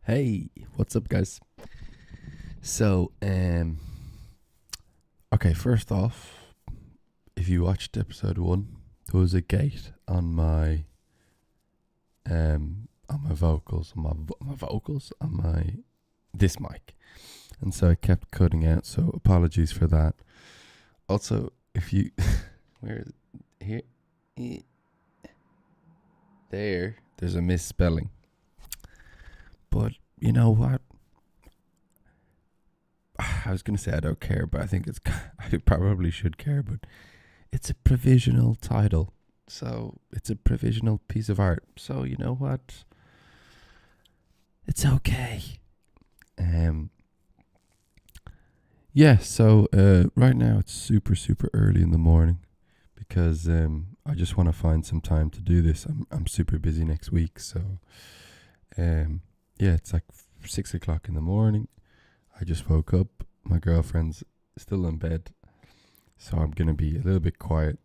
Hey, what's up, guys? So, okay, first off, if you watched episode 1, there was a gate on my vocals, on my this mic, and so I kept cutting out. So apologies for that. Also, if you where is it? Here, there's a misspelling. But you know what? I was going to say I don't care, but I think I probably should care, but it's a provisional title. So it's a provisional piece of art. So you know what? It's okay. Yeah, so right now it's super early in the morning because I just want to find some time to do this. I'm super busy next week, so yeah, it's like 6 o'clock in the morning. I just woke up. My girlfriend's still in bed, so I'm gonna be a little bit quiet,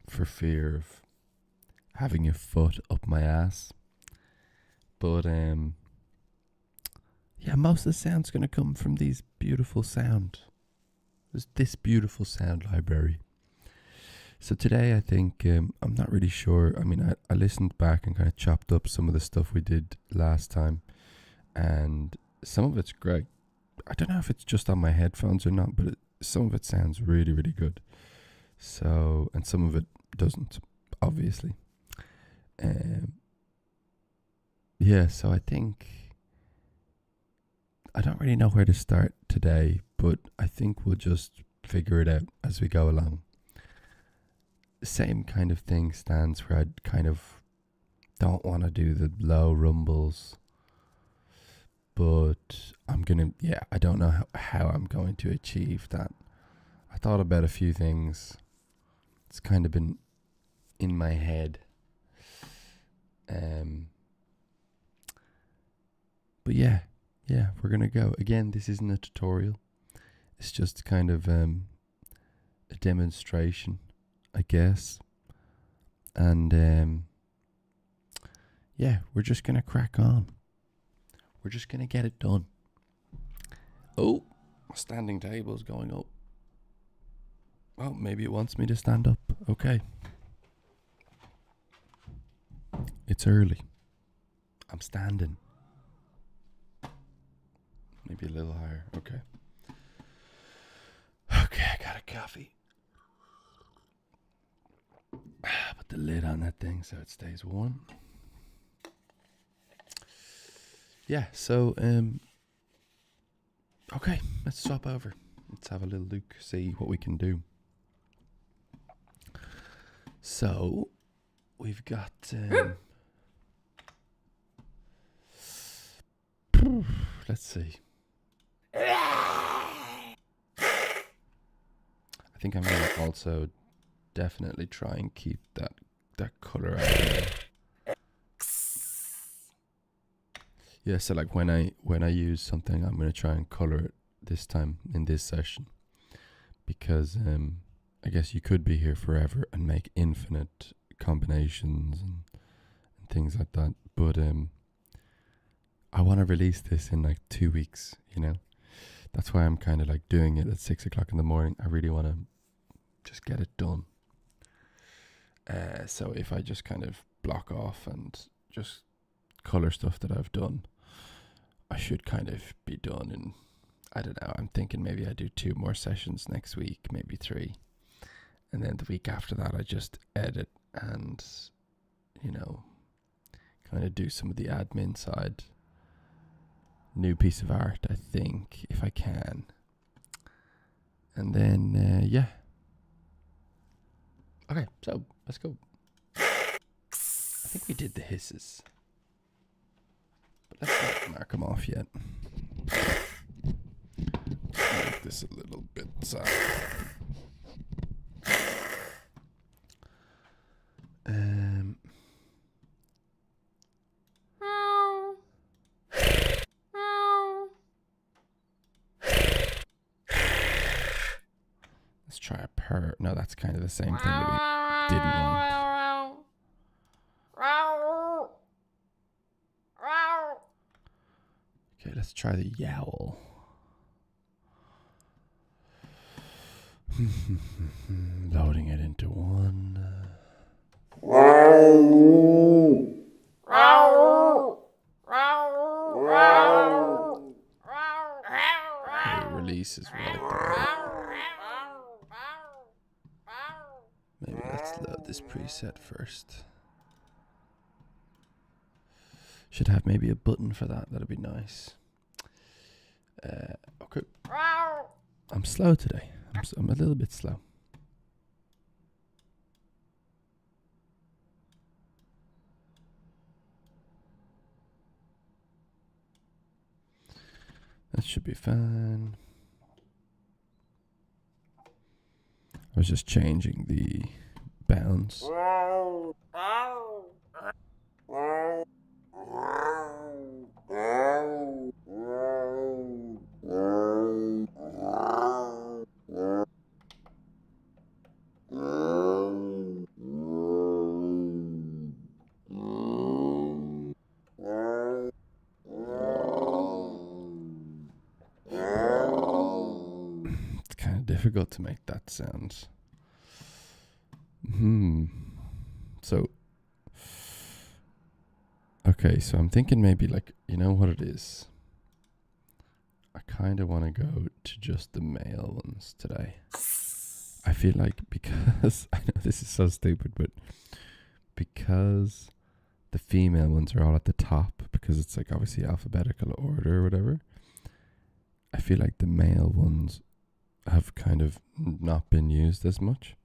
for fear of having a foot up my ass. But yeah, most of the sound's gonna come from these beautiful sound. There's this beautiful sound library. So today, I think I'm not really sure. I mean, I listened back and kind of chopped up some of the stuff we did last time, and some of it's great. I don't know if it's just on my headphones or not, but some of it sounds really good. So, and some of it doesn't, obviously. Yeah, so I think I don't really know where to start today, but I think we'll just figure it out as we go along. Same kind of thing stands where I kind of don't want to do the low rumbles, but I don't know how I'm going to achieve that. I thought about a few things. It's kind of been in my head. But yeah, we're going to go. Again, this isn't a tutorial. It's just kind of a demonstration, I guess. And yeah, we're just going to crack on. We're just going to get it done. Oh, my standing table's going up. Oh, maybe it wants me to stand up. Okay. It's early. I'm standing. Maybe a little higher. Okay. Okay, I got a coffee. Put the lid on that thing so it stays warm. Yeah, so okay, let's swap over. Let's have a little look, see what we can do. So we've got let's see. I think I'm gonna also definitely try and keep that color out there. Yeah, so like when I use something, I'm gonna try and color it this time in this session, because I guess you could be here forever and make infinite combinations and things like that. But I want to release this in like 2 weeks. That's why I'm kind of like doing it at 6 o'clock in the morning. I really want to just get it done. So if I just kind of block off and just color stuff that I've done, I should kind of be done in, I don't know, I'm thinking maybe I do 2 more sessions next week, maybe 3. And then the week after that, I just edit and, kind of do some of the admin side. New piece of art, I think, if I can. And then, yeah. Okay, so let's go. I think we did the hisses, but let's not mark them off yet. Make this a little bit let's try a purr. No, that's kind of the same thing that we didn't want. let's try the yowl. Loading it into one. Okay, release is right there. Maybe let's load this preset first. Should have maybe a button for that. That'd be nice. Okay. I'm slow today. I'm a little bit slow. That should be fine. I was just changing the bounds. It's kind of difficult to make that sound. So, okay, so I'm thinking maybe like, you know what it is? I kind of want to go to just the male ones today. I feel like because, I know this is so stupid, but because the female ones are all at the top, because it's like obviously alphabetical order or whatever, I feel like the male ones have kind of not been used as much.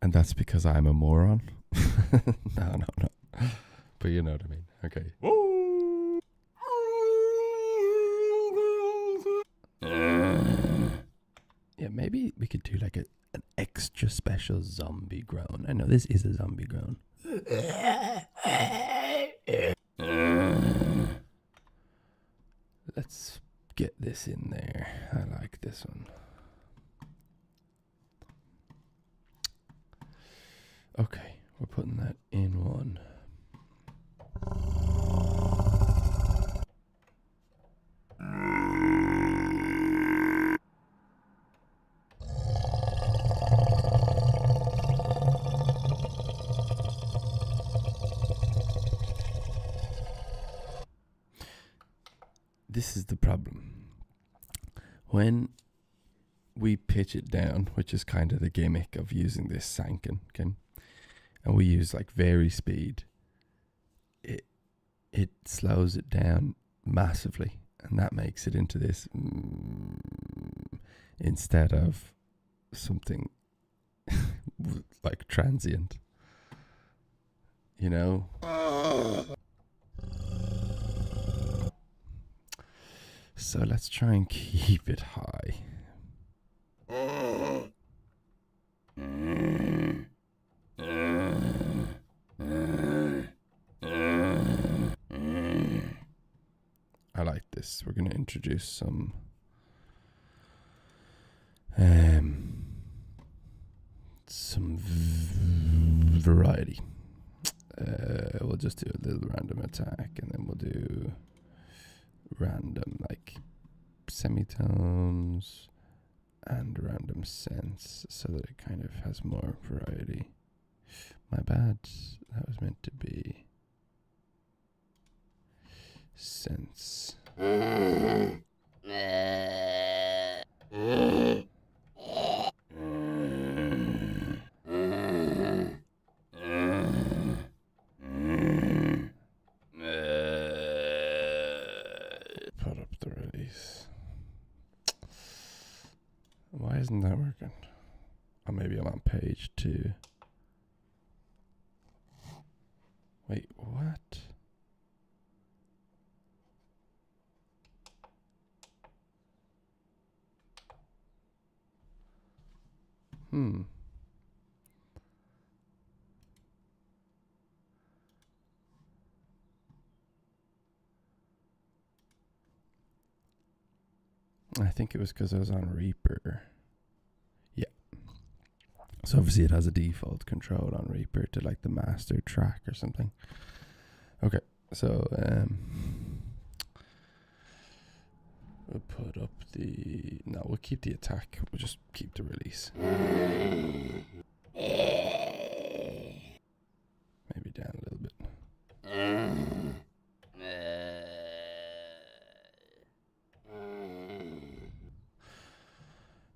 And that's because I'm a moron. No. But you know what I mean. Okay. Yeah, maybe we could do like an extra special zombie groan. I know this is a zombie groan. Let's get this in there. I like this one. Okay, we're putting that in one. This is the problem. When we pitch it down, which is kind of the gimmick of using this Sanken, okay? And we use like vary speed, it slows it down massively, and that makes it into this instead of something like transient, you know? So let's try and keep it high. I like this. We're going to introduce some variety. We'll just do a little random attack, and then we'll do random like semitones and random sense, so that it kind of has more variety. My bad. That was meant to be sense. Put up the release. Why isn't that working? Or maybe I'm on page 2. Wait, what? I think it was because I was on Reaper. Yeah. So obviously it has a default control on Reaper to like the master track or something. Okay, so We'll put up the... No, we'll keep the attack. We'll just keep the release. Maybe down a little bit.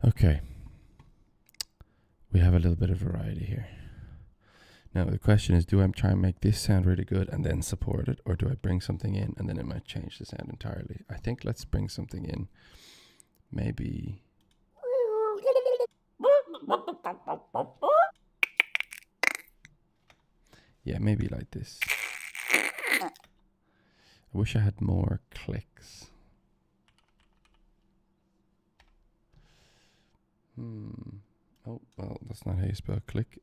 Okay. We have a little bit of variety here. Now the question is, do I try and make this sound really good and then support it, or do I bring something in and then it might change the sound entirely? I think let's bring something in. Maybe... Yeah, maybe like this. I wish I had more clicks. Oh, well, that's not how you spell click.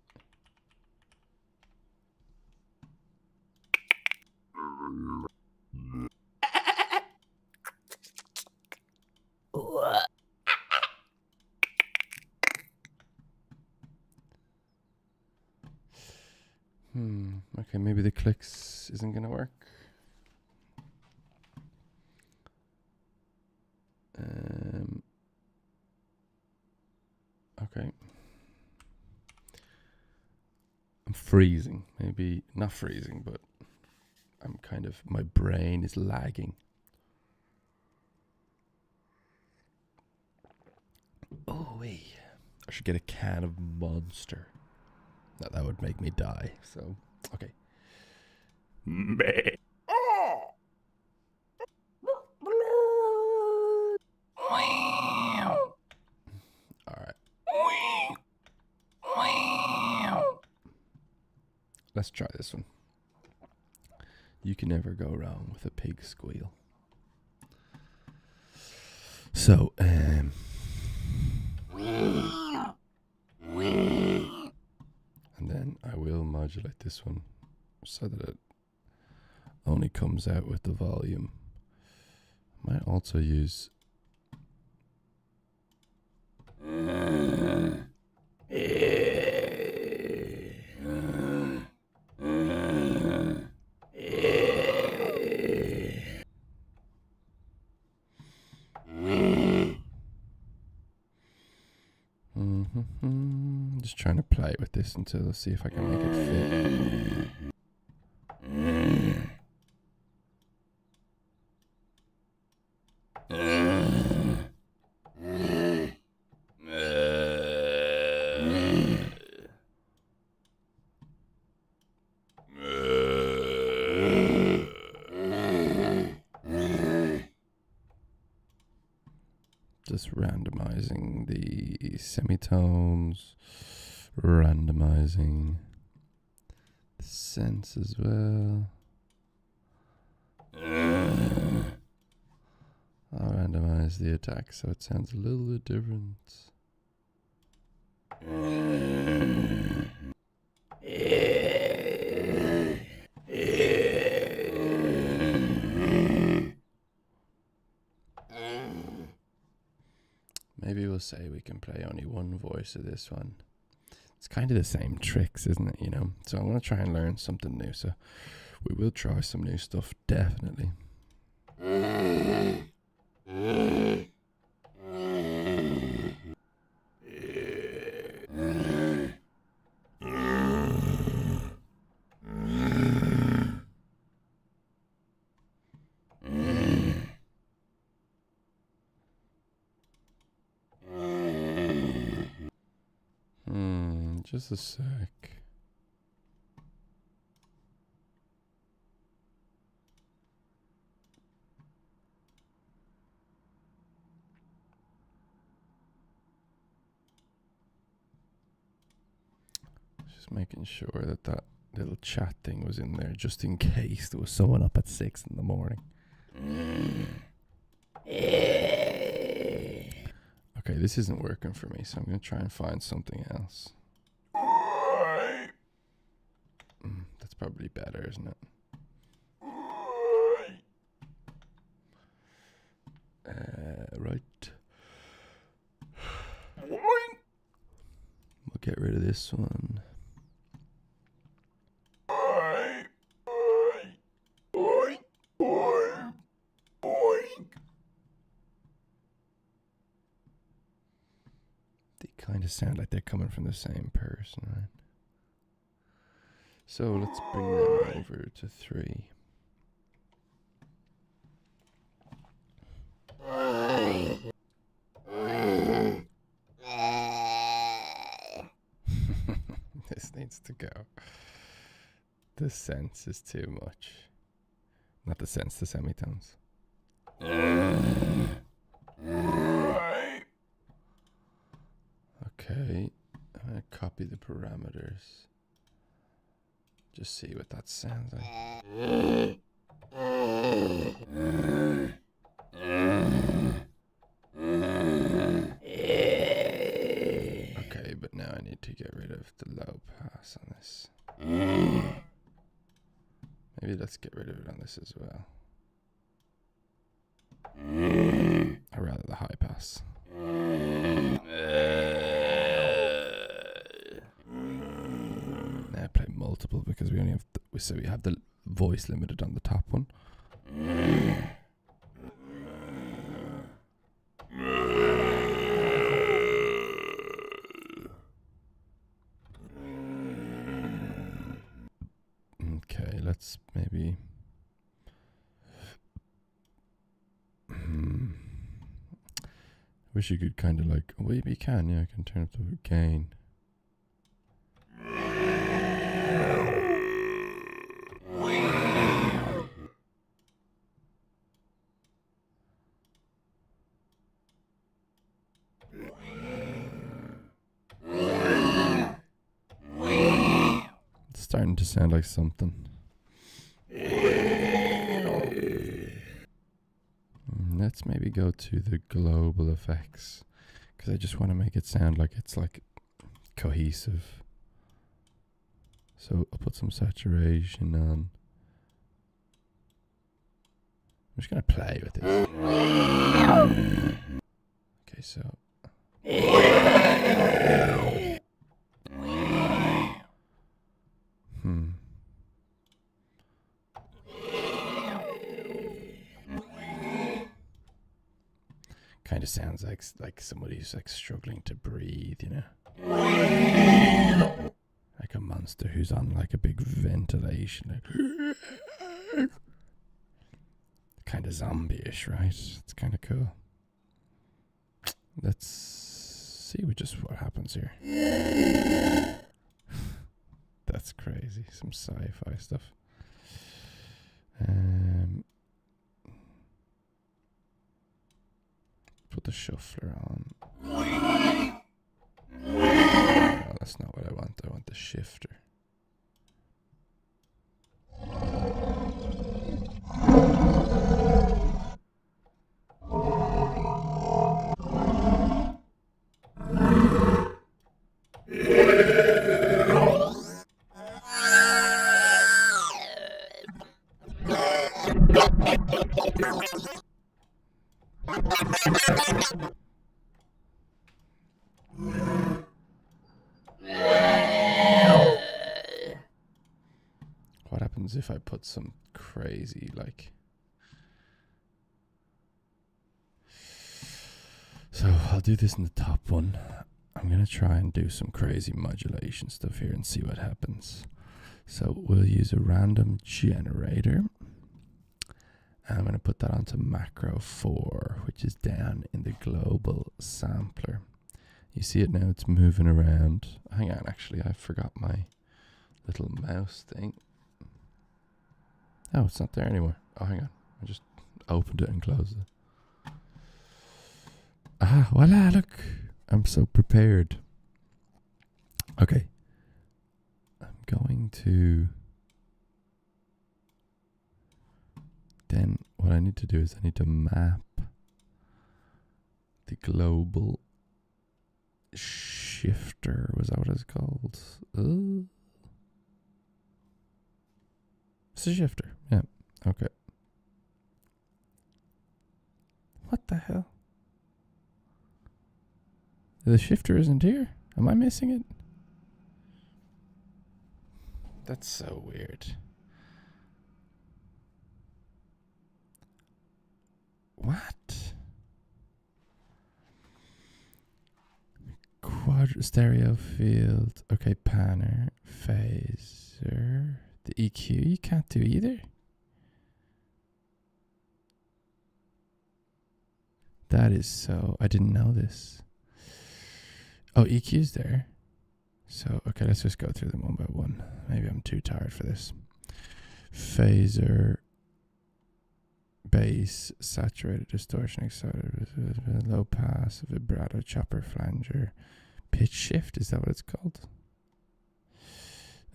Okay, maybe the clicks isn't gonna work. Okay. I'm freezing. Maybe not freezing, but I'm kind of, my brain is lagging. Oh, wait. I should get a can of Monster. No, that would make me die. So, okay. Alright. Let's try this one. You can never go wrong with a pig squeal. So, and then I will modulate this one so that it only comes out with the volume. Might also use just trying to play with this until see if I can make it fit. Just randomizing the semitones, randomizing the sense as well. I'll randomize the attack so it sounds a little bit different. Maybe we'll say we can play only one voice of this one. It's kind of the same tricks, isn't it? You know. So I'm gonna try and learn something new. So we will try some new stuff, definitely. Just a sec. Just making sure that that little chat thing was in there, just in case there was someone up at 6 in the morning. Okay, this isn't working for me, so I'm going to try and find something else. That's probably better, isn't it? Right. We'll get rid of this one. kind of sound like they're coming from the same person, right? So let's bring them over to 3. This needs to go. The sense is too much. Not the sense, the semitones. Okay, I'm gonna copy the parameters. Just see what that sounds like. Okay, but now I need to get rid of the low pass on this. Maybe let's get rid of it on this as well. Or rather the high pass. Now play multiple because we only have so we have the voice limited on the top one. Okay, let's maybe wish you could kind of like, well, maybe you can, yeah, I can turn up the gain. It's starting to sound like something. Let's maybe go to the global effects because I just want to make it sound like it's like cohesive. So I'll put some saturation on. I'm just going to play with this. Okay, so. Kind of sounds like somebody who's like struggling to breathe, you know, like a monster who's on like a big ventilation, like kind of zombie-ish, right? It's kind of cool. Let's see what happens here. That's crazy, some sci-fi stuff. Put the shuffler on. No, that's not what I want. I want the shifter. What happens if I put some crazy, like... So I'll do this in the top one. I'm going to try and do some crazy modulation stuff here and see what happens. So we'll use a random generator. And I'm going to put that onto macro 4, which is down in the global sampler. You see it now, it's moving around. Hang on, actually, I forgot my little mouse thing. Oh, it's not there anymore. Oh, hang on. I just opened it and closed it. Ah, voila, look. I'm so prepared. Okay. I'm going to... Then what I need to do is I need to map the global shifter. Was that what it's called? It's a shifter. Yeah. Okay. What the hell? The shifter isn't here. Am I missing it? That's so weird. What? stereo field. Okay, panner, phaser. The EQ you can't do either. That is so... I didn't know this. Oh, EQ's there. So, okay, let's just go through them one by one. Maybe I'm too tired for this. Phaser, bass, saturated, distortion, excited, low pass, vibrato, chopper, flanger, pitch shift, is that what it's called?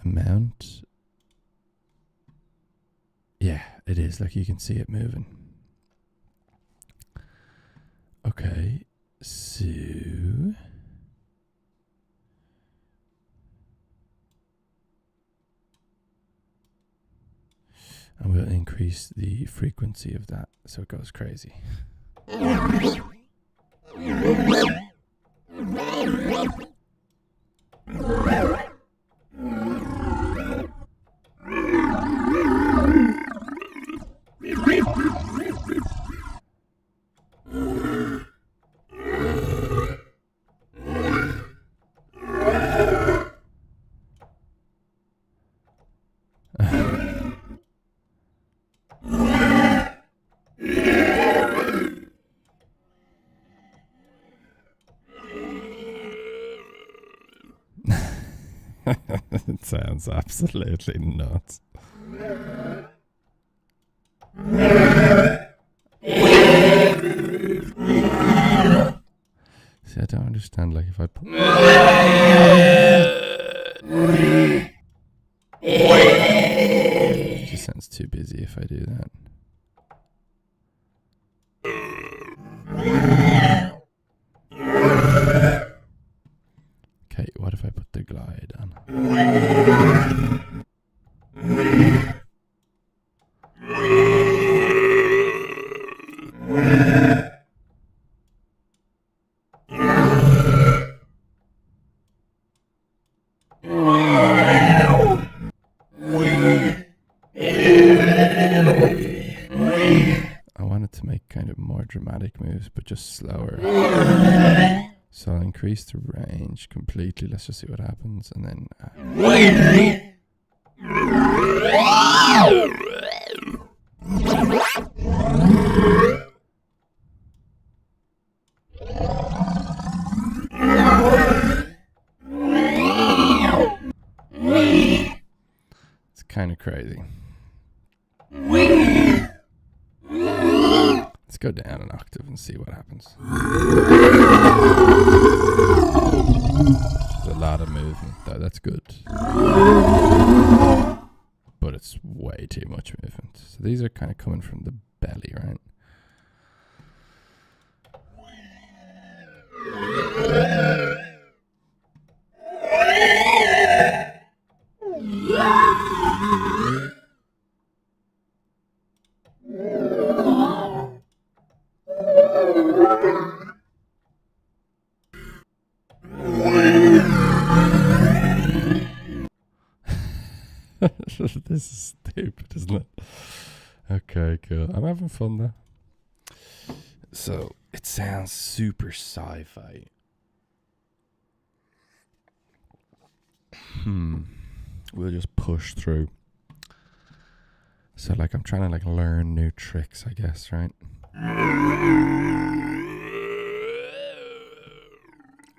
Amount. Yeah, it is, like you can see it moving. Okay, so... and we'll increase the frequency of that so it goes crazy. It sounds absolutely nuts. See, I don't understand, like if I put... It just sounds too busy if I do that. Okay, what if I put the glide on? I wanted to make kind of more dramatic moves, but just slower. So I'll increase the range completely. Let's just see what happens, and then. It's kind of crazy. Let's go down an octave and see what happens. There's a lot of movement though, that's good. But it's way too much movement. So these are kind of coming from the belly, right? This is stupid, isn't it? Okay, cool. I'm having fun though. So it sounds super sci-fi. We'll just push through. So like I'm trying to like learn new tricks, I guess, right?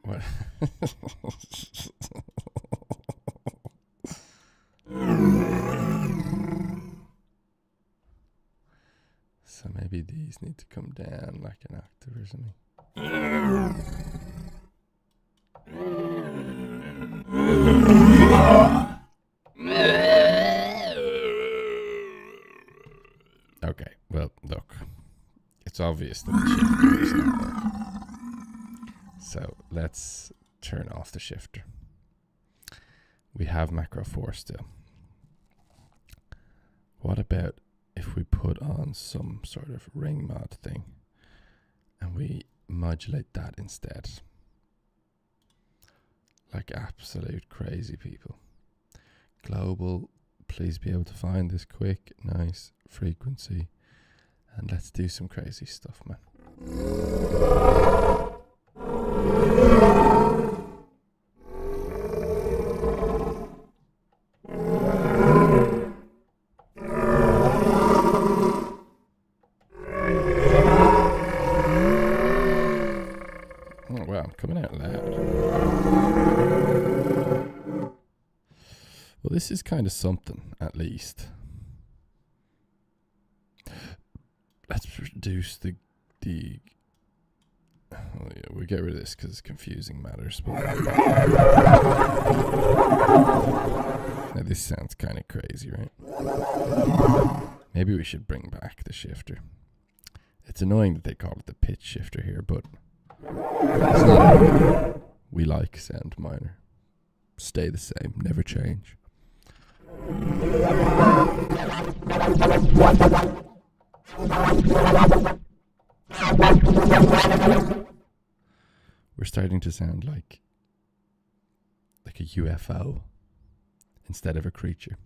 What? So maybe these need to come down like an octave or something. Okay, well, look. It's obvious that the shifter is not working. So let's turn off the shifter. We have macro 4 still. What about if we put on some sort of ring mod thing and we modulate that instead? Like absolute crazy people. Global, please be able to find this quick, nice frequency, and let's do some crazy stuff, man. coming out loud. Well, this is kind of something, at least. Let's reduce the oh yeah, we'll get rid of this because it's confusing matters. But now this sounds kind of crazy, right? Maybe we should bring back the shifter. It's annoying that they call it the pitch shifter here, but it's not. We like Soundminer. Stay the same, never change. We're starting to sound like a UFO instead of a creature.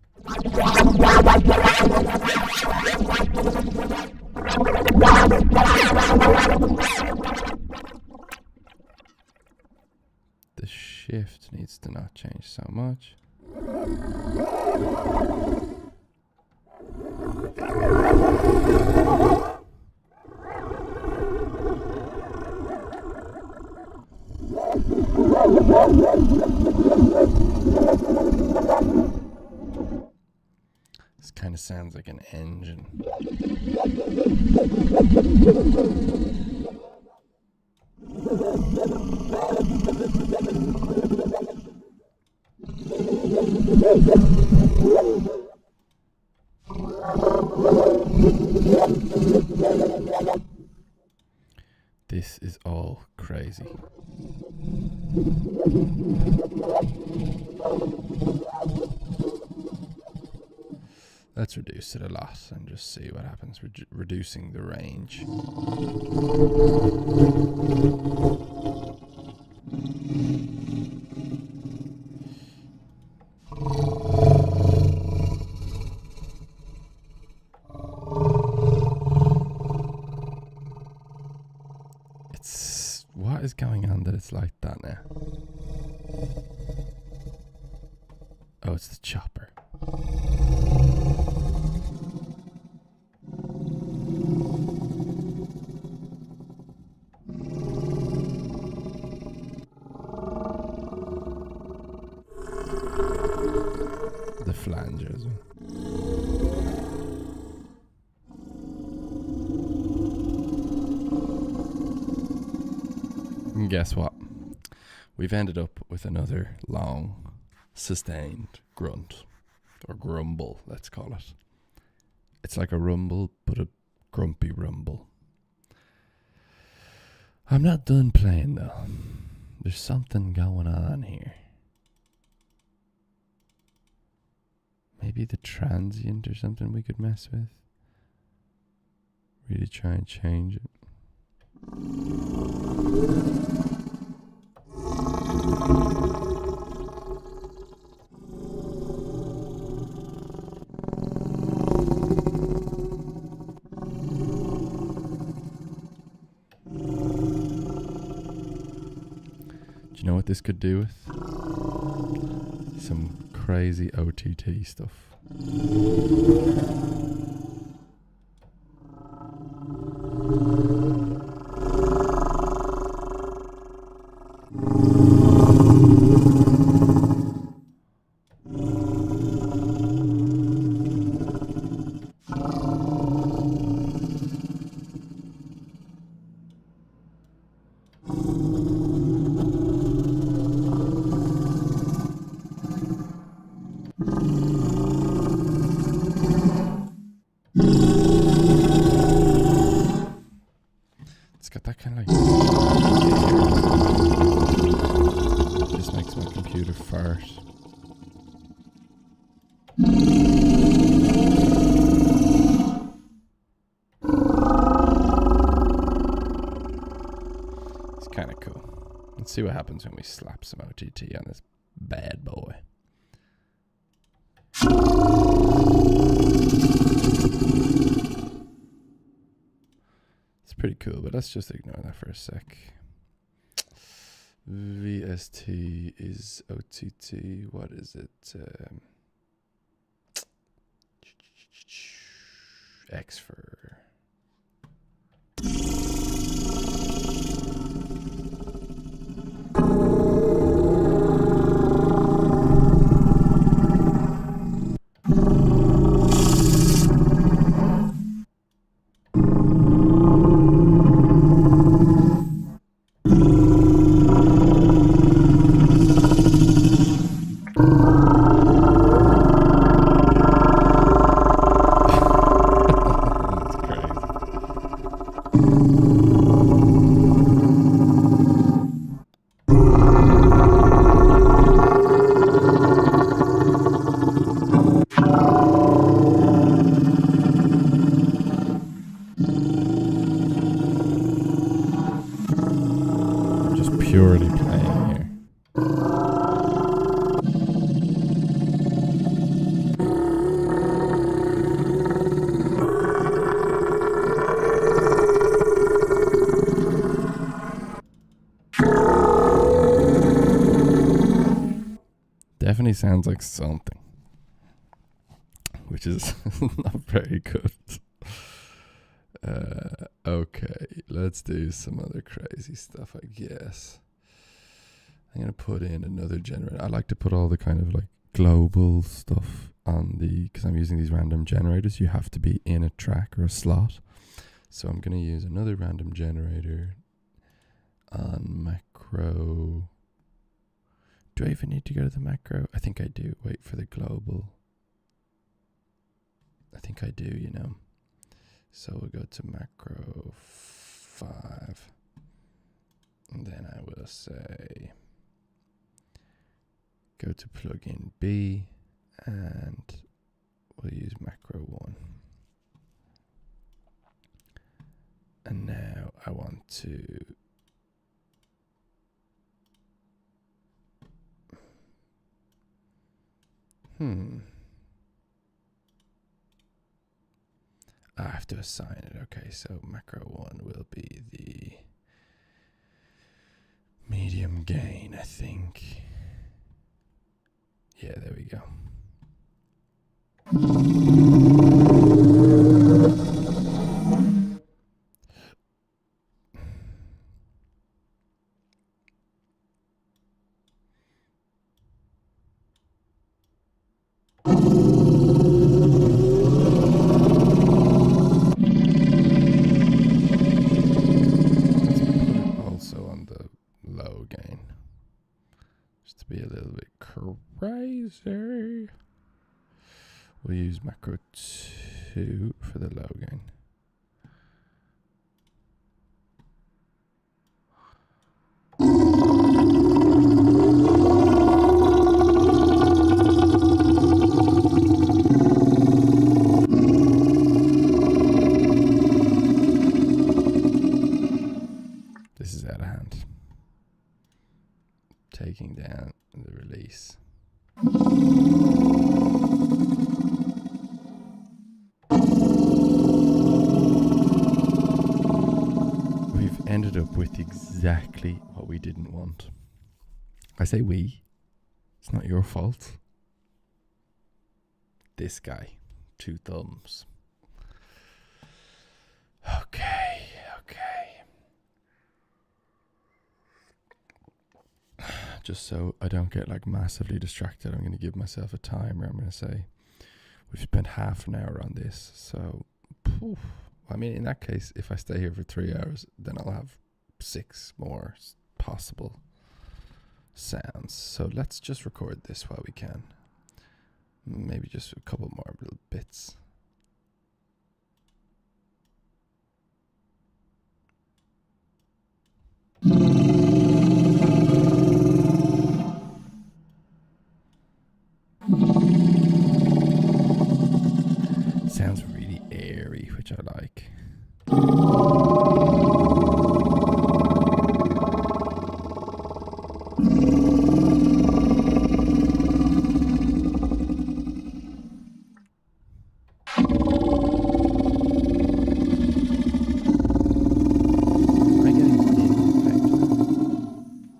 The shift needs to not change so much. This kind of sounds like an engine. This is all crazy. Let's reduce it a lot and just see what happens. Reducing the range. What is going on that it's like that now? Oh, it's the chopper. The flanger as well. And guess what? We've ended up with another long, sustained grunt. Or grumble, let's call it. It's like a rumble, but a grumpy rumble. I'm not done playing though. There's something going on here. Maybe the transient or something we could mess with. Really try and change it. Do you know what this could do with? Some crazy OTT stuff. It's got that kind of like... This makes my computer fart. It's kind of cool. Let's see what happens when we slap some OTT on this bad boy. Pretty cool, but let's just ignore that for a sec. VST is OTT. What is it? X for purely playing here. Definitely sounds like something, which is not very good. Okay, let's do some other crazy stuff, I guess. I'm going to put in another generator. I like to put all the kind of like global stuff on because I'm using these random generators. You have to be in a track or a slot. So I'm going to use another random generator on macro. Do I even need to go to the macro? I think I do. Wait for the global. I think I do, you know. So we'll go to macro 5. And then I will say, go to plugin B, and we'll use macro 1. And now I want to I have to assign it. Okay, so macro 1 will be the medium gain, I think. Yeah, there we go. Be a little bit crazy. We'll use macro 2 for the low gain. This is out of hand. Taking down the release. We've ended up with exactly what we didn't want. I say we. It's not your fault. This guy. 2 thumbs. Okay. Just so I don't get like massively distracted, I'm going to give myself a timer. I'm going to say we've spent half an hour on this. So, I mean, in that case, if I stay here for 3 hours, then I'll have 6 more possible sounds. So let's just record this while we can. Maybe just a couple more little bits. Sounds really airy, which I like.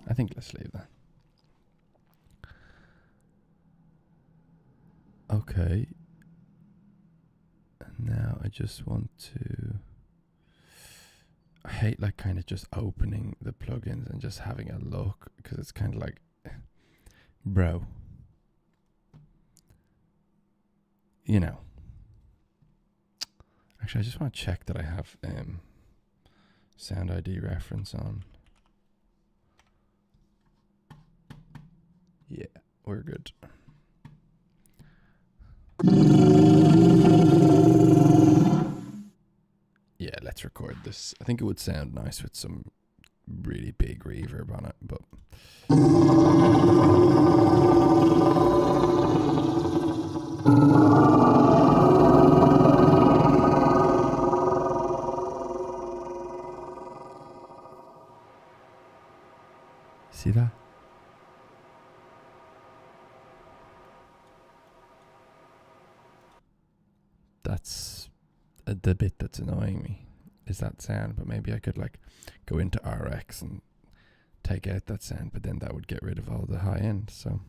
I think let's leave that. Okay. Now I just want to, I hate like kind of just opening the plugins and just having a look, because it's kind of like, bro, you know. Actually, I just want to check that I have sound ID reference on. Yeah, we're good. Yeah, let's record this. I think it would sound nice with some really big reverb on it, but See that? That's the bit that's annoying me, is that sound. But maybe I could like go into RX and take out that sound, but then that would get rid of all the high end. So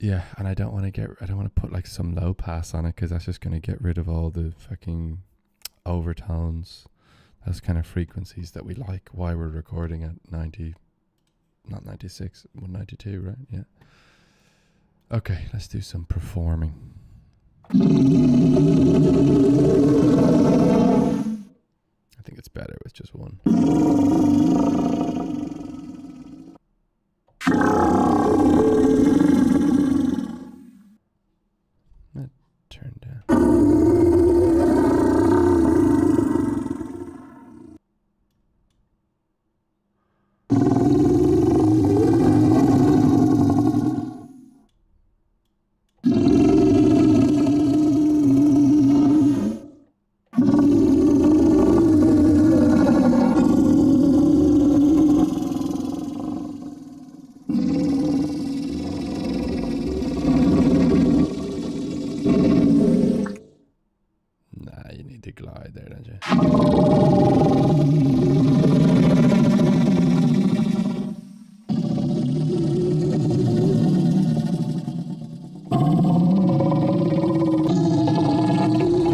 yeah, and I don't want to put like some low pass on it, because that's just going to get rid of all the fucking overtones, those kind of frequencies that we like while we're recording at 90, not 96, 192, right? Yeah. Okay, let's do some performing. I think it's better with just one. Turn down. Nah, you need to glide there, don't you?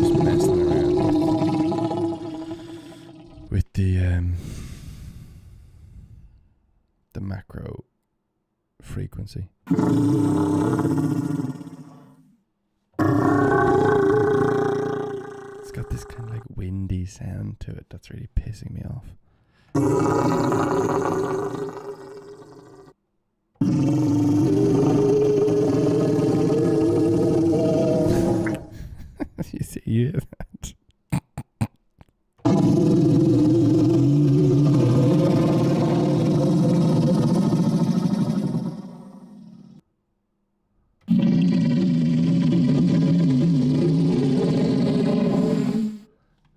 Just messing around with the macro frequency. It's got this kind of like windy sound to it that's really pissing me off. You see, you hear that?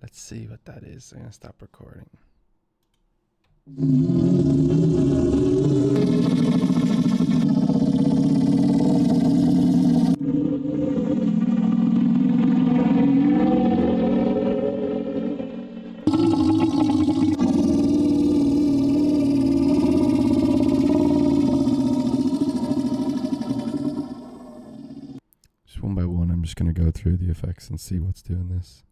Let's see what that is. I'm going to stop recording. Just one by one, I'm just going to go through the effects and see what's doing this.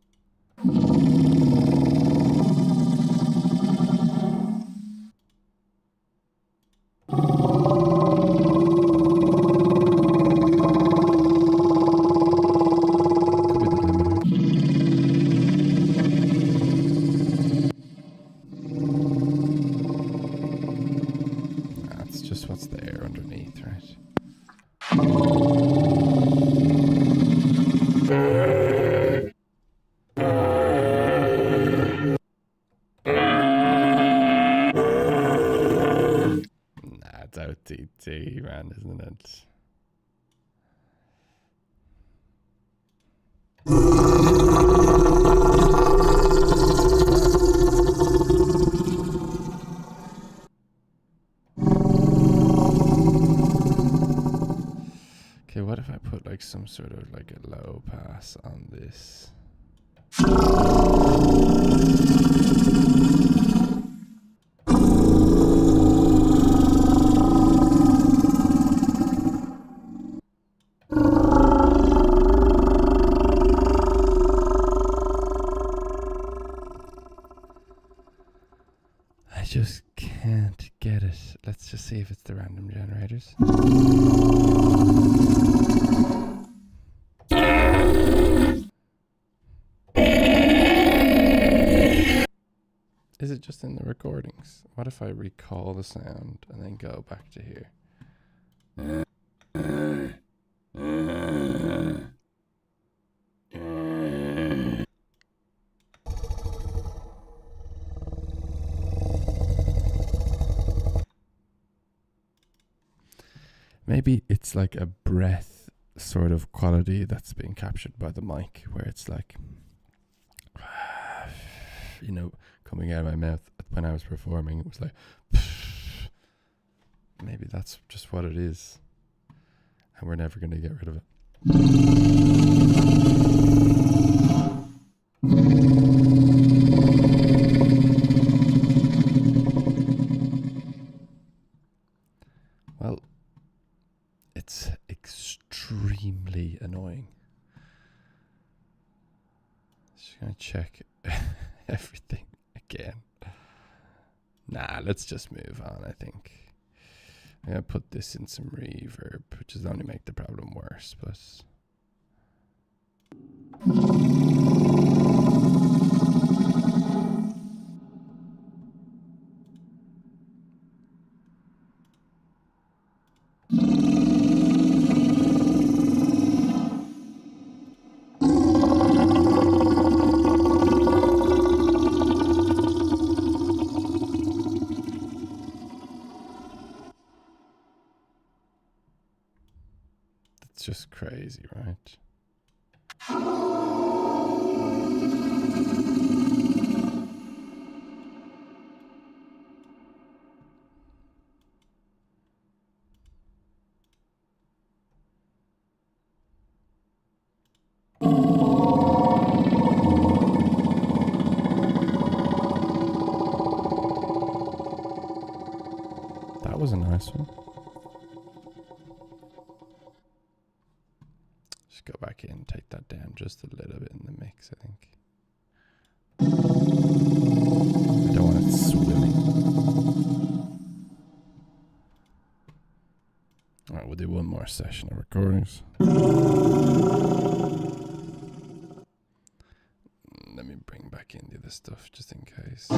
That's just what's there underneath, right? Nah, it's OTT, man, isn't it? Okay, what if I put like some sort of like a low pass on this? I just can't get it. Let's just see if it's the random generators. Is it just in the recordings? What if I recall the sound and then go back to here? Maybe it's like a breath sort of quality that's being captured by the mic, where it's like, you know, coming out of my mouth at when I was performing, it was like, maybe that's just what it is, and we're never going to get rid of it. Well, it's extremely annoying. Just gonna check everything again. Nah, let's just move on, I think. I'm gonna put this in some reverb, which is only make the problem worse, but it's just crazy, right? That was a nice one. Just go back in, take that down just a little bit in the mix, I think. I don't want it swimming. Alright, we'll do one more session of recordings. Let me bring back in the other stuff just in case.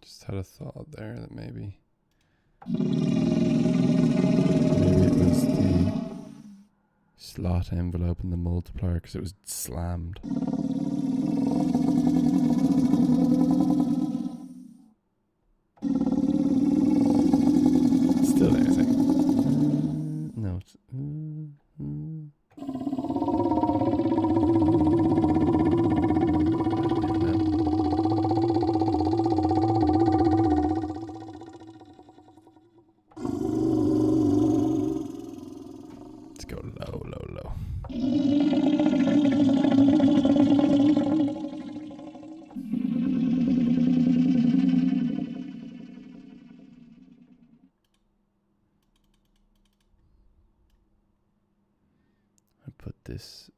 Just had a thought there that maybe it was the slot envelope in the multiplier because it was slammed. Still there, I think. No, it's put this.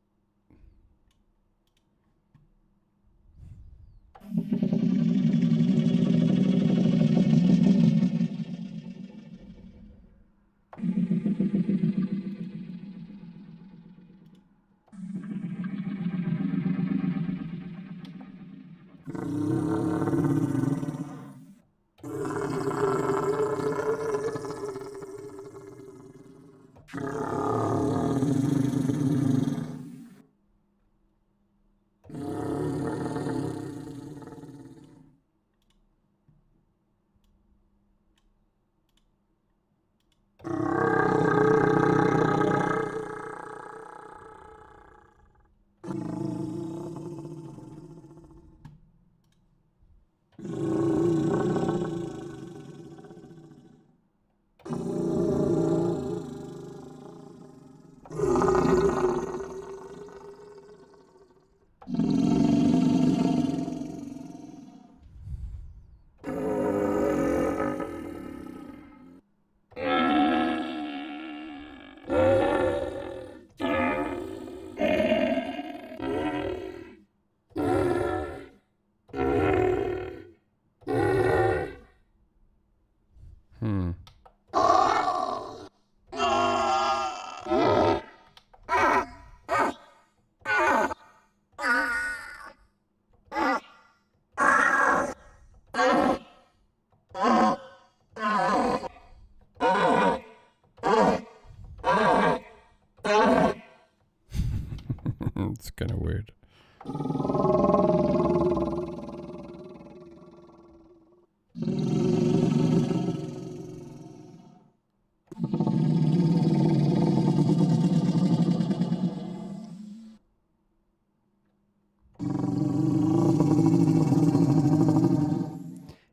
kind of weird.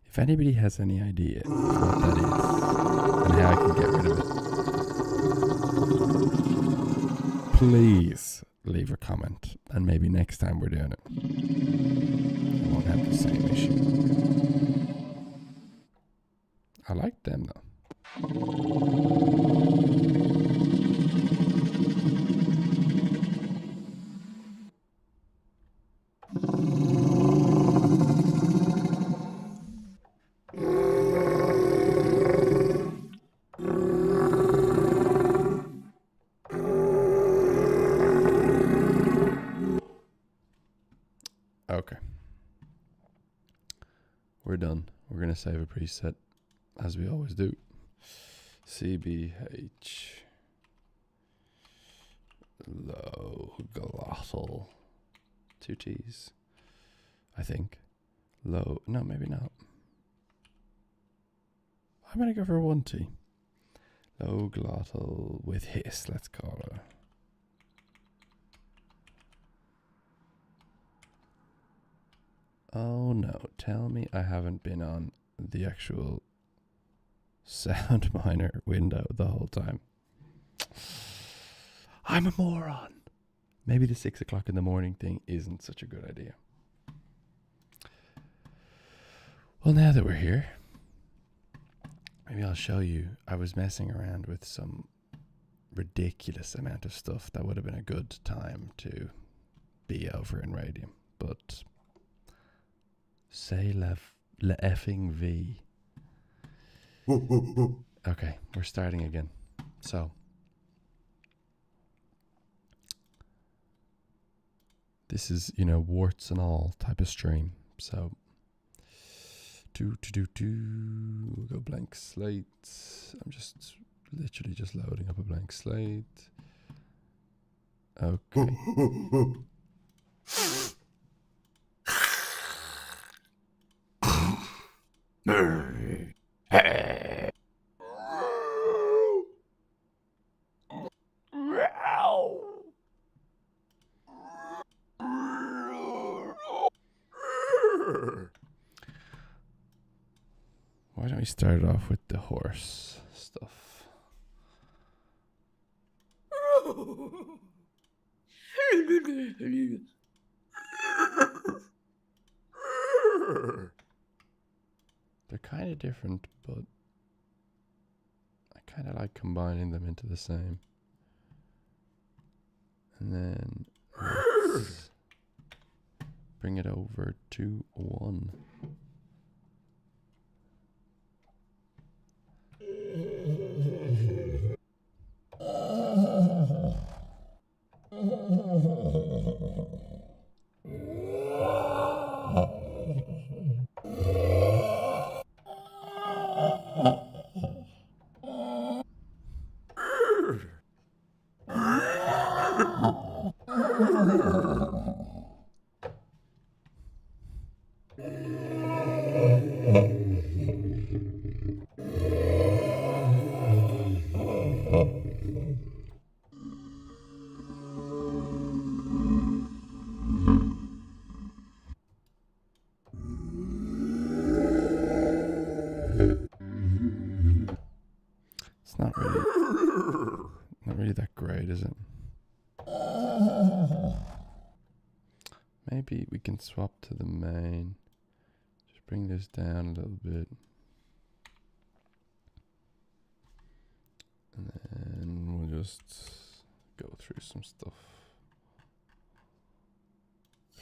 If anybody has any idea what that is and how I can get rid of it, please leave a comment, and maybe next time we're doing it, I won't have the same issue. I like them though. Okay. We're done. We're going to save a preset, as we always do. CBH low glottal. 2 T's, I think. Low, no, maybe not. I'm going to go for 1 T. Low glottal with hiss, let's call it. Oh no, tell me I haven't been on the actual Soundminer window the whole time. I'm a moron. Maybe the 6 o'clock in the morning thing isn't such a good idea. Well, now that we're here, maybe I'll show you. I was messing around with some ridiculous amount of stuff that would have been a good time to be over in Radium, but say le effing V. Okay, we're starting again. So, this is, you know, warts and all type of stream. So, we'll go blank slate. I'm just literally just loading up a blank slate. Okay. Why don't we start off with the horse stuff? They're kind of different, but I kind of like combining them into the same. And then let's bring it over to 1. It's not really that great, is it? Maybe we can swap to the main. Just bring this down a little bit. And then we'll just go through some stuff.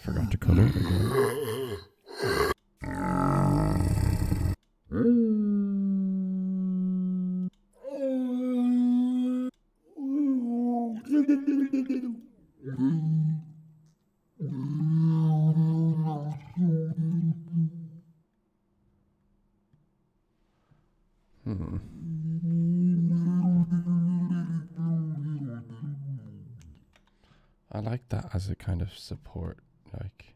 Forgot to color again. I like that as a kind of support. Like,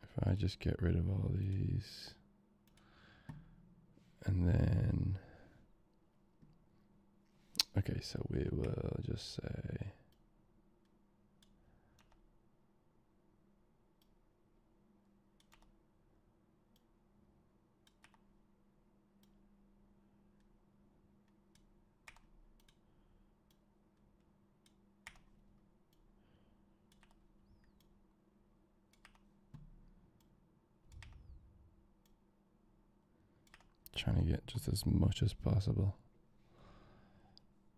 if I just get rid of all these, and then, okay, so we will just say, trying to get just as much as possible.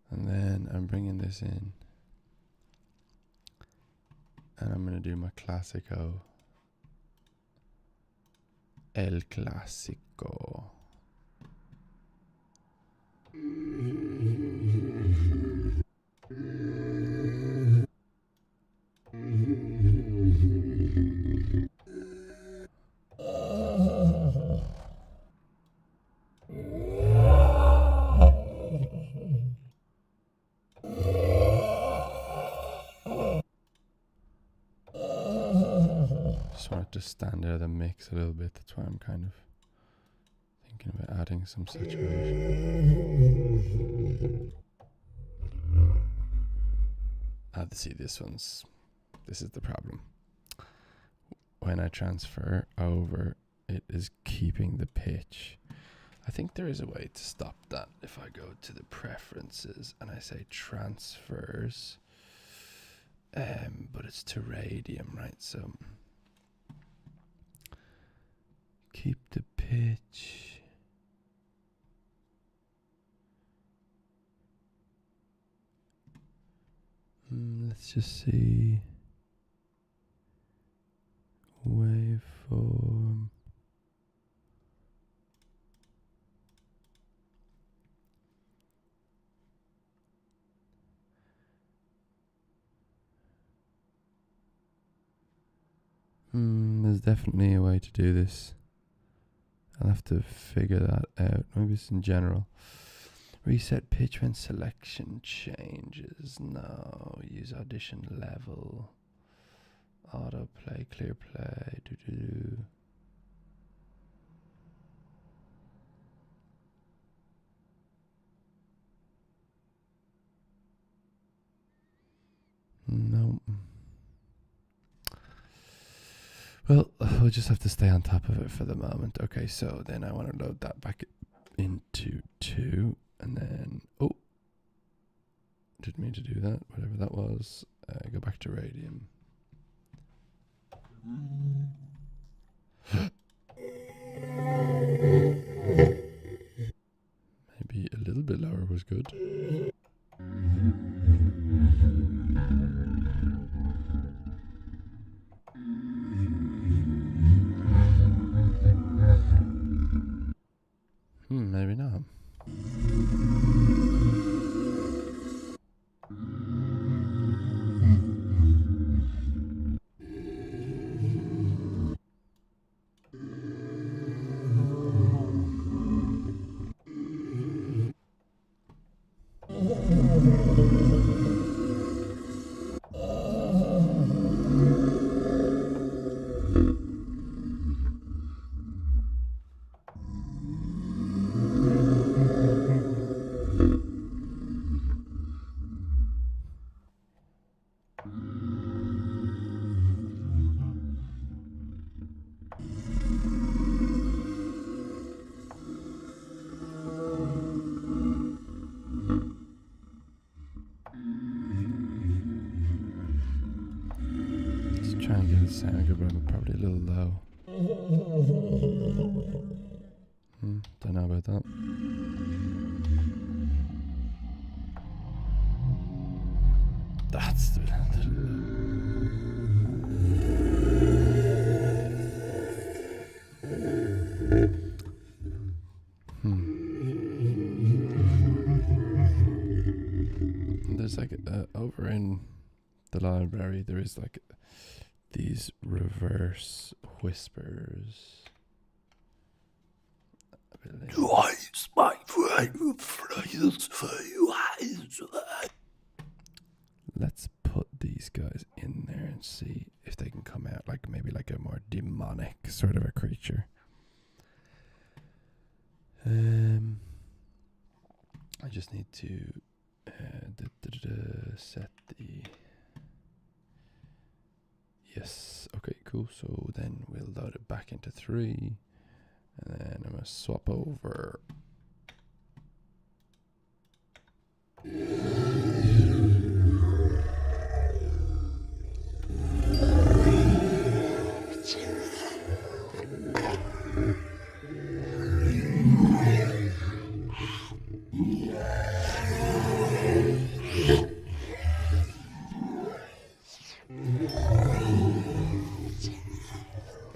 And then I'm bringing this in. And I'm going to do my Classico. El Clásico. Just want it to stand out of the mix a little bit. That's why I'm kind of thinking about adding some saturation. See, this is the problem. When I transfer over, it is keeping the pitch. I think there is a way to stop that. If I go to the preferences and I say transfers, but it's to radium, right? So keep the pitch. Let's just see. Waveform. There's definitely a way to do this. I'll have to figure that out. Maybe it's in general. Reset pitch when selection changes. No. Use audition level. Autoplay, clear play. No. Well, we'll just have to stay on top of it for the moment. Okay, so then I want to load that back into 2. And then, oh, didn't mean to do that, whatever that was. Go back to Radium. Maybe a little bit lower was good. Maybe not. Try and get it sound good, but I'm probably a little low. Don't know about that. That's the There's like over in the library there is like these reverse whispers. let's put these guys in there and see if they can come out like maybe like a more demonic sort of a creature. I just need to set the... Yes, okay, cool. So then we'll load it back into 3. And then I'm going to swap over.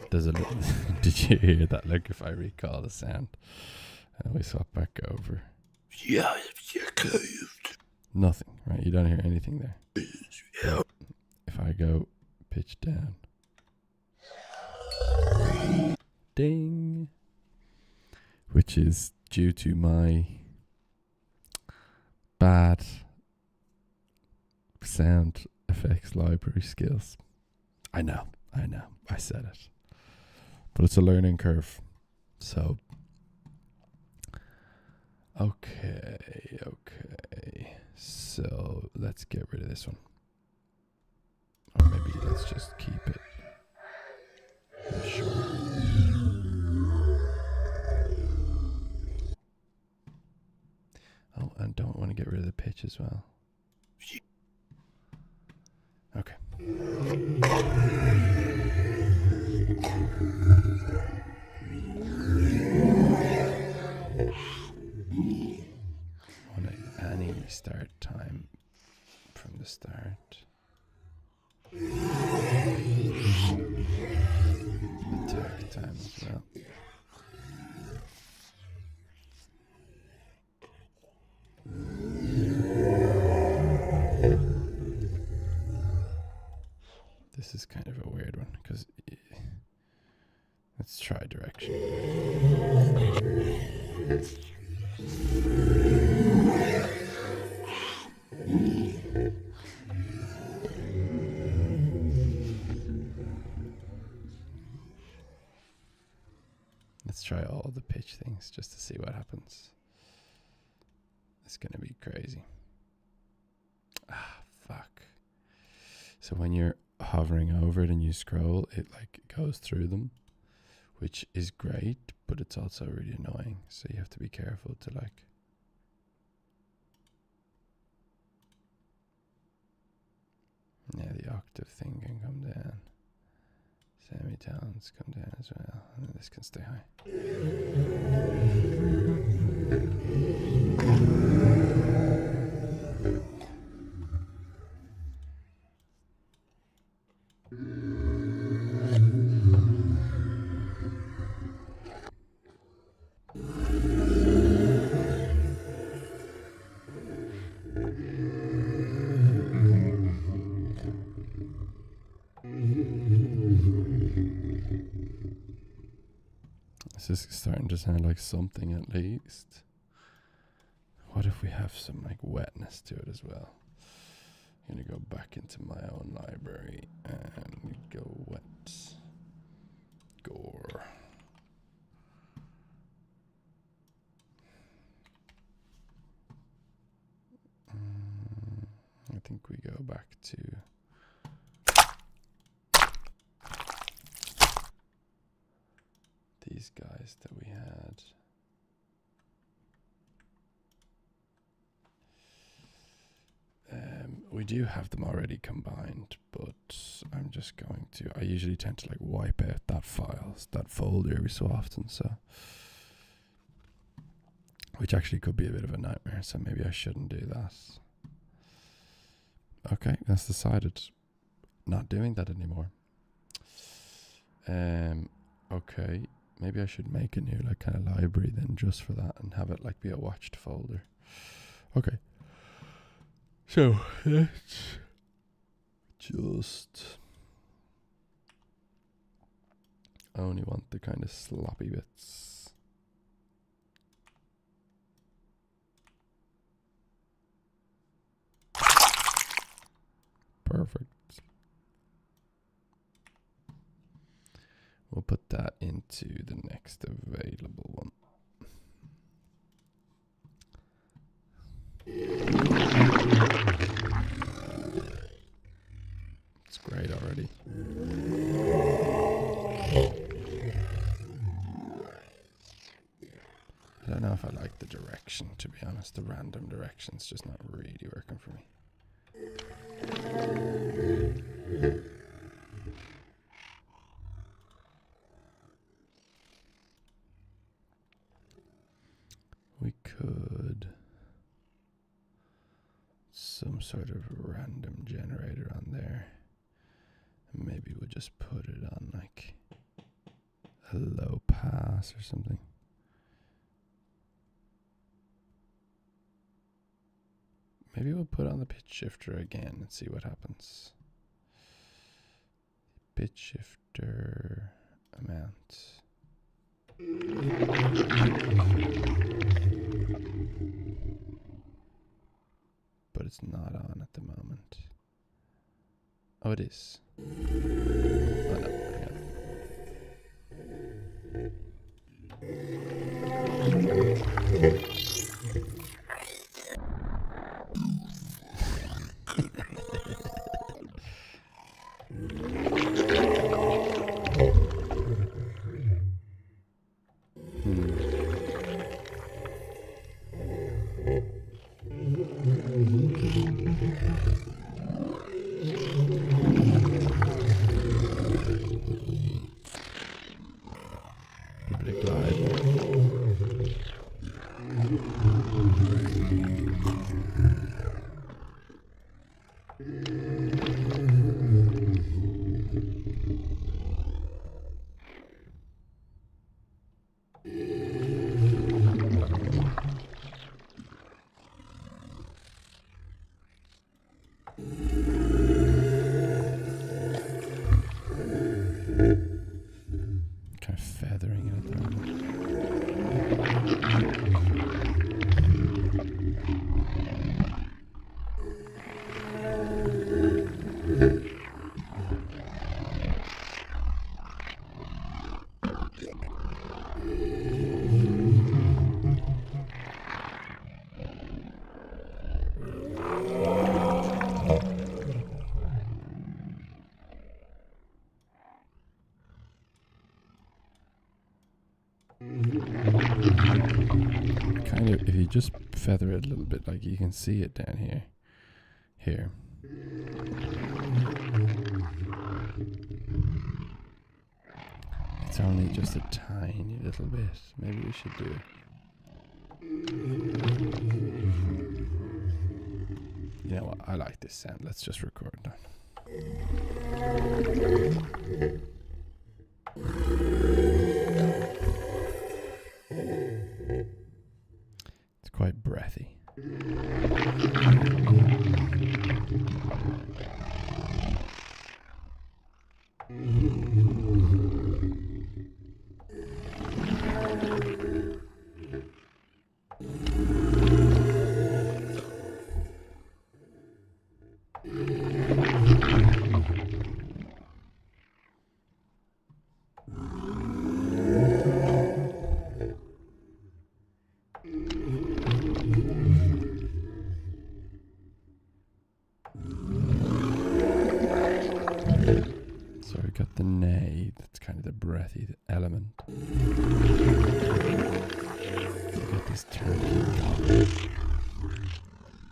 There's a little did you hear that? Like if I recall the sound and we swap back over. Yeah, nothing, right? You don't hear anything there. But if I go pitch down. Ding. Which is due to my bad sound effects library skills. I know, I said it. But it's a learning curve. So, okay. So, let's get rid of this one. Or maybe let's just keep it. Sure. Oh, and don't want to get rid of the pitch as well. Okay. Any start time from the start. Attack time as well. This is kind of a weird one because let's try direction. Let's try all the pitch things just to see what happens. It's gonna be crazy. Ah, fuck. So when you're hovering over it and you scroll, it like goes through them, which is great, but it's also really annoying. So you have to be careful to like. Yeah, the octave thing can come down. Semitones come down as well, and then this can stay high. This is starting to sound like something at least. What if we have some like wetness to it as well? I'm gonna go back into my own library and go wet. Gore. I think we go back to these guys that we had. We do have them already combined, but I'm just going to, I usually tend to like wipe out that folder every so often, so, which actually could be a bit of a nightmare, so maybe I shouldn't do that. Okay, that's decided. Not doing that anymore. Okay, maybe I should make a new like kind of library then just for that and have it like be a watched folder. Okay. So let's just I only want the kind of sloppy bits. Perfect. We'll put that into the next available one. It's great already. I don't know if I like the direction, to be honest. The random direction's just not really working for me. We could some sort of random generator on there. Maybe we'll just put it on like a low pass or something. Maybe we'll put on the pitch shifter again and see what happens. Pitch shifter amount. But it's not on at the moment. Oh, it is. Oh no, hang on. Kind of feathering it at the moment. Kind of, if you just feather it a little bit, like you can see it down here. Here. It's only just a tiny little bit. Maybe we should do it. You know what? I like this sound. Let's just record that. It's quite breathy. So we got the neigh, that's kind of the breathy element. We got this turkey,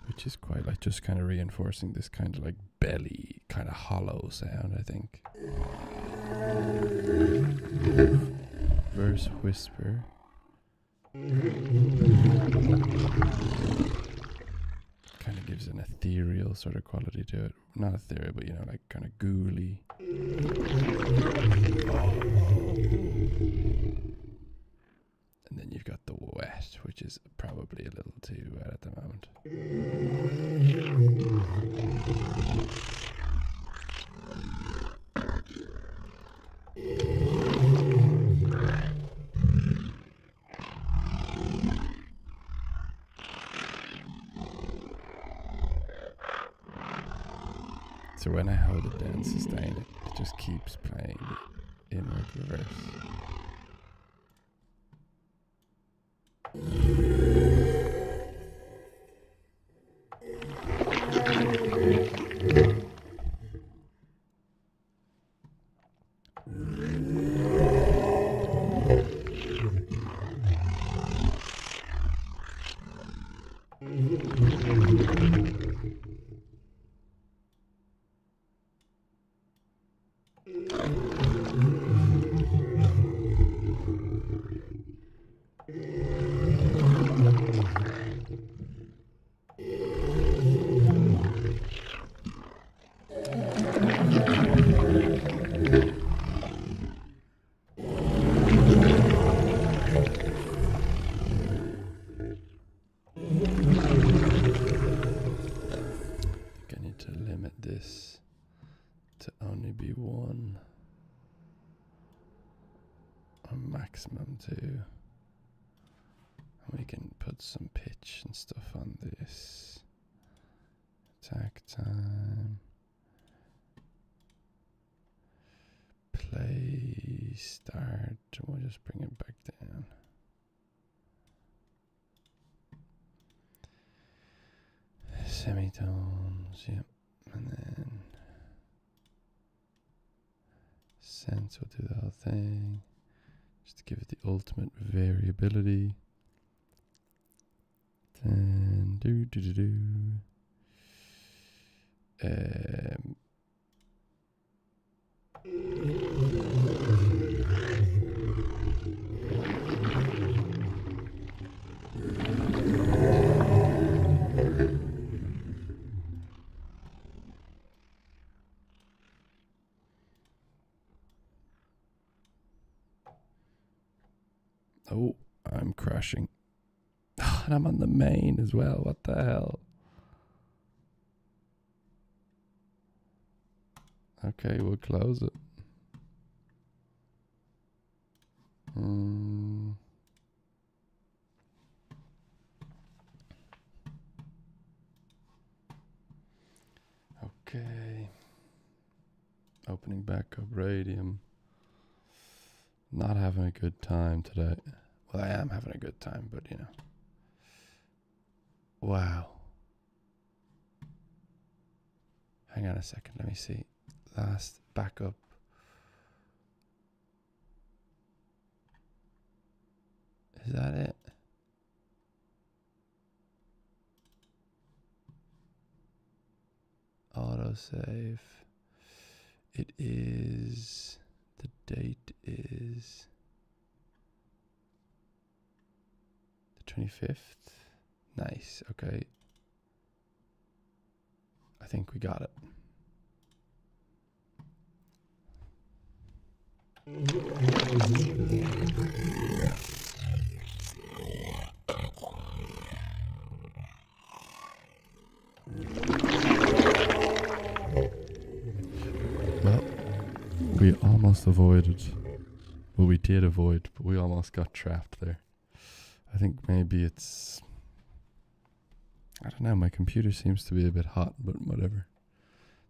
which is quite like just kind of reinforcing this kind of like belly, kind of hollow sound, I think. Verse whisper. Kind of gives an ethereal sort of quality to it. Not ethereal, but you know, like kind of ghouly. And then you've got the wet, which is probably a little too wet at the moment. So when I hold it down, sustain it, it just keeps playing the inward reverse. To only be 1 or maximum 2. And we can put some pitch and stuff on this. Attack time. Play start. We'll just bring it back down. Semitones, yep. And then sense will do the whole thing. Just to give it the ultimate variability. Then oh, I'm crashing. And I'm on the main as well. What the hell? Okay, we'll close it. Okay. Opening back up Radium. Not having a good time today. Well, I am having a good time, but you know. Wow. Hang on a second, let me see. Last backup. Is that it? Autosave. It is, the date is the 25th. Nice, okay. I think we got it. Well, we almost avoided. Well, we did avoid, but we almost got trapped there. I think maybe it's, I don't know, my computer seems to be a bit hot, but whatever.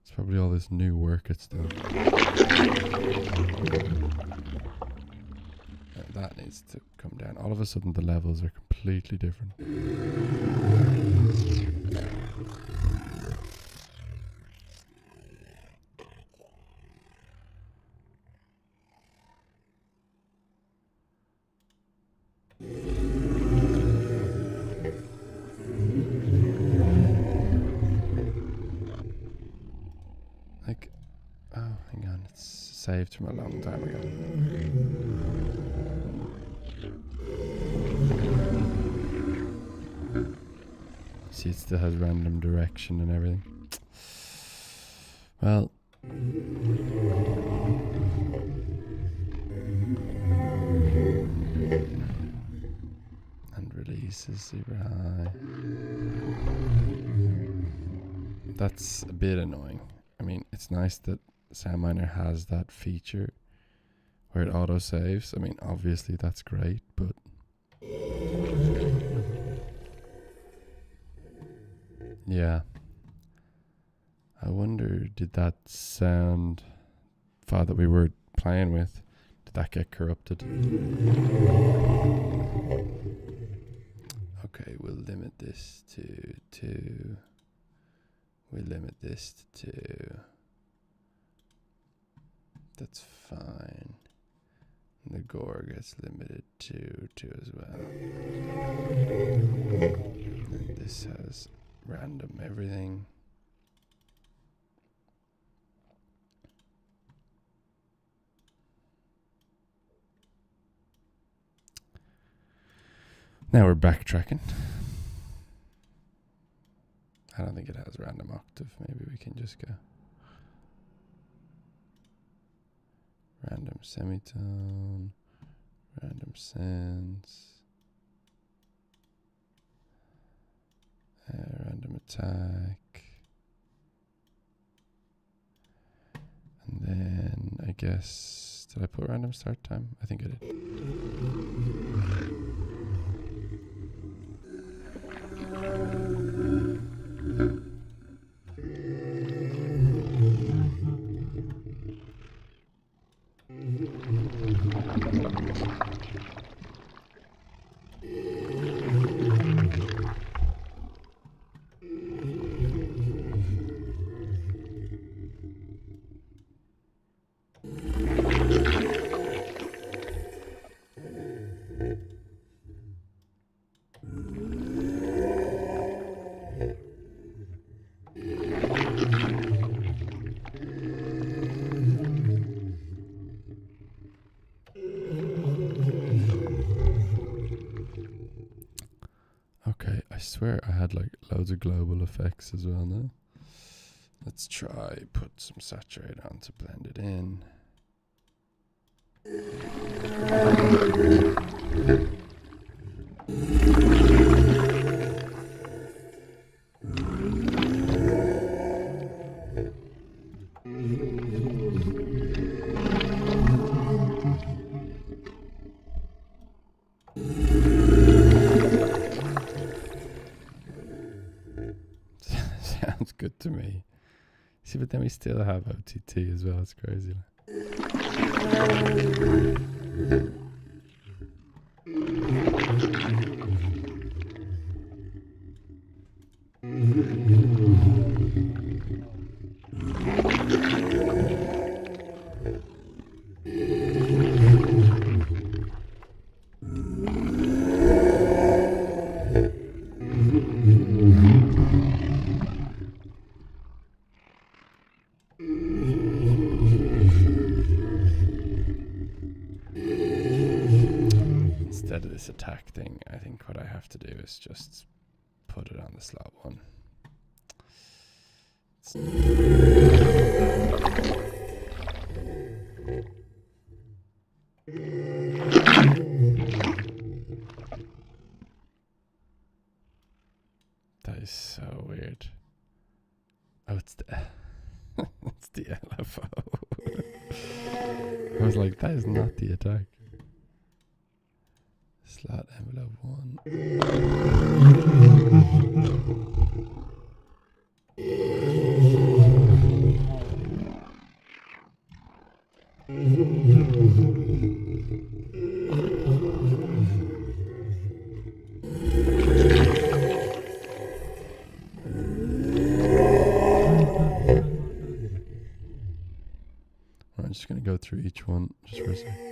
It's probably all this new work it's done. That needs to come down. All of a sudden the levels are completely different. Like, oh, hang on, it's saved from a long time ago. See, it still has random direction and everything. Well, and release is super high. That's a bit annoying. I mean, it's nice that Soundminer has that feature where it auto saves. I mean, obviously that's great, but yeah, I wonder, did that sound file that we were playing with, did that get corrupted? Okay, we'll limit this to 2. We limit this to 2. That's fine. And the gore gets limited to 2 as well. And this has random everything. Now we're backtracking. I don't think it has random octave. Maybe we can just go random semitone, random sense, random attack, and then I guess, did I put random start time? I think I did. Okay, I swear I had like loads of global effects as well now. Let's try put some saturate on to blend it in. Sounds good to me. See, but then we still have OTT as well. It's crazy. Instead of this attack thing, I think what I have to do is just put it on the slot 1. That is so weird. Oh, it's the it's the LFO. I was like, that is not the attack. Slot envelope 1. I'm just going to go through each one just for a second.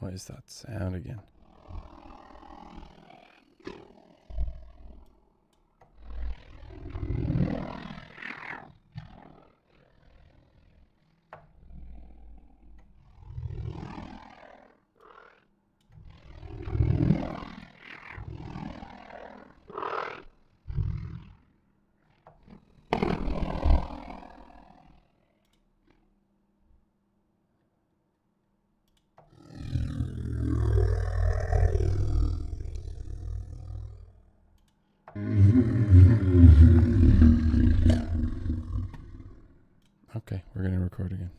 What is that sound again? Okay, we're going to record again.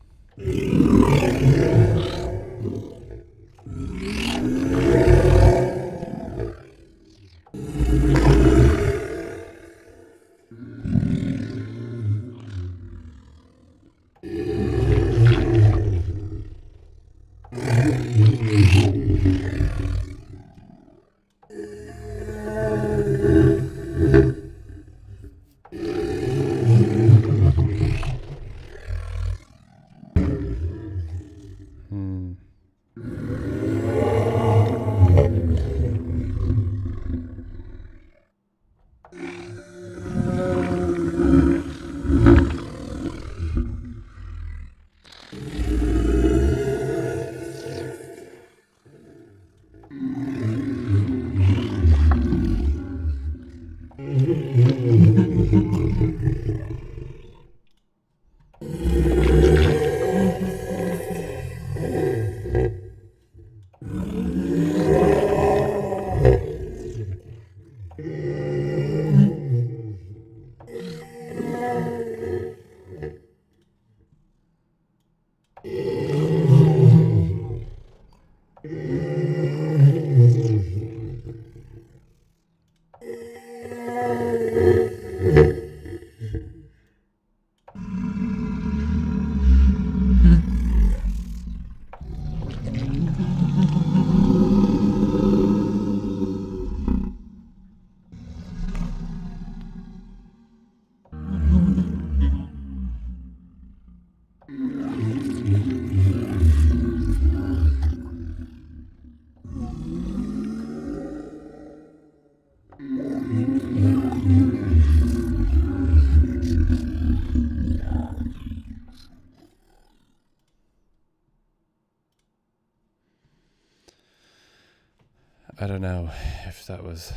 I don't know if that was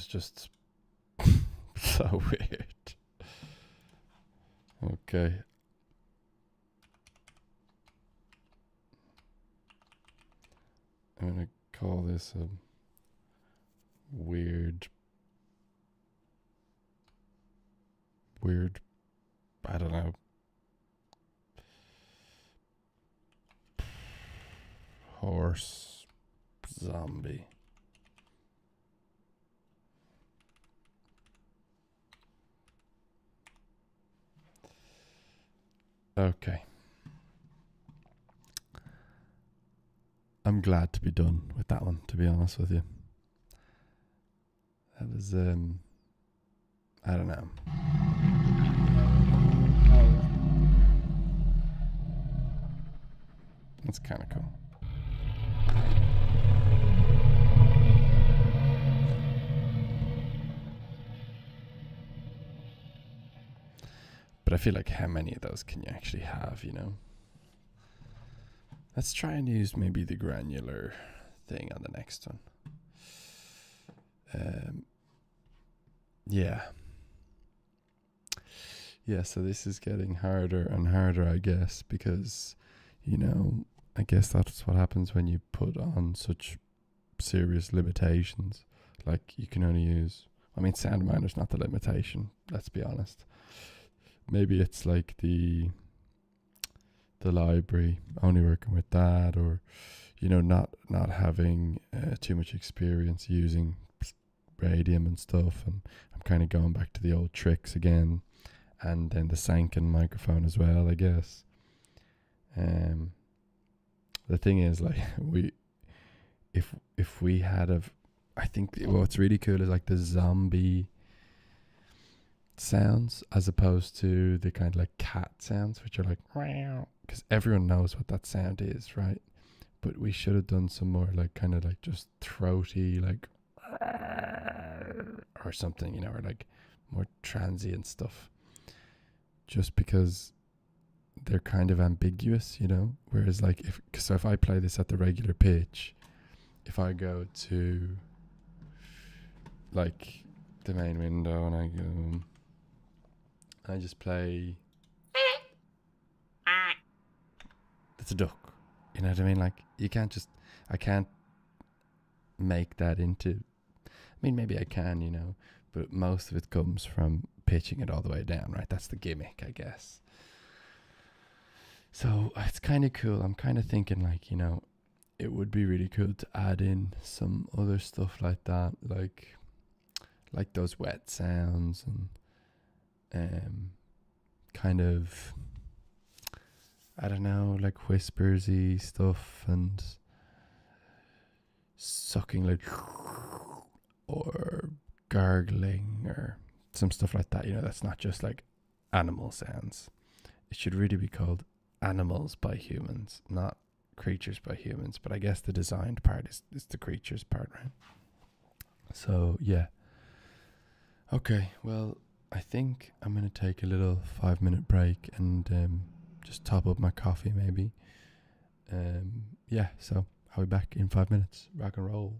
just so weird. Okay. I'm gonna call this a weird, I don't know, horse zombie. Okay. I'm glad to be done with that one, to be honest with you. That was, I don't know. That's kind of cool. But I feel like how many of those can you actually have, you know? Let's try and use maybe the granular thing on the next one. Yeah. Yeah, so this is getting harder and harder, I guess, because, you know, I guess that's what happens when you put on such serious limitations. Like, you can only use, I mean, Soundminer's not the limitation, let's be honest. Maybe it's like the library, only working with that, or, you know, not having too much experience using Radium and stuff, and I'm kind of going back to the old tricks again, and then the Sanken microphone as well, I guess. The thing is, like, if we had I think what's really cool is like the zombie sounds as opposed to the kind of like cat sounds, which are like, because everyone knows what that sound is, right? but we should have done some more like kind of like just throaty, like or something, you know, or like more transient stuff, just because they're kind of ambiguous, you know. Whereas like if I play this at the regular pitch, if I go to like the main window and I just play, that's a duck, you know what I mean? Like I can't make that into, I mean, maybe I can, you know, but most of it comes from pitching it all the way down, right? That's the gimmick, I guess. So it's kind of cool. I'm kind of thinking like, you know, it would be really cool to add in some other stuff like that, like those wet sounds and kind of, I don't know, like whispersy stuff and sucking like or gargling or some stuff like that, you know. That's not just like animal sounds. It should really be called animals by humans, not creatures by humans. But I guess the designed part is the creatures part, right? So yeah. Okay, well, I think I'm going to take a little 5-minute break and just top up my coffee maybe. Yeah, so I'll be back in 5 minutes. Rock and roll.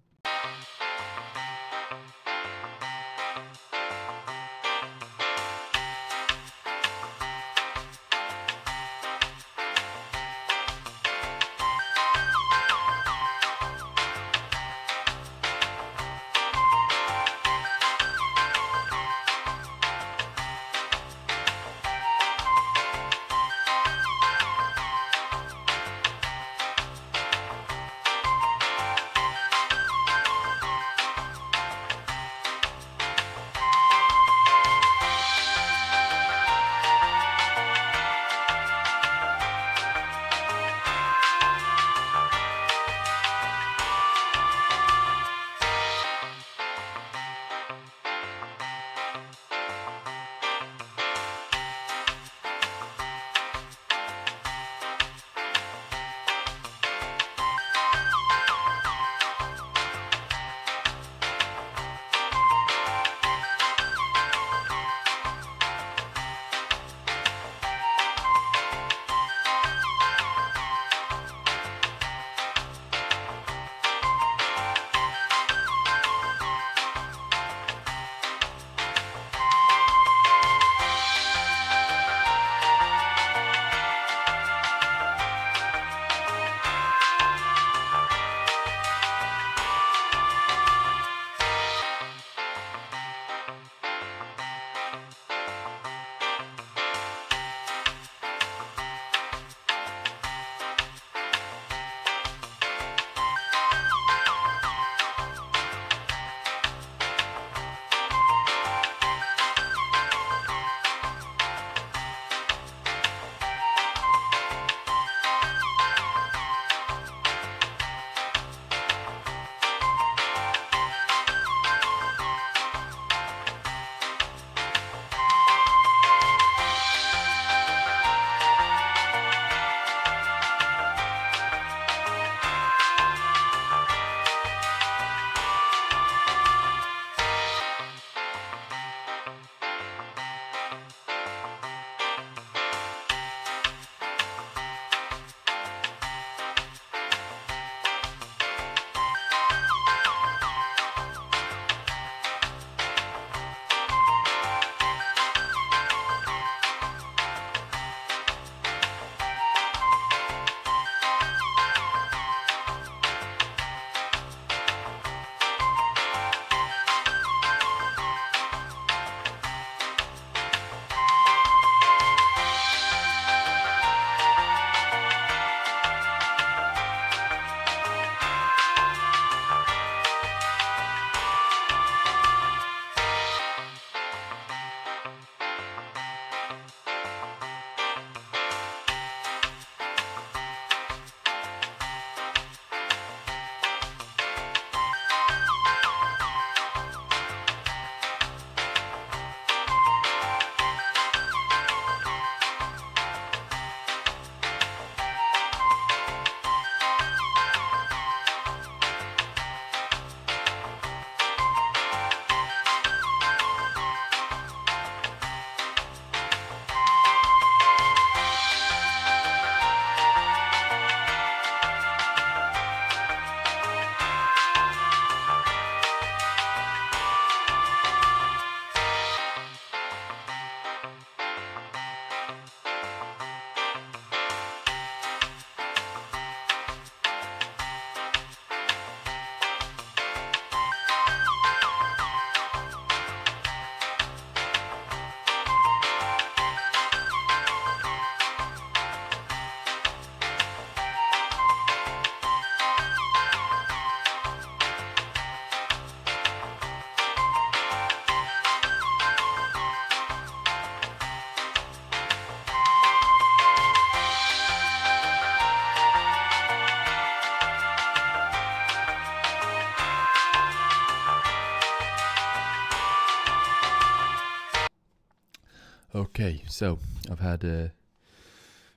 Okay, so I've had a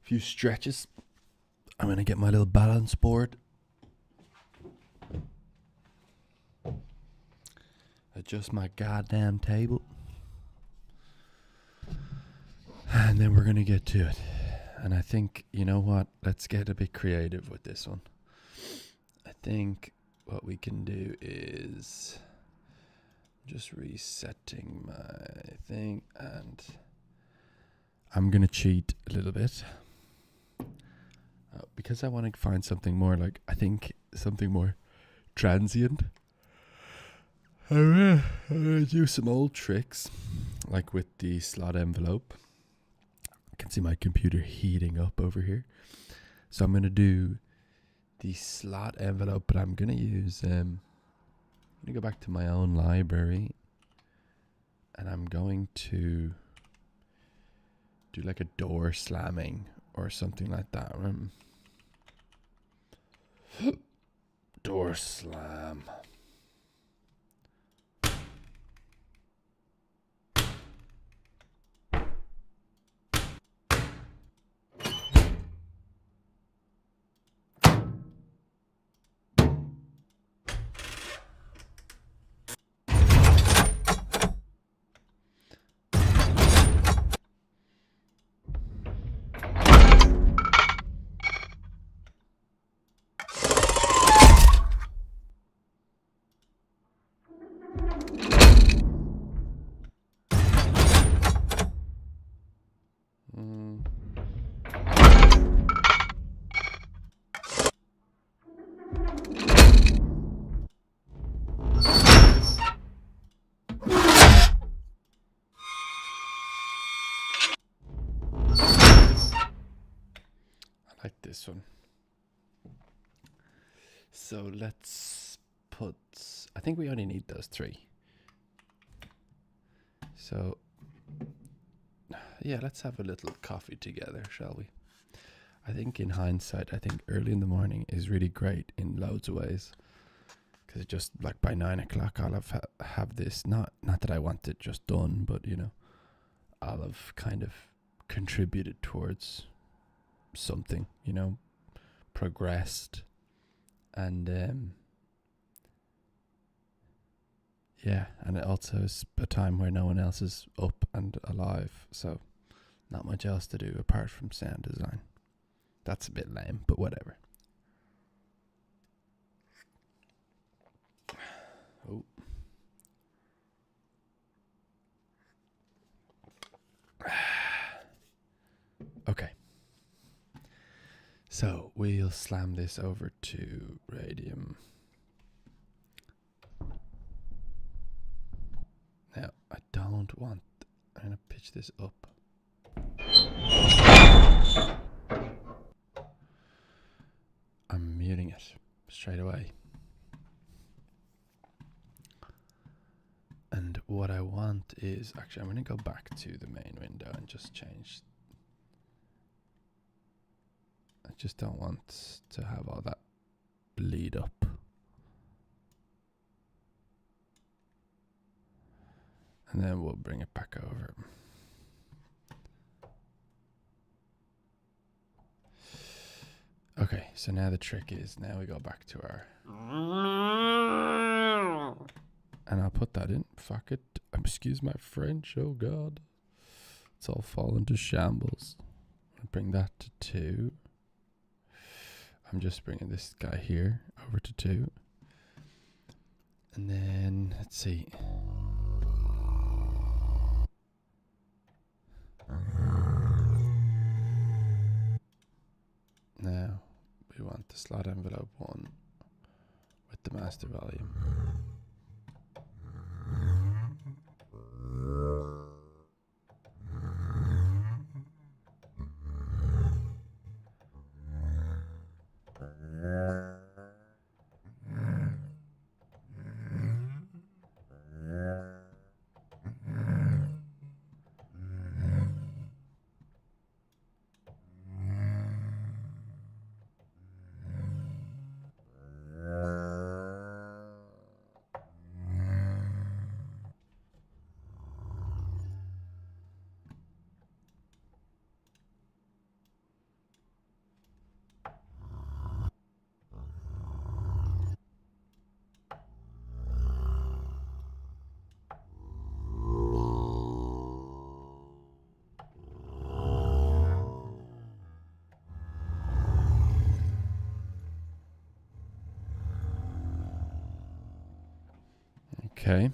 few stretches. I'm gonna get my little balance board. Adjust my goddamn table. And then we're gonna get to it. And I think, you know what? Let's get a bit creative with this one. I think what we can do is just resetting my thing, and I'm gonna cheat a little bit because I want to find something more like, I think something more transient. I'm gonna do some old tricks, like with the slot envelope. I can see my computer heating up over here. So I'm gonna do the slot envelope, but I'm gonna use I'm gonna go back to my own library, and I'm going to do like a door slamming or something like that. Door slam. I like this one. So let's put, I think we only need those three. So yeah, let's have a little coffee together, shall we? I think in hindsight, I think early in the morning is really great in loads of ways. Because it just, like, by 9 o'clock, I'll have this, not that I want it just done, but, you know, I'll have kind of contributed towards something, you know, progressed. And yeah, and it also is a time where no one else is up and alive, so not much else to do apart from sound design. That's a bit lame, but whatever. Oh. Okay. So we'll slam this over to Radium. Now, I don't want, I'm going to pitch this up. I'm muting it straight away. And what I want is, actually, I'm going to go back to the main window and just change. I just don't want to have all that bleed up. And then we'll bring it back over. Okay, so now the trick is, now we go back to our... And I'll put that in. Fuck it. Excuse my French, oh god. It's all fallen to shambles. I'll bring that to 2. I'm just bringing this guy here over to 2. And then, let's see. Now, we want the slot envelope 1 with the master volume. Okay.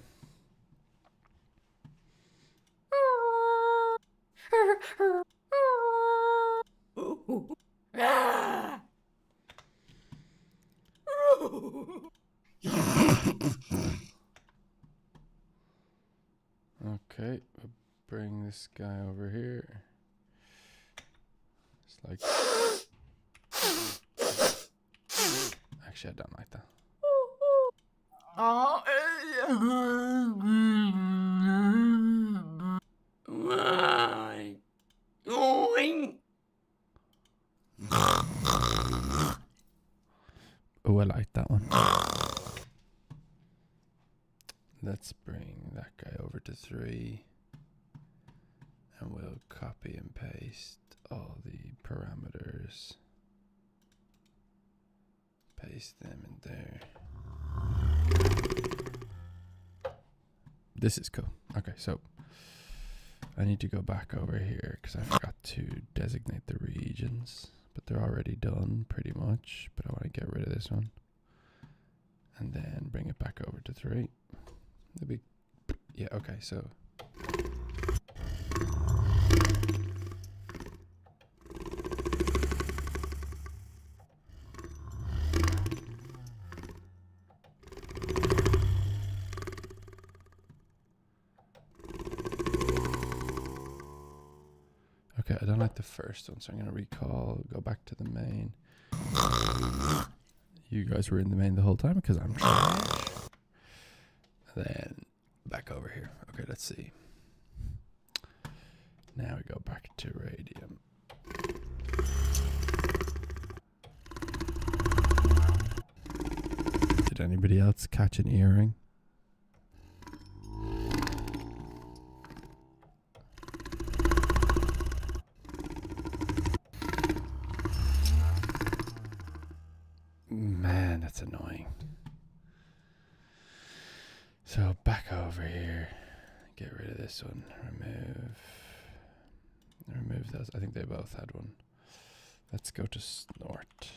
Okay, we'll bring this guy over here. It's like... Actually, I don't like that. Oh, I like that one. Let's bring that guy over to 3. And we'll copy and paste all the parameters. Paste them in there. This is cool. Okay, so I need to go back over here because I forgot to designate the regions, but they're already done pretty much. But I want to get rid of this one and then bring it back over to 3. Maybe, yeah, okay, so. Okay, I don't like the first one, so I'm going to go back to the main. You guys were in the main the whole time because I'm trash. Then back over here. Okay, let's see. Now we go back to Radium. Did anybody else catch an earring? Man, that's annoying. So back over here. Get rid of this one. Remove those. I think they both had one. Let's go to snort.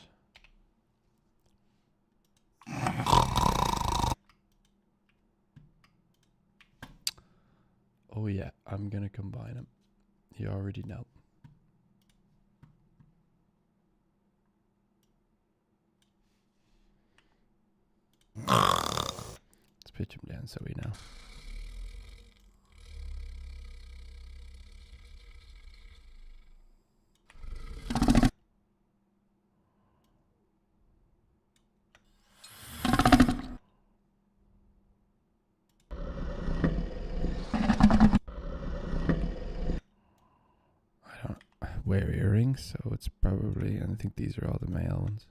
Oh yeah, I'm gonna combine them. You already know. Let's pitch him down so we know. I don't wear earrings, so it's probably, and I think these are all the male ones.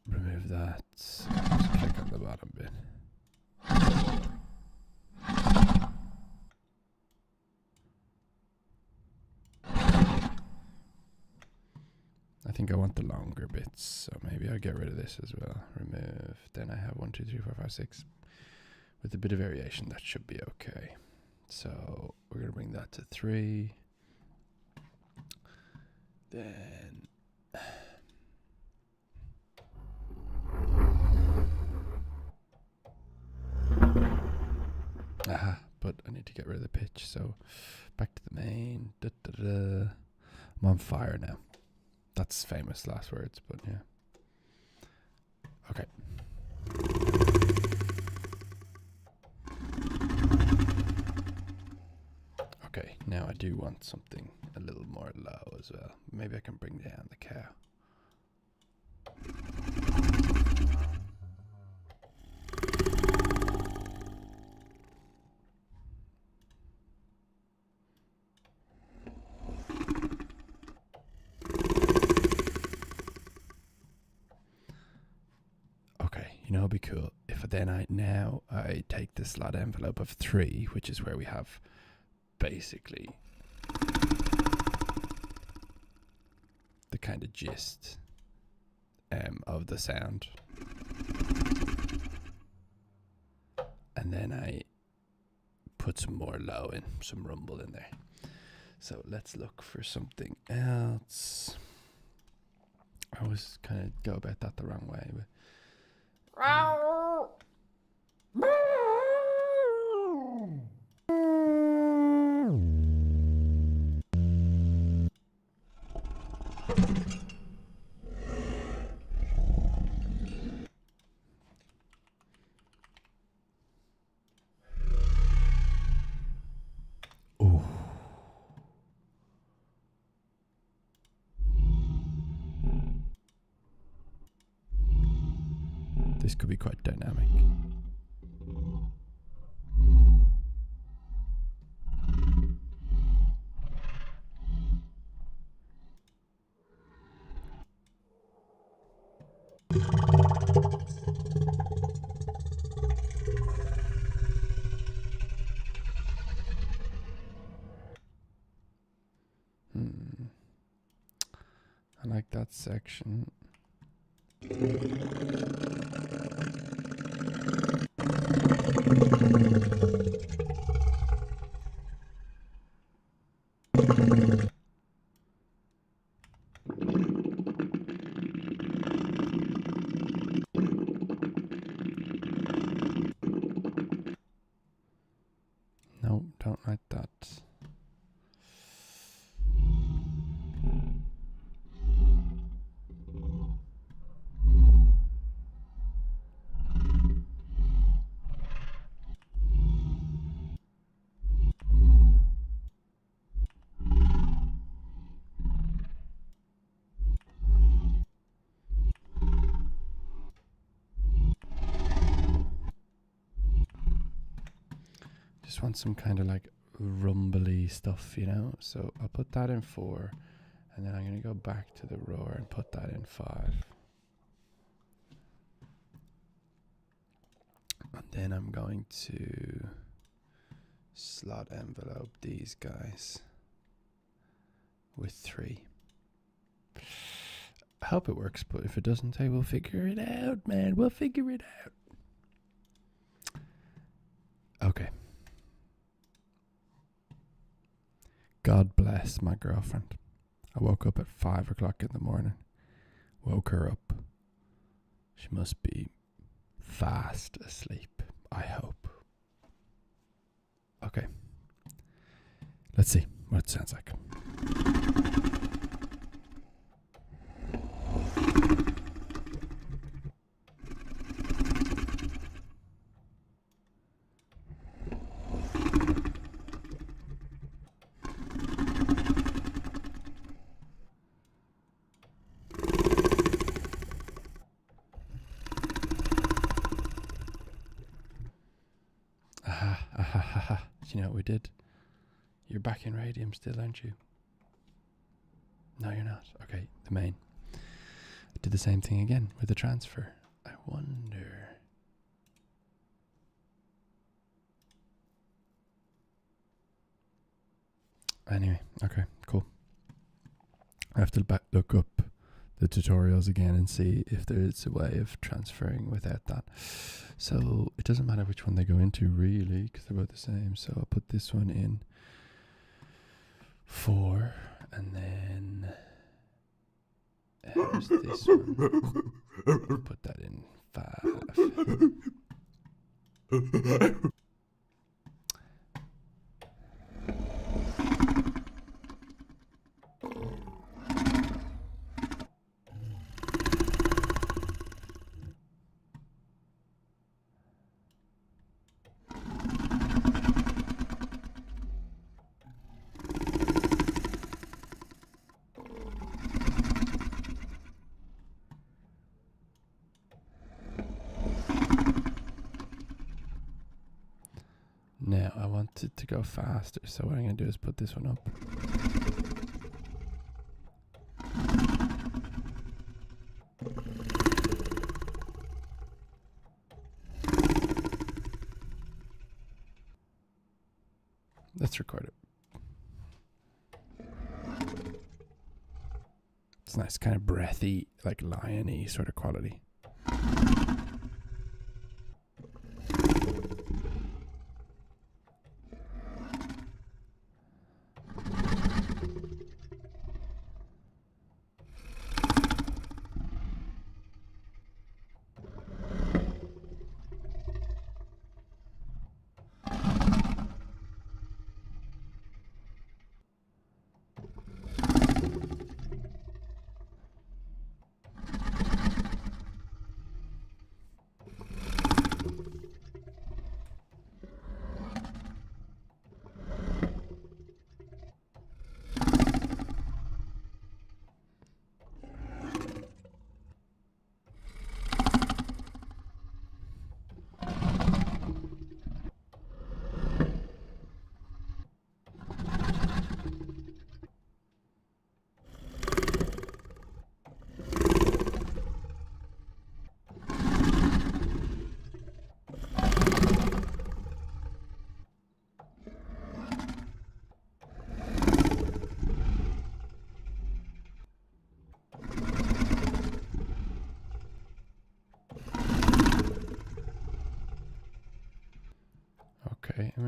Remove that. Just click on the bottom bit. I think I want the longer bits, so maybe I'll get rid of this as well. Remove. Then I have 1, 2, 3, 4, 5, 6. With a bit of variation, that should be okay. So we're going to bring that to 3. Then aha, but I need to get rid of the pitch. So back to the main. I'm on fire now. That's famous last words, but yeah. Okay. Okay, now I do want something a little more low as well. Maybe I can bring down the cow. You know, it'd be cool if then I take the slot envelope of 3, which is where we have basically the kind of gist of the sound, and then I put some more low in, some rumble in there. So let's look for something else. I always kind of go about that the wrong way. But oh. This could be quite dynamic. I like that section. No, don't like that. Just want some kind of like rumbly stuff, you know? So I'll put that in 4, and then I'm going to go back to the roar and put that in 5. And then I'm going to slot envelope these guys with 3. I hope it works, but if it doesn't, I will figure it out, man. We'll figure it out. Okay. God bless my girlfriend. I woke up at 5 o'clock in the morning. Woke her up. She must be fast asleep, I hope. Okay. Let's see what it sounds like. You know what we did? You're back in Radium still, aren't you? No, you're not. Okay, the main. I did the same thing again with the transfer. I wonder. Anyway, okay, cool. I have to look up the tutorials again and see if there's a way of transferring without that. So it doesn't matter which one they go into really, because they're both the same. So I'll put this one in 4, and then here's this one. I'll put that in 5. Now I want it to go faster, so what I'm going to do is put this one up. Let's record it. It's nice, kind of breathy, like lion-y sort of quality.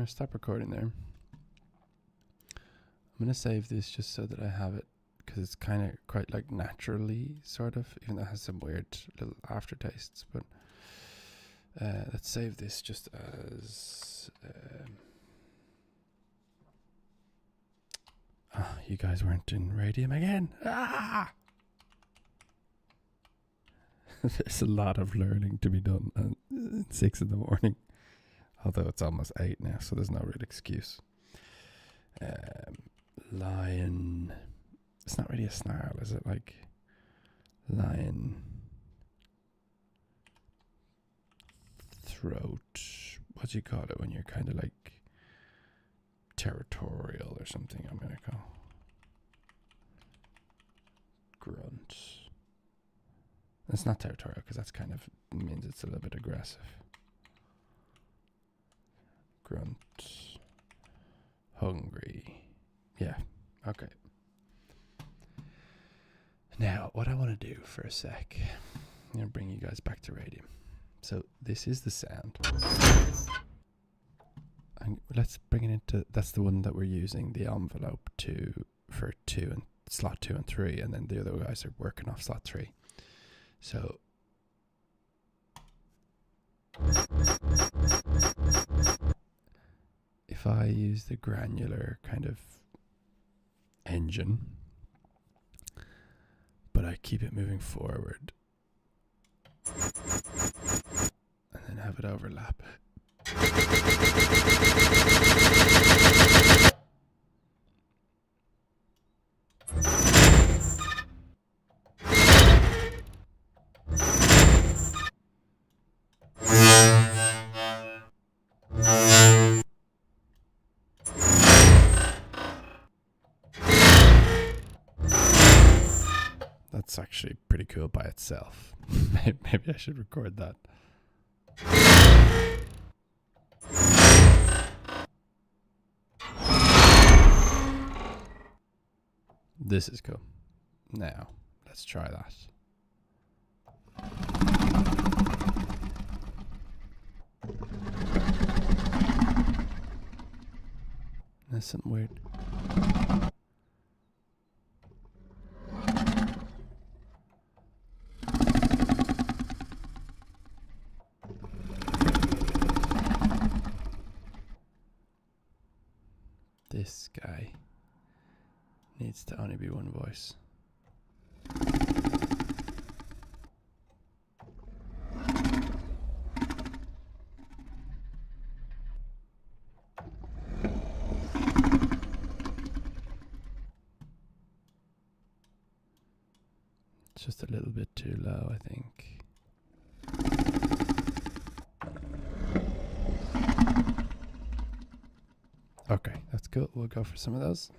going to stop recording there. I'm going to save this just so that I have it, because it's kind of quite like naturally, sort of, even though it has some weird little aftertastes. But let's save this just as... you guys weren't in Radium again. Ah! There's a lot of learning to be done at 6 in the morning. Although it's almost 8 now, so there's no real excuse. Lion. It's not really a snarl, is it? Like lion throat. What do you call it when you're kind of like territorial or something? I'm gonna call grunt. It's not territorial because that's kind of means it's a little bit aggressive. Grunt. Hungry. Yeah. Okay. Now, what I want to do for a sec, I'm going to bring you guys back to Radium. So this is the sound. And let's bring it into, that's the one that we're using the envelope to for 2 and slot 2 and 3, and then the other guys are working off slot 3. So if I use the granular kind of engine, but I keep it moving forward and then have it overlap. That's actually pretty cool by itself. Maybe I should record that. This is cool. Now, let's try that. That's something weird. This guy needs to only be one voice. It's just a little bit too low, I think. Okay, that's cool. We'll go for some of those.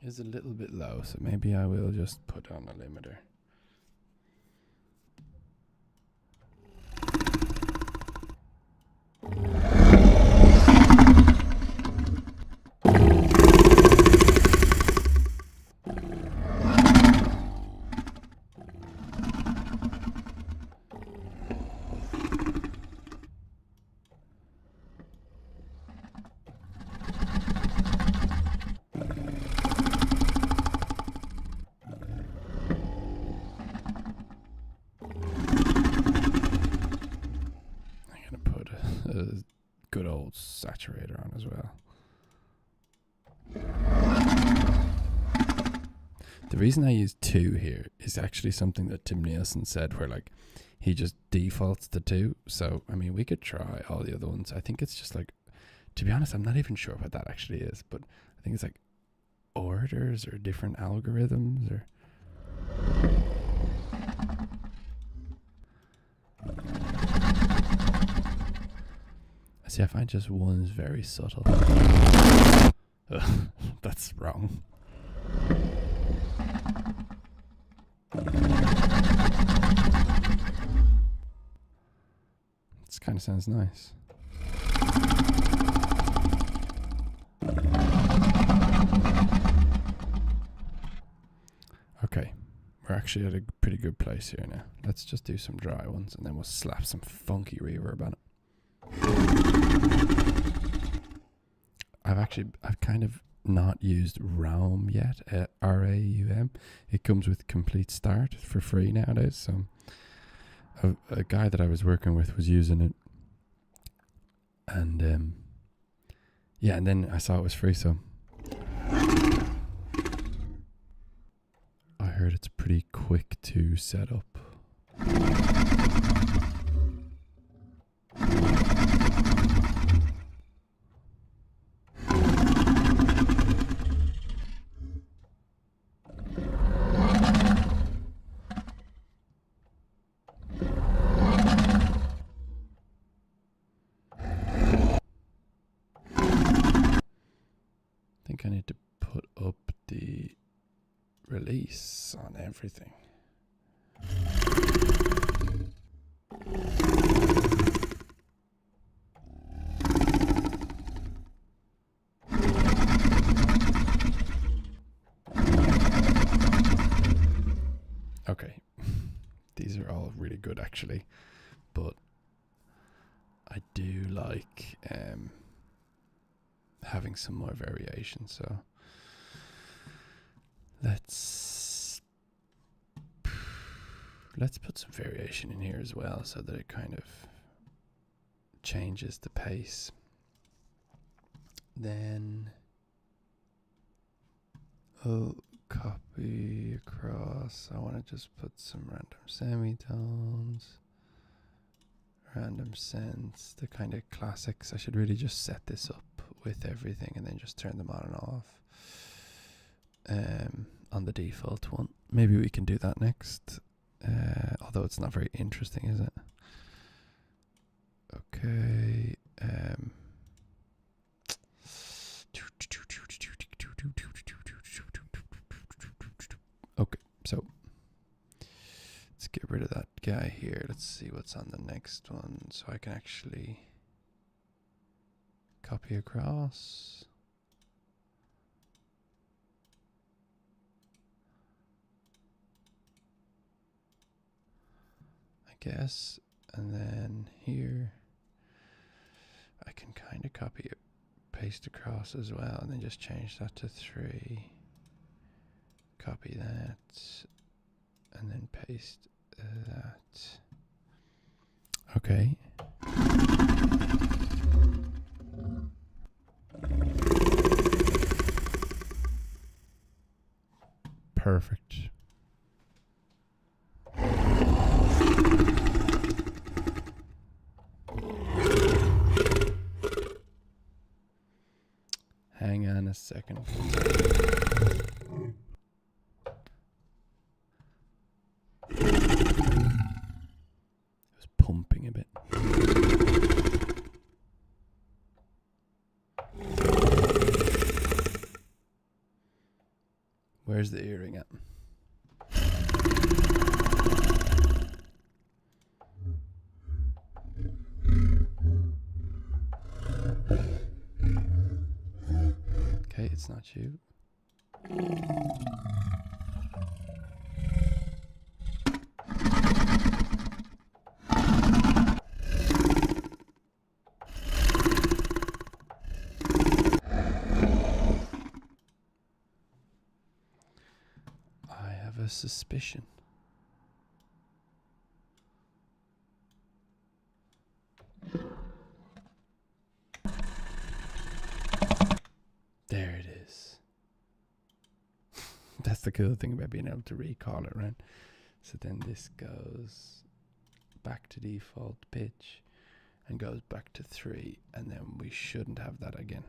Is a little bit low, so maybe I will just put on a limiter. Good old saturator on as well. The reason I use 2 here is actually something that Tim Nielsen said, where like he just defaults to 2. So I mean, we could try all the other ones. I think it's just like, to be honest, I'm not even sure what that actually is, but I think it's like orders or different algorithms or. See, I find just one is very subtle. That's wrong. This kind of sounds nice. Okay, we're actually at a pretty good place here now. Let's just do some dry ones and then we'll slap some funky reverb on it. I've kind of not used RAUM yet, RAUM. It comes with complete start for free nowadays. So a guy that I was working with was using it, and yeah, and then I saw it was free, so I heard it's pretty quick to set up. I need to put up the release on everything. Okay, these are all really good actually, but I do like having some more variation, so let's put some variation in here as well so that it kind of changes the pace. Then copy across. I want to just put some random semitones, random sense, the kind of classics. I should really just set this up with everything and then just turn them on and off on the default one. Maybe we can do that next, although it's not very interesting, is it? Okay. Okay, so let's get rid of that guy here. Let's see what's on the next one so I can actually copy across. I guess. And then here I can kind of copy it, paste across as well, and then just change that to 3. Copy that and then paste that. Okay. Perfect. Hang on a second. It was pumping a bit. Where's the earring at? Okay, it's not you. I have a suspicion. There it is. That's the cool thing about being able to recall it, right? So then this goes back to default pitch and goes back to 3, and then we shouldn't have that again.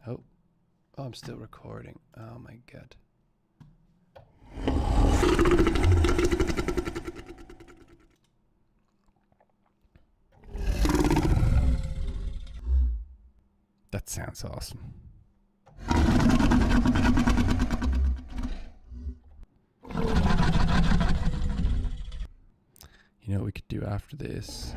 Oh, I'm still recording. Oh my god. That sounds awesome. You know what we could do after this?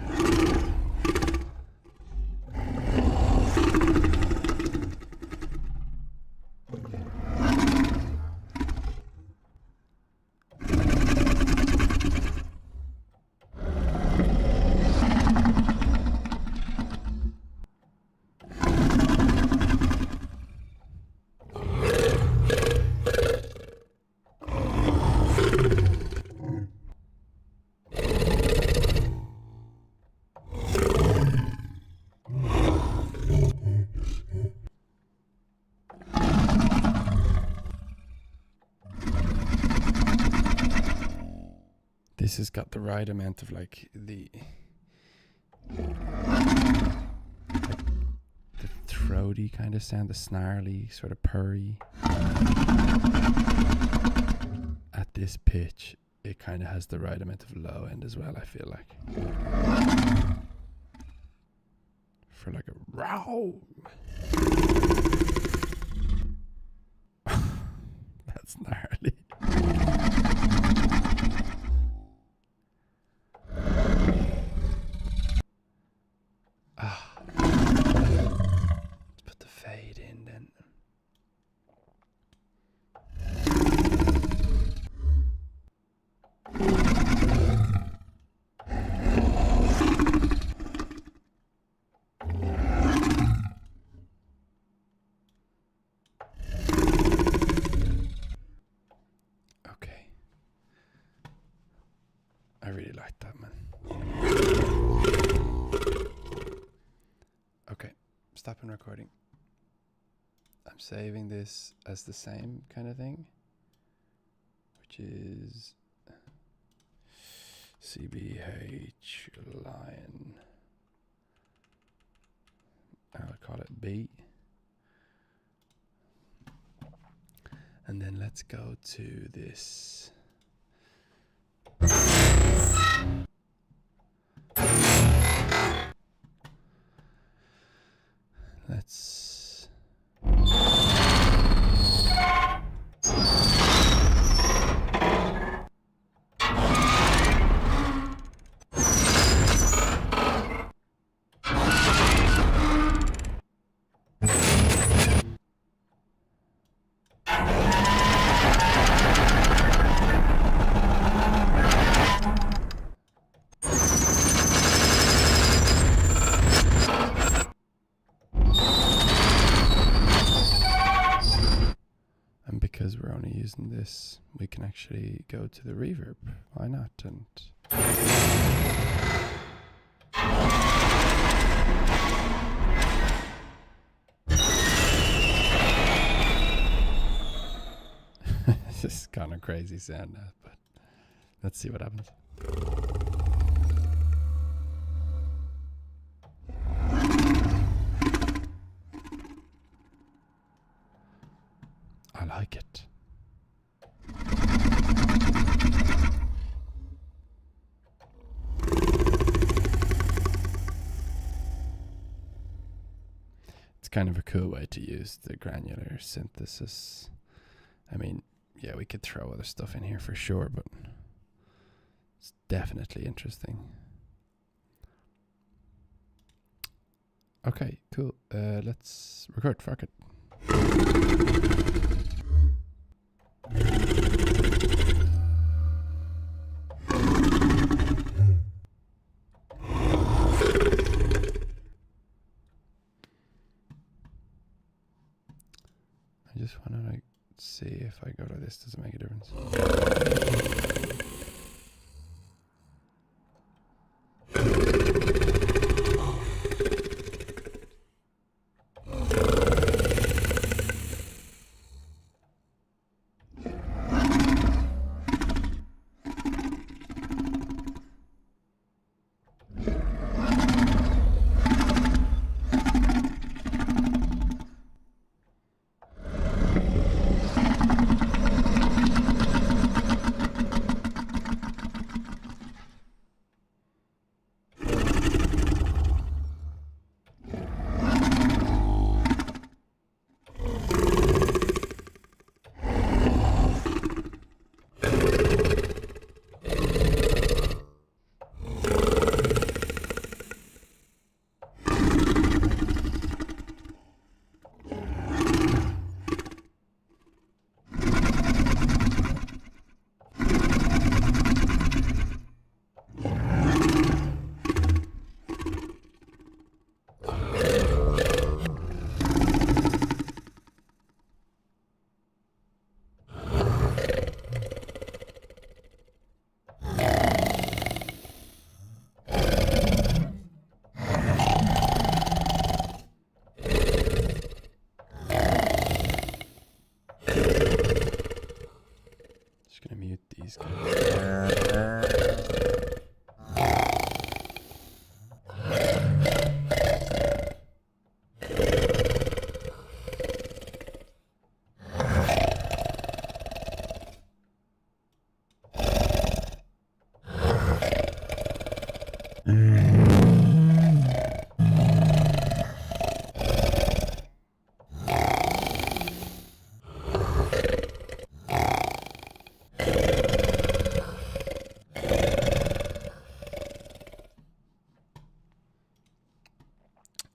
This has got the right amount of like the throaty kind of sound, the snarly, sort of purry. At this pitch, it kind of has the right amount of low end as well, I feel like. For like a row. That's gnarly. Let's put the fade in then. Okay. I really like that, man. Okay, stopping recording. I'm saving this as the same kind of thing, which is CBH line. I'll call it B. And then let's go to this. Let's because we're only using this, we can actually go to the reverb. Why not? And this is kind of crazy sound now, but let's see what happens. I like it. It's kind of a cool way to use the granular synthesis. I mean, yeah, we could throw other stuff in here for sure, but it's definitely interesting. Okay, cool. Let's record. Fuck it. I just want to like see if I go like this, does it make a difference?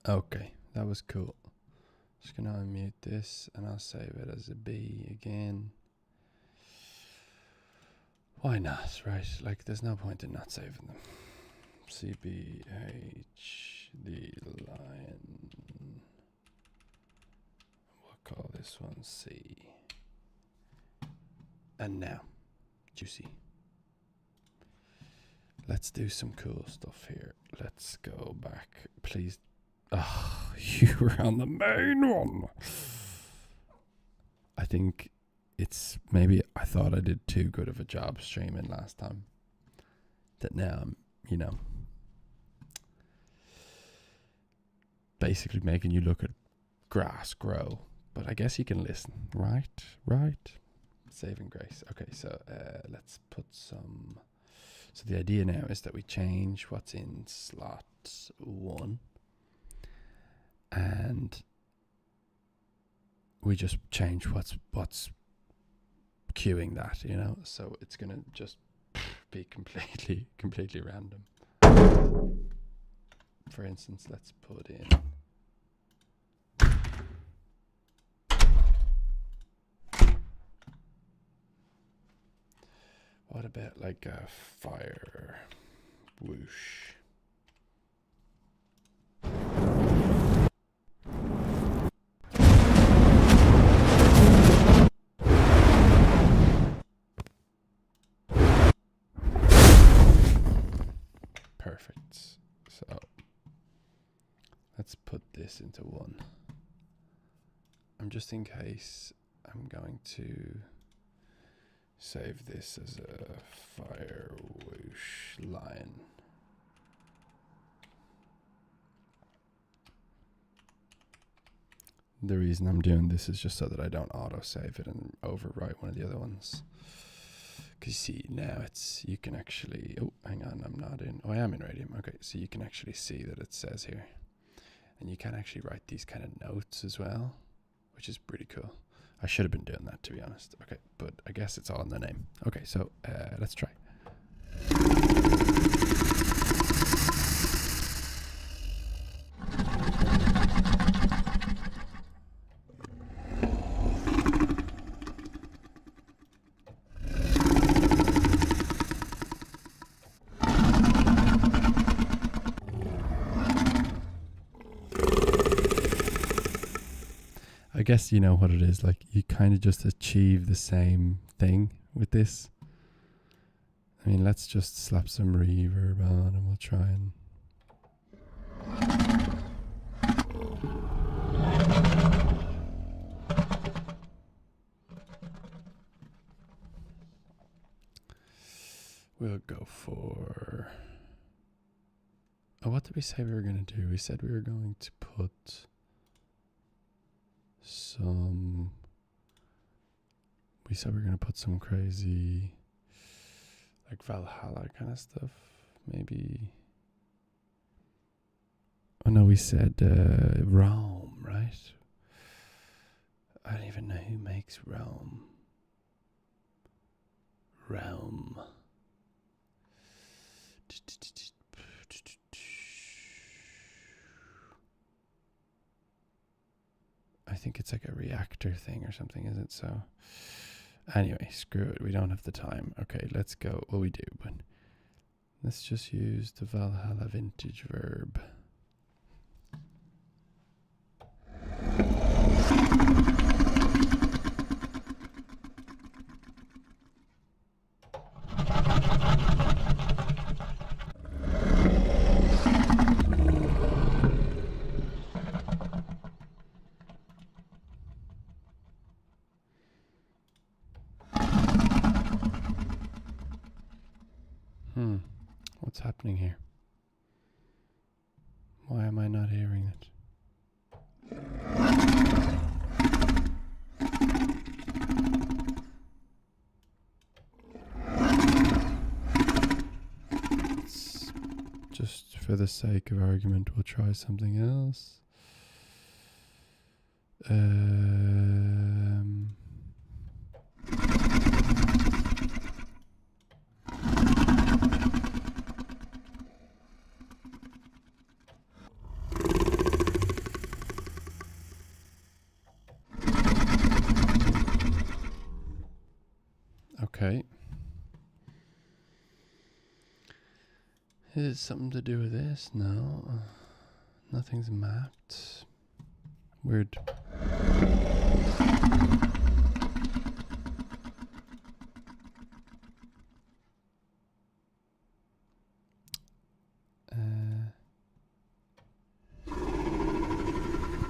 Okay, that was cool. Just gonna unmute this and I'll save it as a B again. Why not, right? Like, there's no point in not saving them. CBH, the lion. We'll call this one C. And now, juicy. Let's do some cool stuff here. Let's go back, please. Oh, you were on the main one. I think it's maybe I thought I did too good of a job streaming last time. That now I'm, you know, basically making you look at grass grow. But I guess you can listen, right? Right. Saving grace. Okay, so let's put some. So the idea now is that we change what's in slot 1. And we just change what's queuing that, you know. So it's gonna just be completely random. For instance, let's put in what about like a fire whoosh? Perfect. So let's put this into 1. I'm just in case I'm going to save this as a fire whoosh line. The reason I'm doing this is just so that I don't auto save it and overwrite one of the other ones. Because you see, now you can actually, oh, hang on, I'm not in, oh, I am in Radium. Okay, so you can actually see that it says here. And you can actually write these kind of notes as well, which is pretty cool. I should have been doing that, to be honest. Okay, but I guess it's all in the name. Okay, so let's try. I guess you know what it is, like you kind of just achieve the same thing with this. I mean, let's just slap some reverb on and we'll try and we'll go for, oh, what did we say we were going to do? We said we were going to put some, we said we were going to put some crazy like Valhalla kind of stuff, maybe. Oh no, we said Rome, right? I don't even know who makes Rome. Rome. I think it's like a reactor thing or something, is it? So anyway, screw it. We don't have the time. Okay, let's go. Well, we do, but let's just use the Valhalla vintage verb. What's happening here? Why am I not hearing it? Let's, just for the sake of argument, we'll try something else. Is it something to do with this? No. Nothing's mapped. Weird.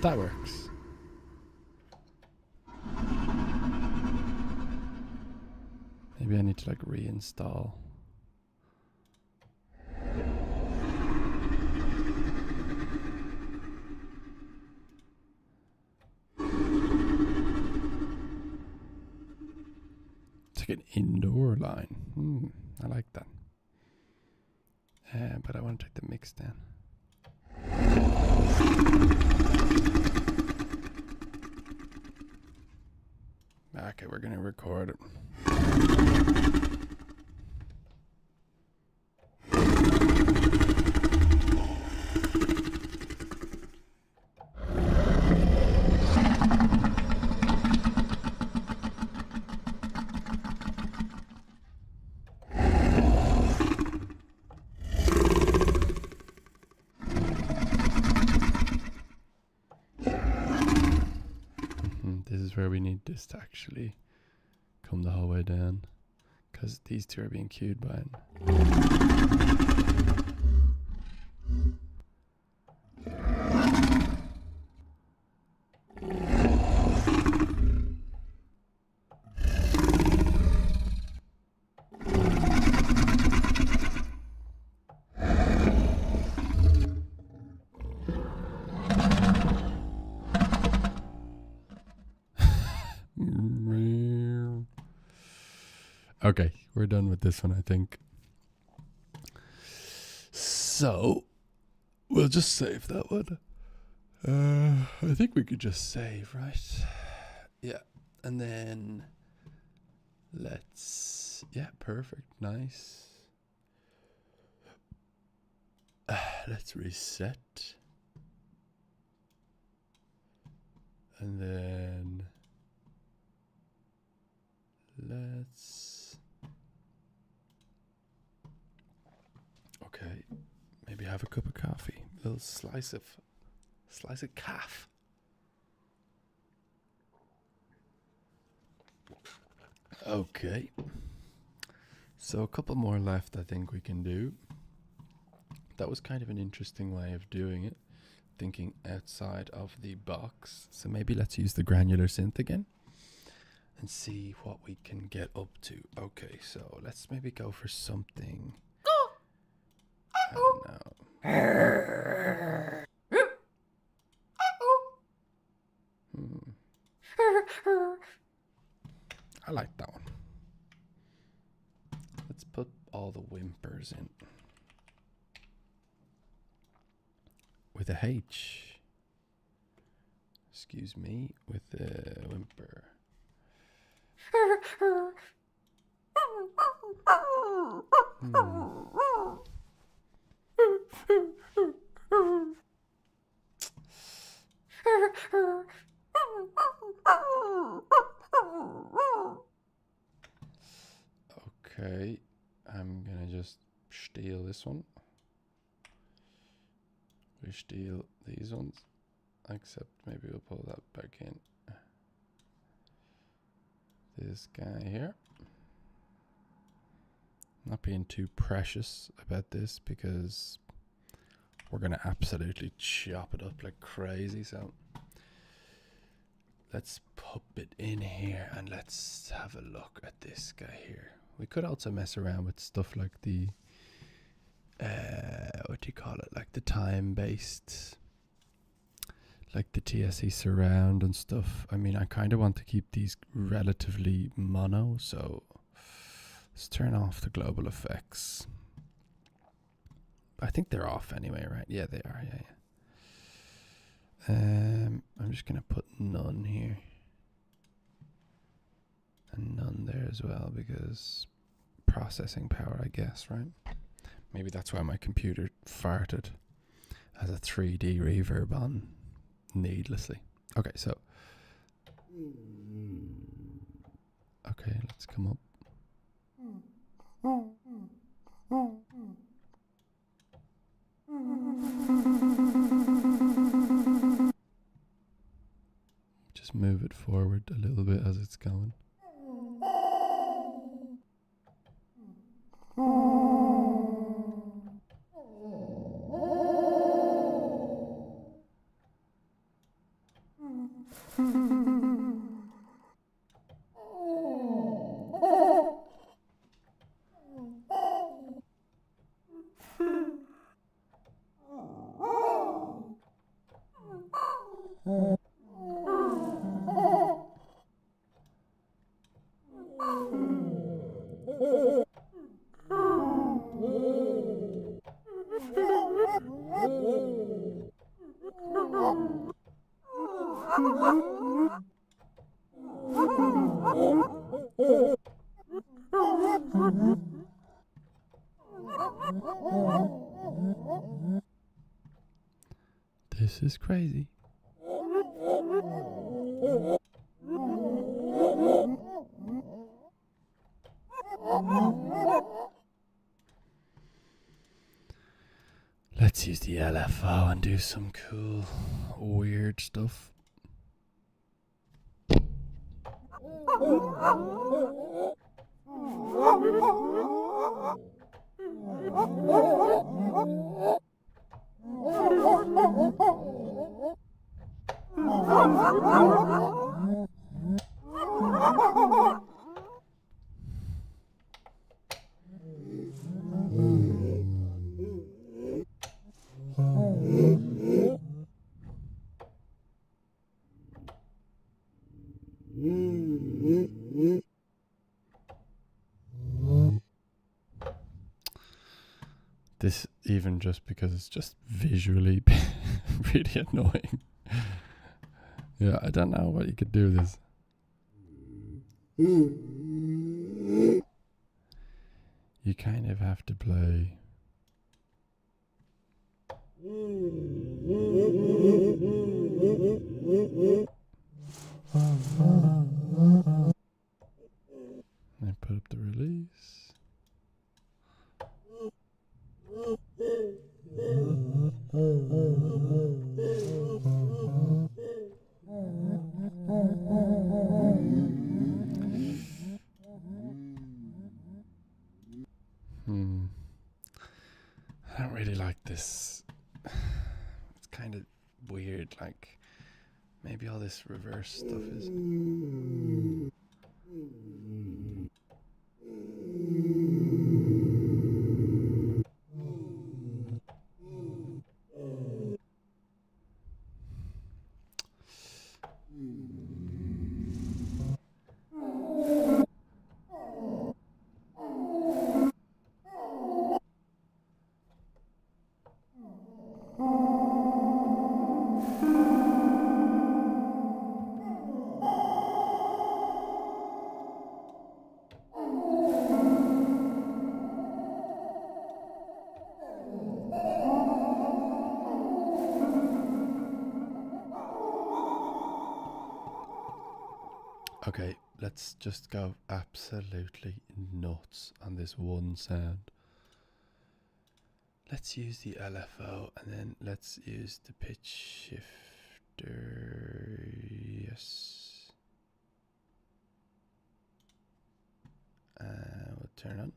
That works. Maybe I need to like reinstall. It's like an indoor line. I like that. But I want to take the mix down. Okay, we're gonna record it. This is where we need this to actually come the whole way down, because these two are being cued by it. Okay, we're done with this one, I think. So, we'll just save that one. I think we could just save, right? Yeah, and then let's... Yeah, perfect, nice. Let's reset. And then... let's... Okay, maybe have a cup of coffee. A little slice of calf. Okay. So a couple more left I think we can do. That was kind of an interesting way of doing it. Thinking outside of the box. So maybe let's use the granular synth again. And see what we can get up to. Okay, so let's maybe go for something... I don't know. I like that one. Let's put all the whimpers in. With a H. Excuse me, with a whimper. Okay, I'm gonna just steal this one. We steal these ones, except maybe we'll pull that back in. This guy here. Not being too precious about this because we're gonna absolutely chop it up like crazy. So let's pop it in here and let's have a look at this guy here. We could also mess around with stuff like the what do you call it, like the time-based, like the TSE surround and stuff. I mean, I kind of want to keep these relatively mono, so let's turn off the global effects. I think they're off anyway, right? Yeah, they are. Yeah. I'm just gonna put none here and none there as well because processing power, I guess, right? Maybe that's why my computer farted as a 3D reverb on needlessly. Okay, so okay, let's come up. just move it forward a little bit as it's going. This is crazy. Let's use the LFO and do some cool, weird stuff. This even just because it's just visually really annoying. Yeah, I don't know what you could do with this. You kind of have to play. I put up the release. I don't really like this. It's kind of weird, like maybe all this reverse stuff is. Okay, let's just go absolutely nuts on this one sound. Let's use the LFO and then let's use the pitch shifter. Yes. We'll turn on.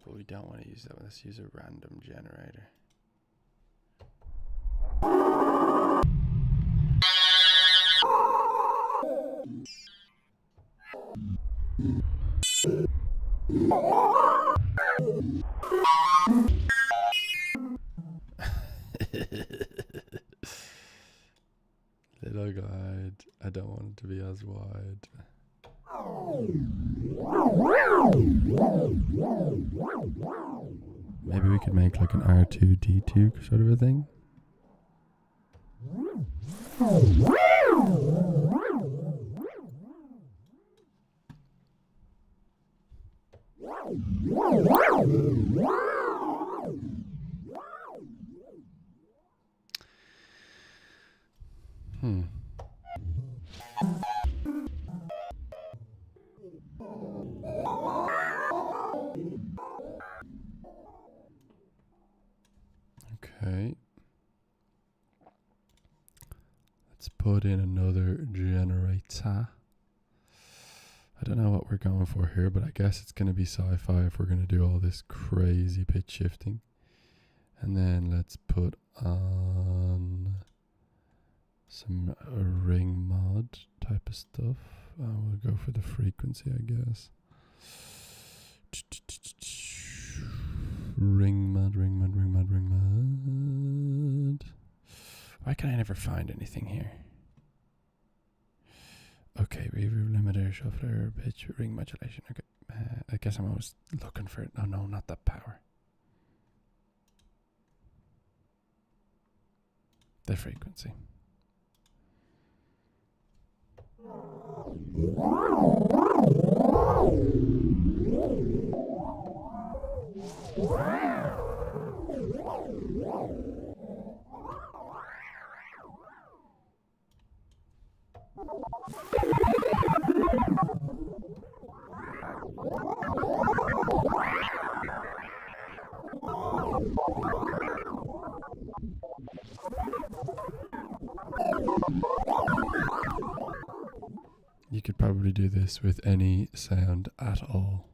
But we don't want to use that one. Let's use a random generator. Little guide. I don't want it to be as wide. Maybe we could make like an R2D2 sort of a thing. Okay. Let's put in another generator. I don't know what we're going for here, but I guess it's going to be sci-fi if we're going to do all this crazy pitch shifting. And then let's put on some ring mod type of stuff. We'll go for the frequency, I guess. Ring mod. Why can I never find anything here? Okay, reverb limiter, shuffler, pitch, ring modulation. Okay, I guess I'm always looking for it. Oh no, not that power. The frequency. You could probably do this with any sound at all.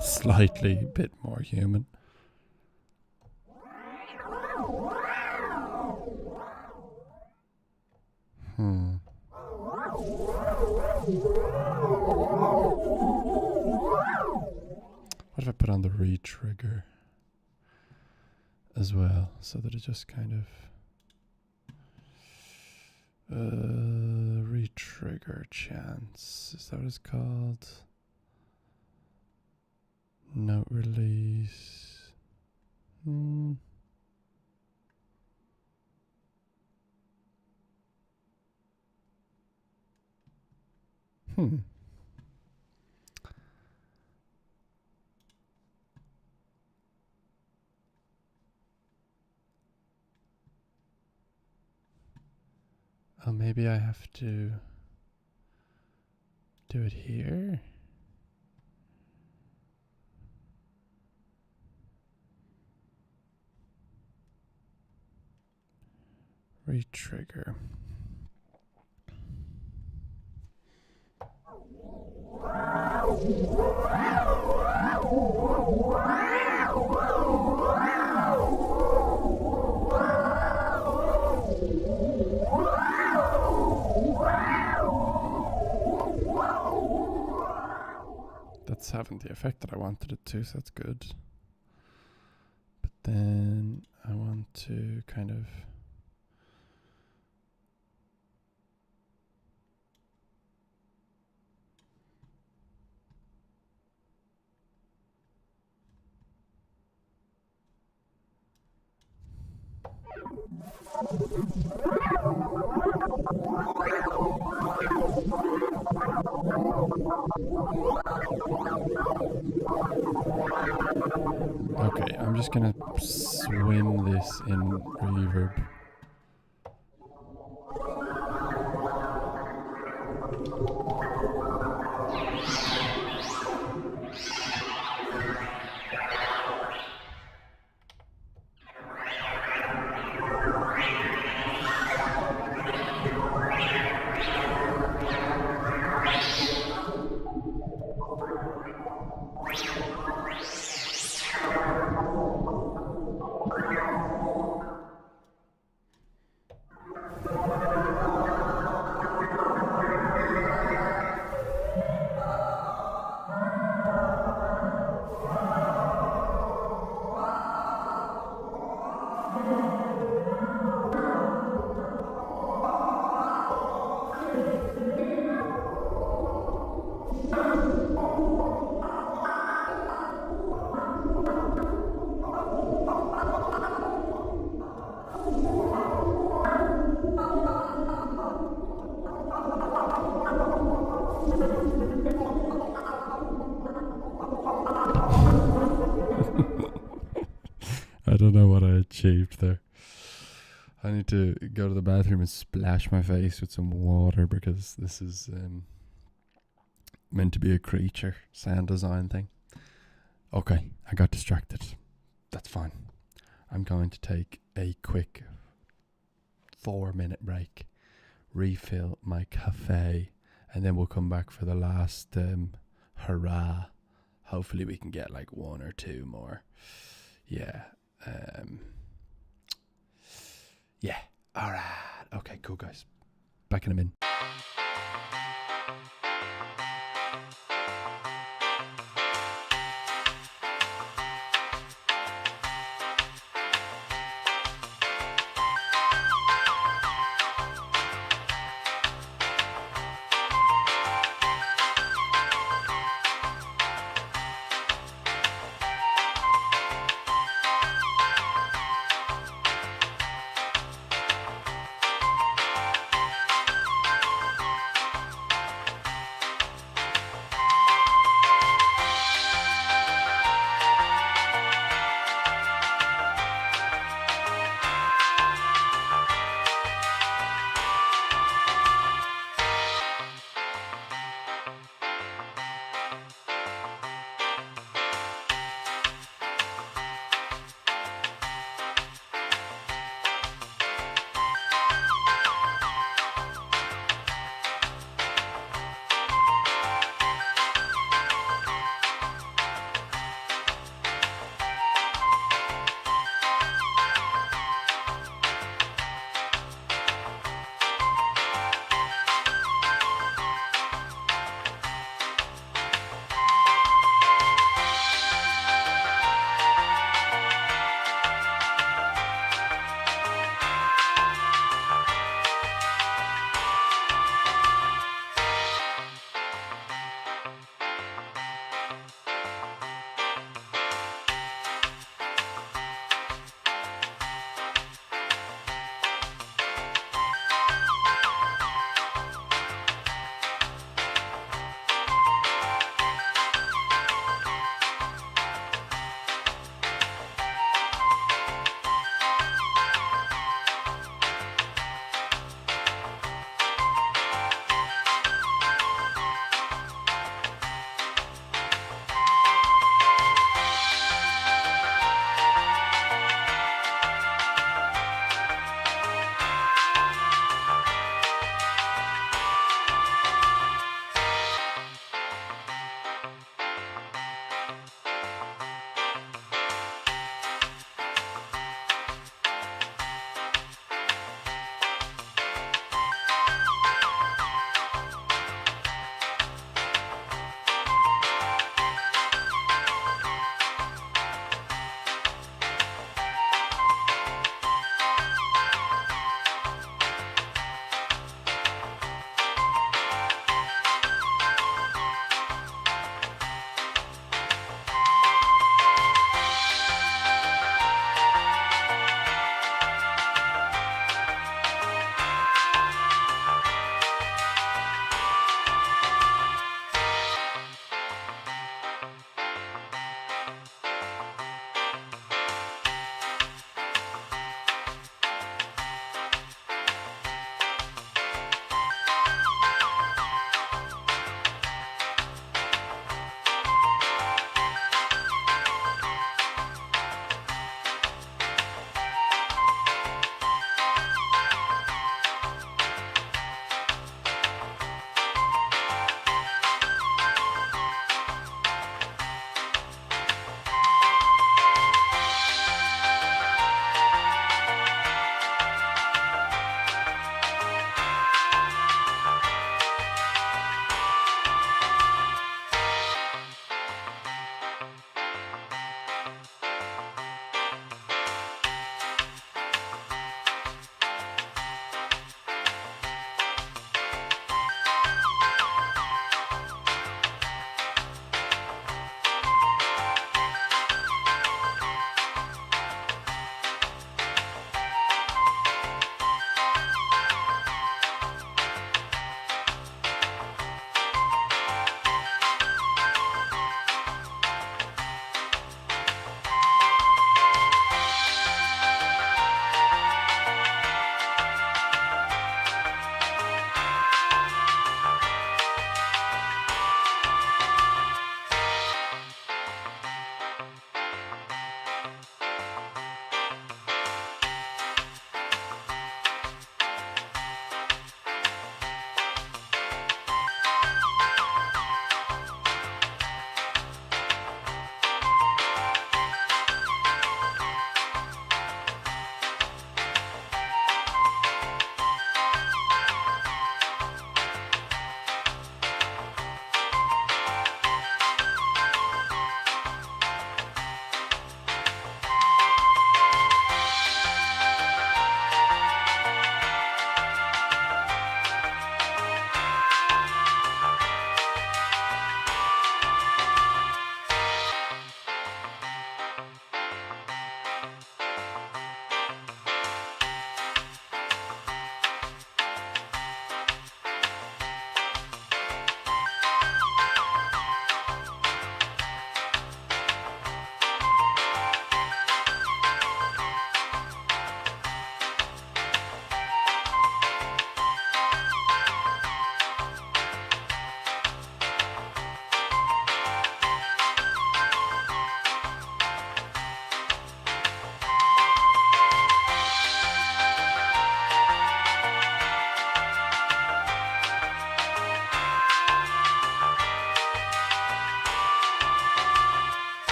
Slightly a bit more human. What if I put on the re-trigger as well, so that it just kind of re-trigger chance, is that what it's called? Note release. Oh, maybe I have to do it here. Re-trigger. That's having the effect that I wanted it to, so that's good. But then I want to kind of okay, I'm just gonna swim this in reverb. achieved there. I need to go to the bathroom and splash my face with some water because this is meant to be a creature sound design thing. Okay, I got distracted. That's fine. I'm going to take a quick 4-minute break, refill my cafe, and then we'll come back for the last hurrah. Hopefully we can get like 1 or 2 more. Yeah. Yeah. All right. Okay, cool, guys. Back in a minute.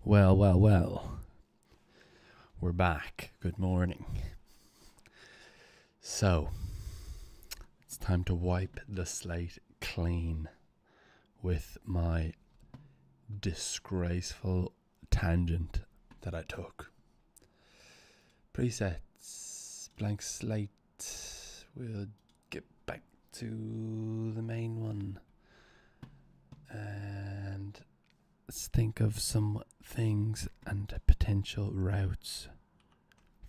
Well. We're back. Good morning. So, it's time to wipe the slate clean with my disgraceful tangent that I took. Presets, blank slate. We'll get back to the main one. And let's think of some things and potential routes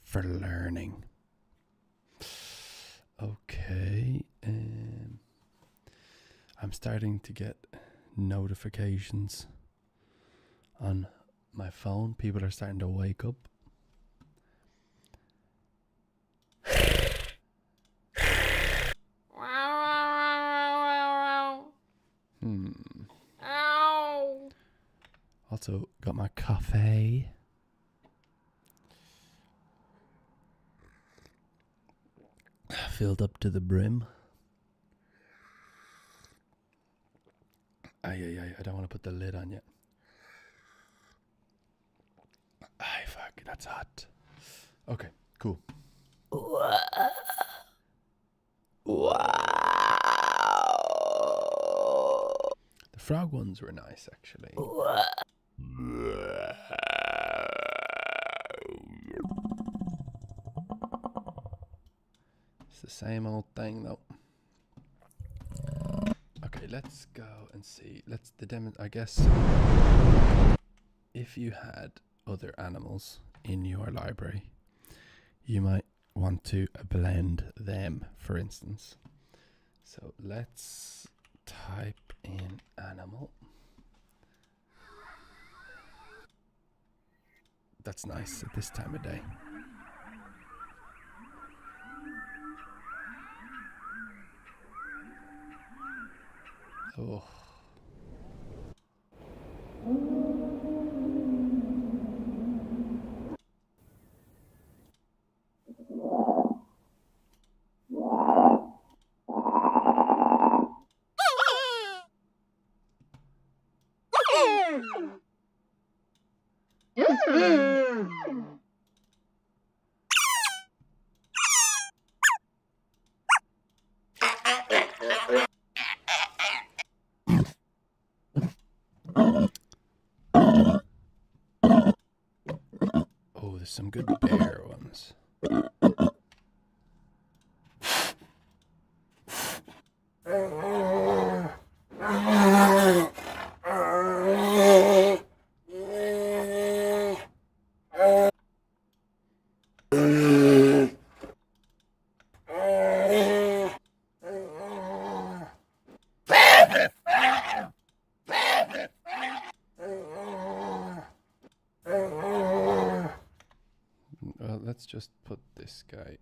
for learning. Okay. I'm starting to get notifications on my phone. People are starting to wake up. Also got my coffee. Filled up to the brim. I don't want to put the lid on yet. Ay, fuck, that's hot. Okay, cool. The frog ones were nice, actually. It's the same old thing, though. Okay, let's go and see. I guess if you had other animals in your library, you might want to blend them, for instance. So let's type in animal. That's nice at this time of day. Oh. Oh, there's some good bear ones. Well, let's just put this guy.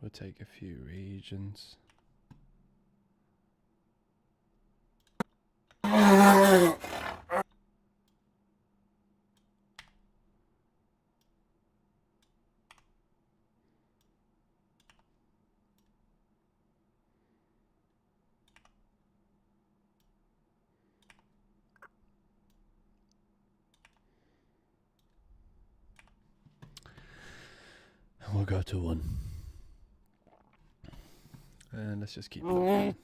We'll take a few regions. And we'll go to 1. And let's just keep looking.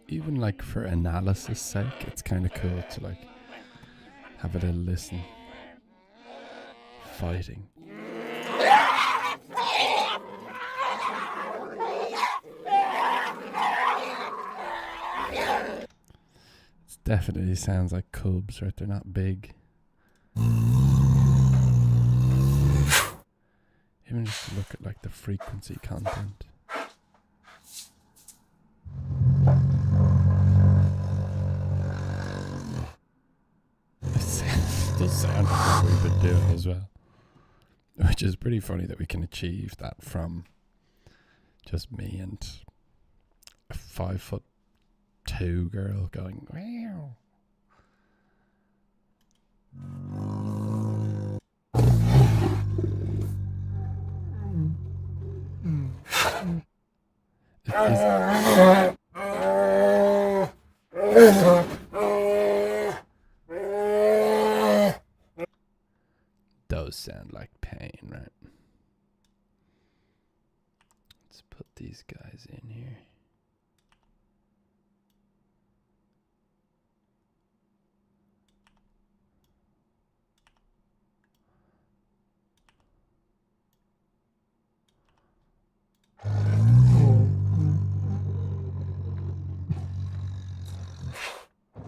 Even like for analysis sake, it's kind of cool to like have a little listen. Fighting. It definitely sounds like cubs, right? They're not big. Even just look at like the frequency content. It does sound like what we've been doing as well. Which is pretty funny that we can achieve that from just me and a 5'2" girl going, wow. Those sound like pain, right? Let's put these guys in here.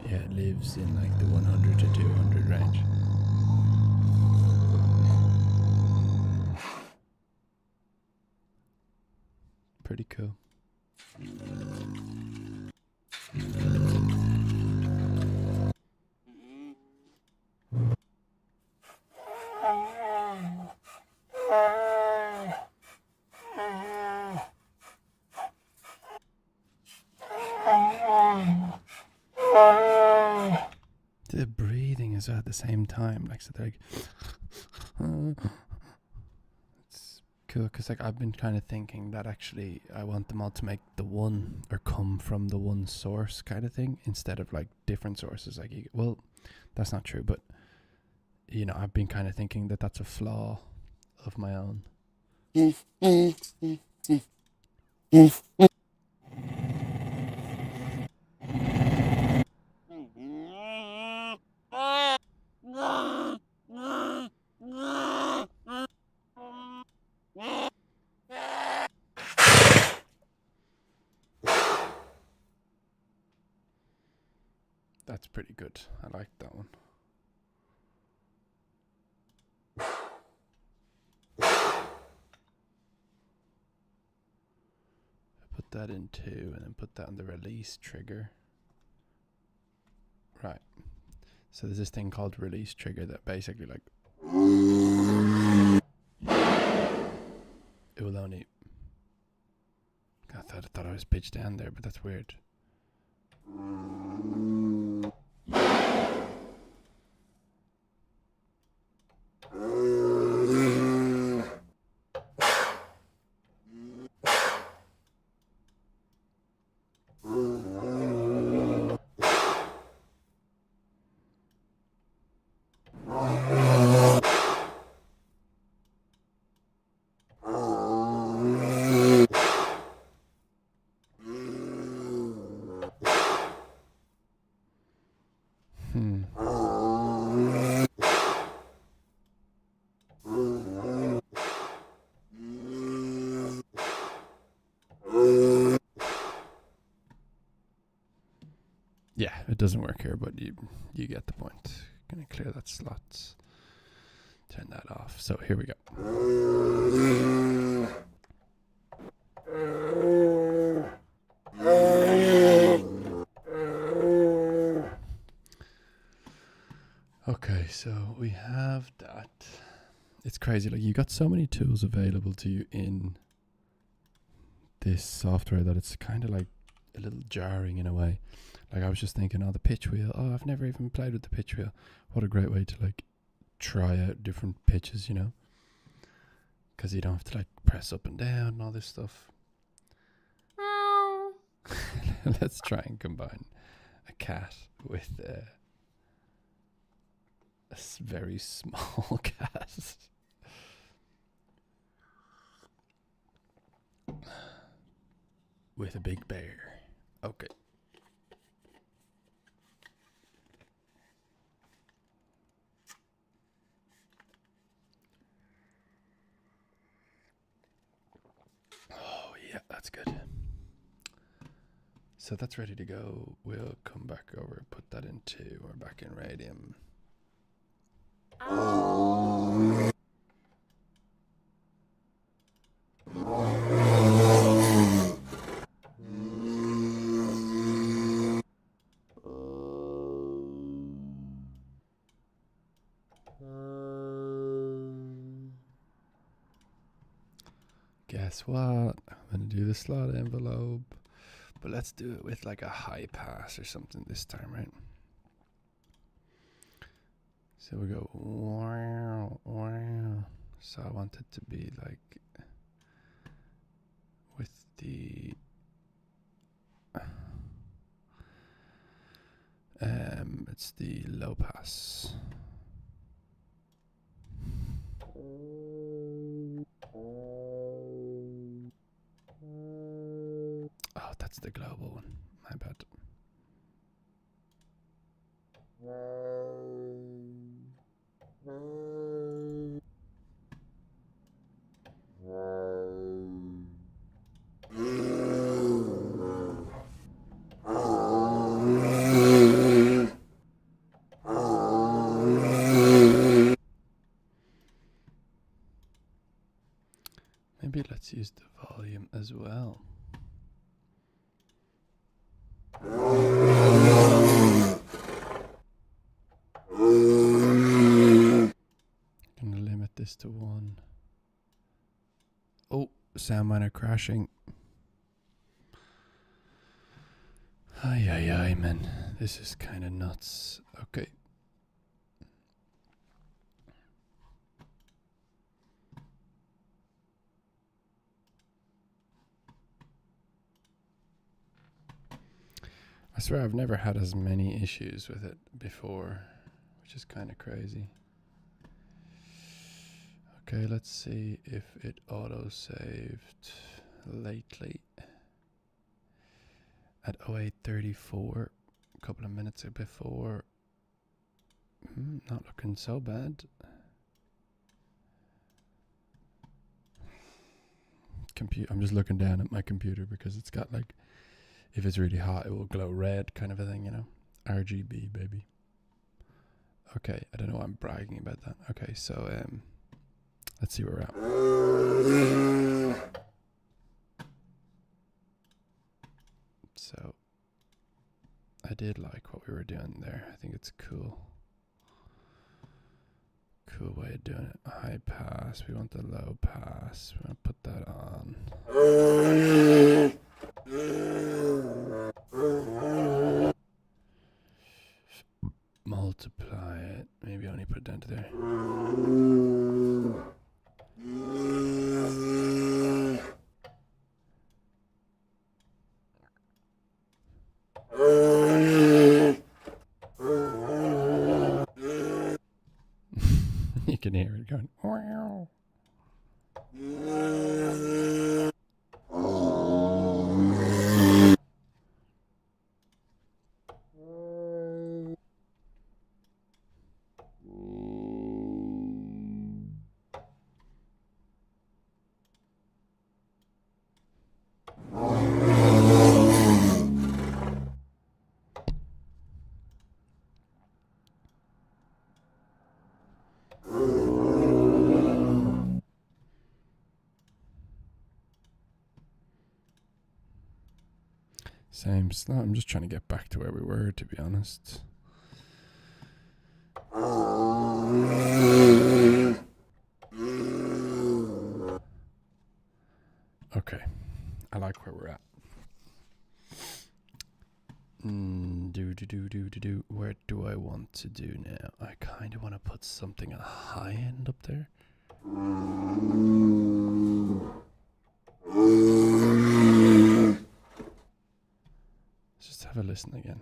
Yeah, it lives in like the 100 to 200 range. Pretty cool. The breathing is at the same time, like so, like it's cool because like I've been kind of thinking that actually I want them all to make the one or come from the one source kind of thing instead of like different sources. Like, well, that's not true, but you know, I've been kind of thinking that that's a flaw of my own. That's pretty good. I like that one. Put that in 2 and then put that on the release trigger. Right. So there's this thing called release trigger that basically like it will only. I thought I was pitched down there, but that's weird. Yeah, it doesn't work here, but you get the point. Gonna clear that slot. Turn that off. So here we go. Okay, so we have that. It's crazy. Like, you got so many tools available to you in this software that it's kind of like a little jarring in a way. Like, I was just thinking, oh, the pitch wheel. Oh, I've never even played with the pitch wheel. What a great way to like try out different pitches, you know? Because you don't have to like press up and down and all this stuff. Let's try and combine a cat with a very small cat. With a big bear. Okay. Oh, yeah, that's good. So that's ready to go. We'll come back over, put that in 2. We're back in Radium. Guess what? I'm gonna do the slot envelope, but let's do it with like a high pass or something this time, right? So we go wow, wow. So I want it to be like with the It's the low pass. Oh, that's the global one. My bad. Maybe let's use the volume as well. Gonna limit this to 1. Oh, Soundminer crashing. Ay, man. This is kind of nuts. Okay. I swear I've never had as many issues with it before, which is kind of crazy. Okay, let's see if it auto-saved lately. At 08:34, a couple of minutes before. Not looking so bad. I'm just looking down at my computer because it's got like, if it's really hot, it will glow red kind of a thing, you know? RGB, baby. Okay, I don't know why I'm bragging about that. Okay, so let's see where we're at. So, I did like what we were doing there. I think it's cool. Cool way of doing it. High pass. We want the low pass. We want to put that on. Multiply it. Maybe only put it down to there. You can hear it going. Wow. Same slot. I'm just trying to get back to where we were, to be honest. Okay. I like where we're at. Where do I want to do now? I kind of want to put something at high end up there. Let's just have a listen again.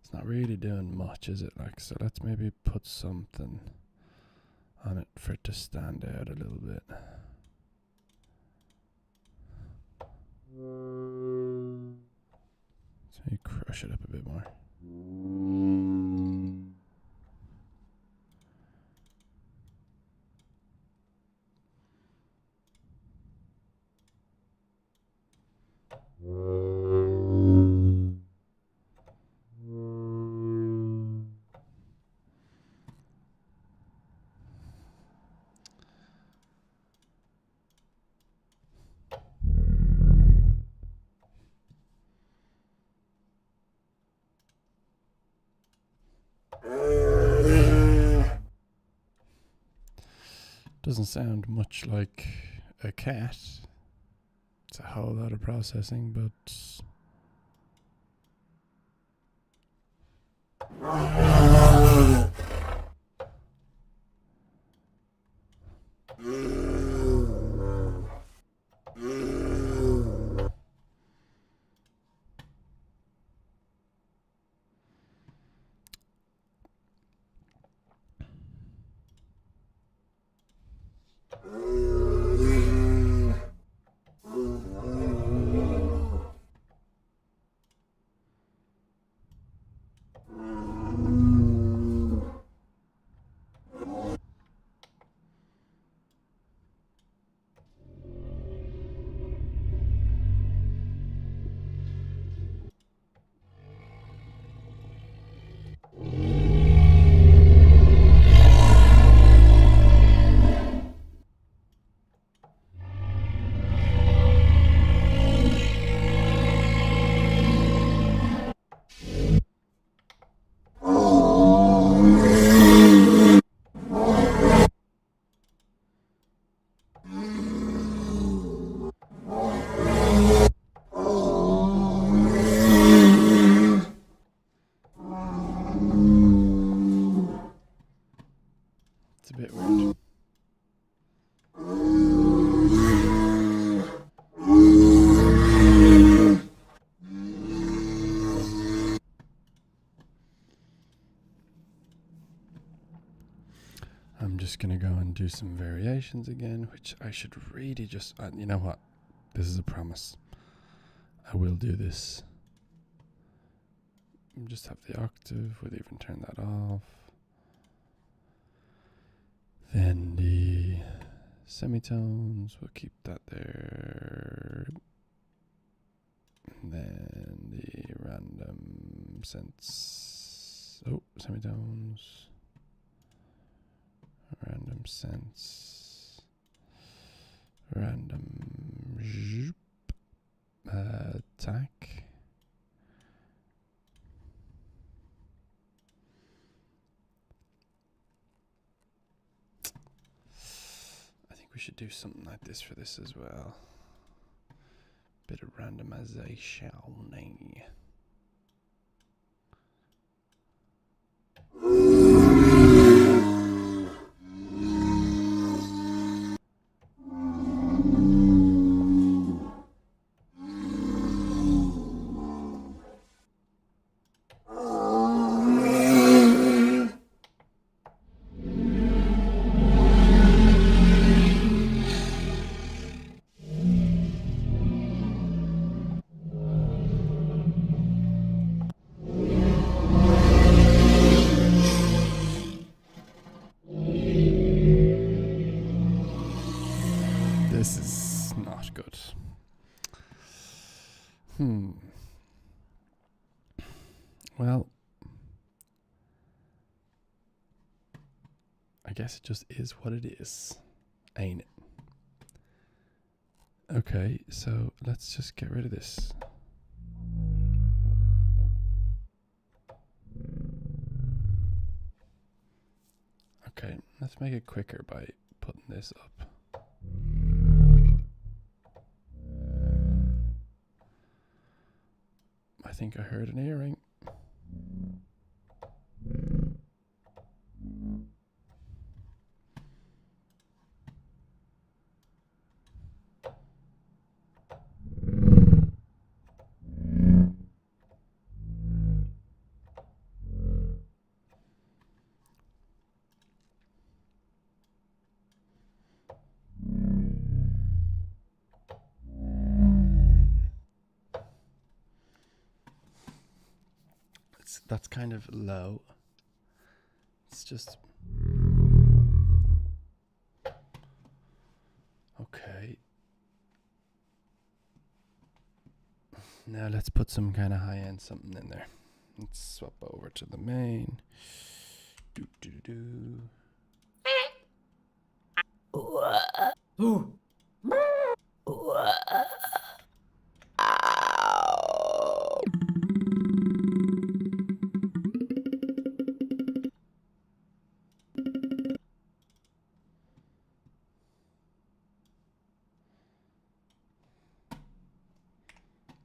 It's not really doing much, is it? Like, so let's maybe put something on it for it to stand out a little bit. So you crush it up a bit more. Doesn't sound much like a cat. It's a whole lot of processing, but just going to go and do some variations again, which I should really just, you know what? This is a promise. I will do this. Just have the octave, we'll even turn that off. Then the semitones, we'll keep that there. And then the random sense, semitones, random sense, random attack. We should do something like this for this as well. Bit of randomization. This is not good. Well, I guess it just is what it is, ain't it? Okay, so let's just get rid of this. Okay, let's make it quicker by putting this up. I think I heard an earring. That's kind of low. It's just okay. Now let's put some kind of high-end something in there. Let's swap over to the main. Do do do.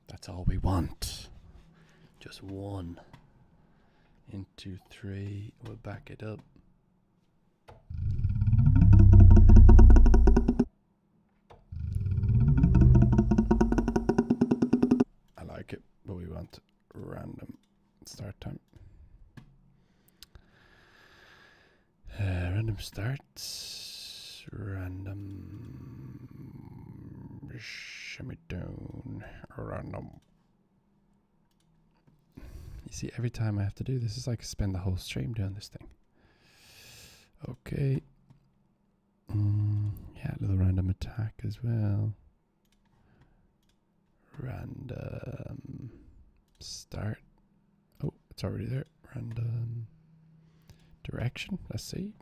That's all we want. Just one. Into 3. We'll back it up. I like it, but we want random start time. Random starts. Random semitone. Random. You see, every time I have to do this, it's like I spend the whole stream doing this thing. Okay. Yeah, a little random attack as well. Random start. Oh, it's already there. Random direction. Let's see.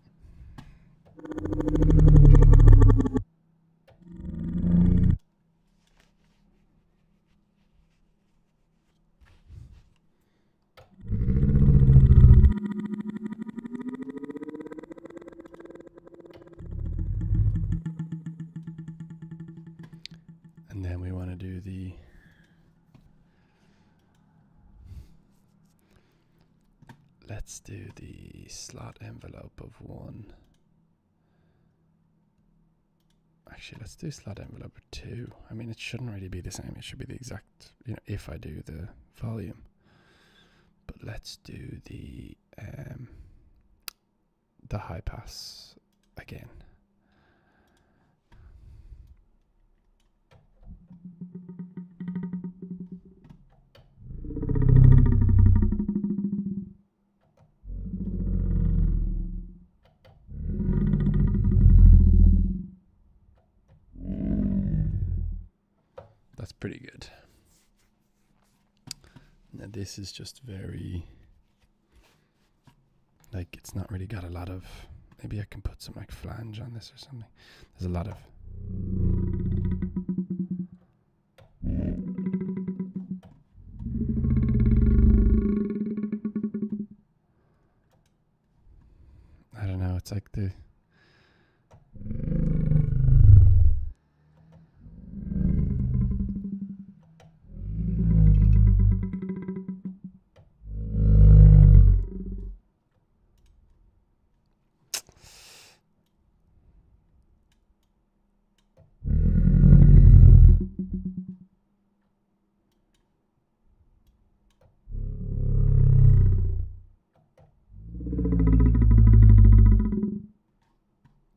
And then we want to do the let's do the slot envelope of 1. Actually, let's do slot envelope of 2. I mean, it shouldn't really be the same. It should be the exact, if I do the volume. But let's do the high pass again. That's pretty good. Now this is just very, like, it's not really got a lot of, maybe I can put some like flange on this or something. There's a lot of, I don't know, it's like the,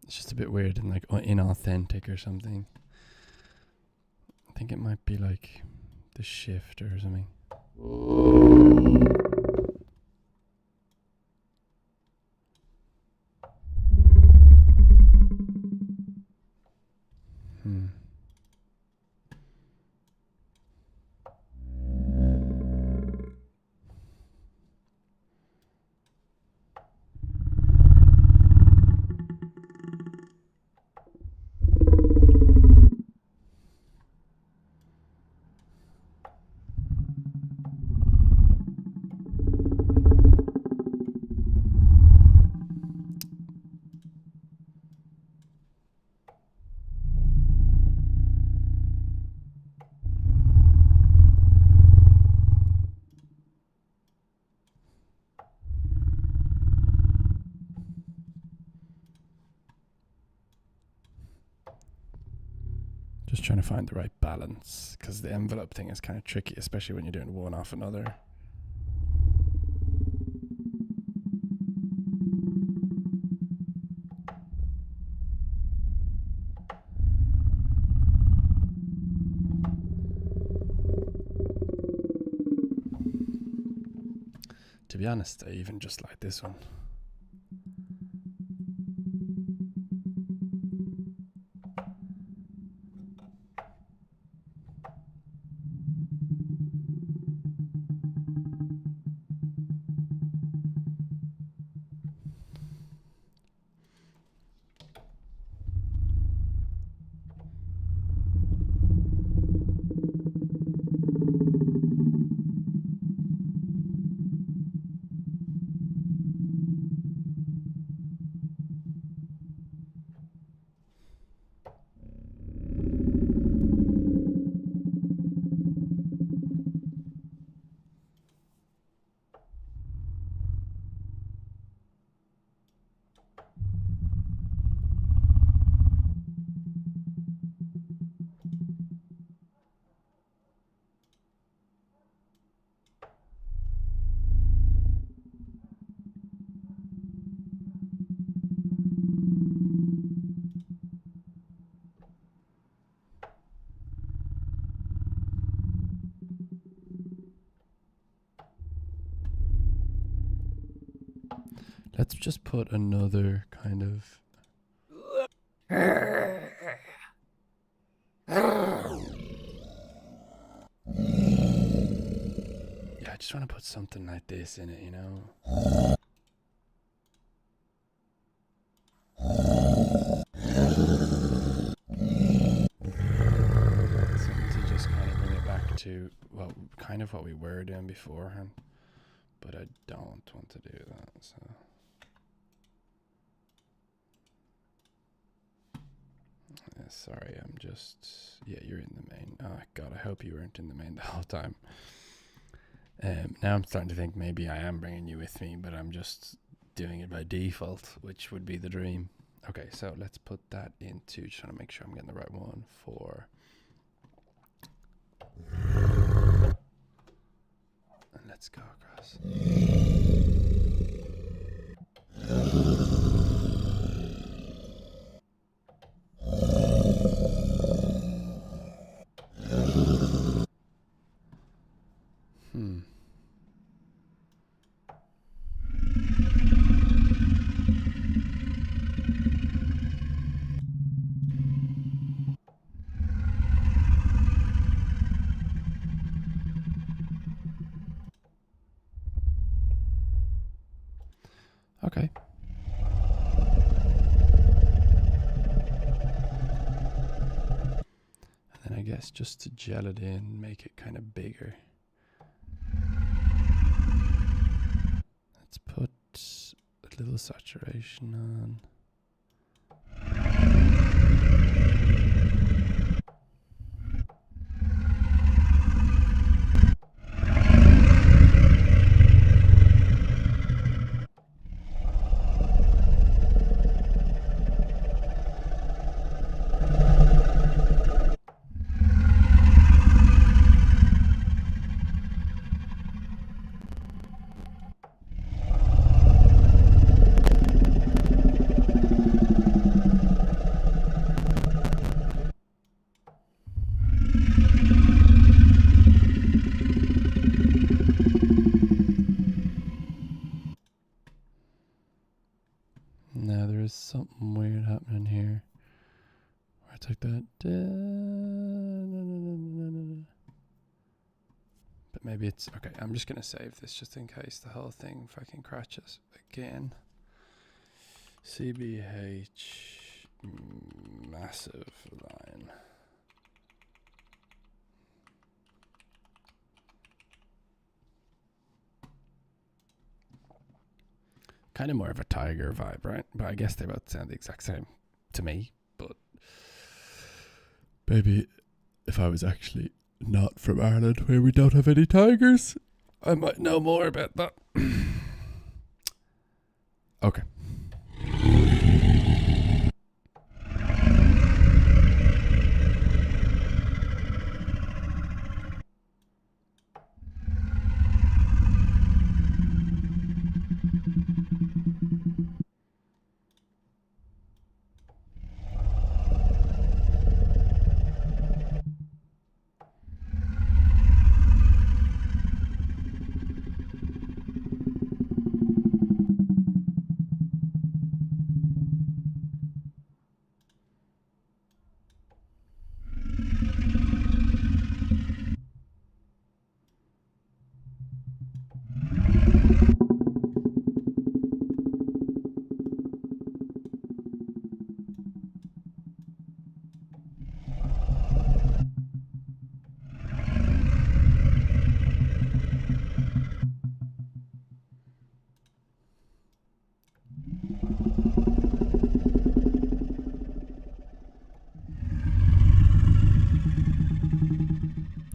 it's just a bit weird and like inauthentic or something. I think it might be like the shift or something. Just trying to find the right balance, because the envelope thing is kind of tricky, especially when you're doing one off another. To be honest, I even just like this one. Let's just put another kind of... Yeah, I just want to put something like this in it, you know? Something to just kind of bring it back to, well, kind of what we were doing beforehand. But I don't want to do that, so... Sorry, I'm just... Yeah, you're in the main. Oh, God, I hope you weren't in the main the whole time. Now I'm starting to think maybe I am bringing you with me, but I'm just doing it by default, which would be the dream. Okay, so let's put that into... Just trying to make sure I'm getting the right one for... And let's go across. Okay. And then I guess just to gel it in, make it kind of bigger. Let's put a little saturation on. Now there is something weird happening here. Where it's like that. But maybe it's okay. I'm just gonna save this just in case the whole thing fucking crashes again. CBH massive line. Kind of more of a tiger vibe, right? But I guess they both sound the exact same to me. But maybe if I was actually not from Ireland, where we don't have any tigers, I might know more about that. Okay.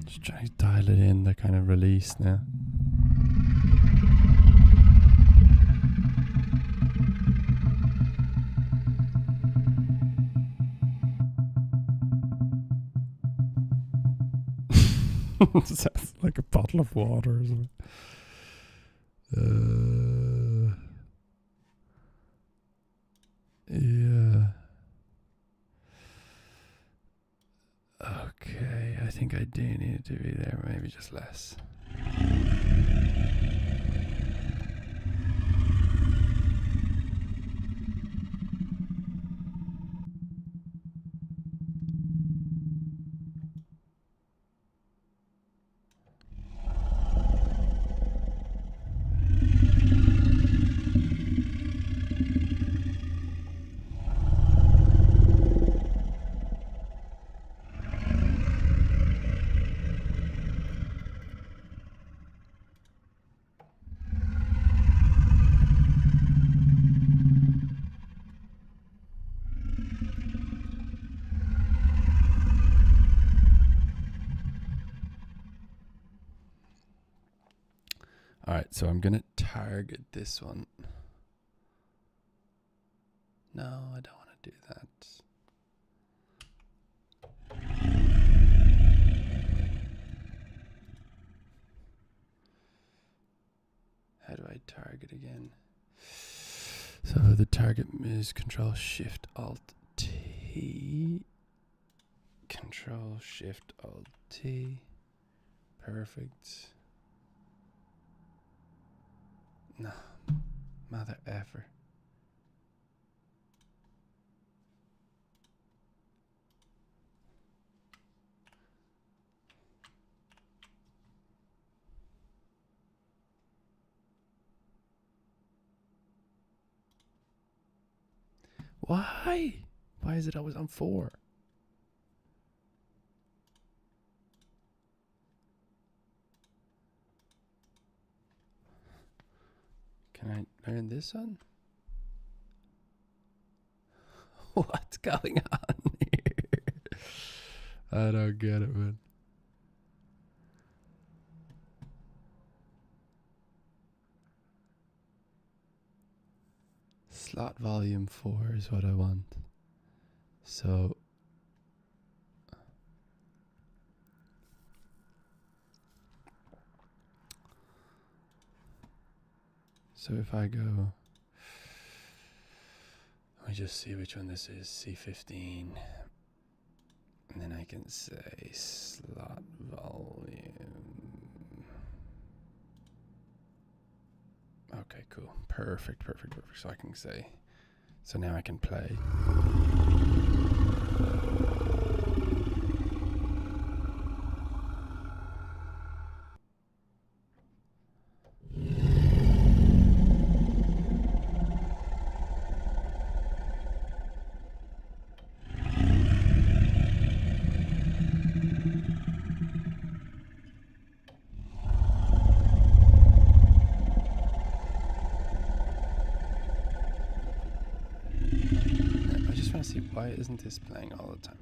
Just trying to dial it in, the kind of release now. Sounds like a bottle of water or something. Yeah. Okay, I think I do need it to be there, maybe just less. Alright, so I'm gonna target this one. No, I don't want to do that. How do I target again? So the target is Control Shift Alt T. Control Shift Alt T. Perfect. No, mother effer. Why? Why is it always on 4? Can I learn this one? What's going on here? I don't get it, man. Slot volume 4 is what I want. So if I go, let me just see which one this is, C15. And then I can say slot volume. Okay, cool. Perfect. So I can say, so now I can play. Why isn't this playing all the time?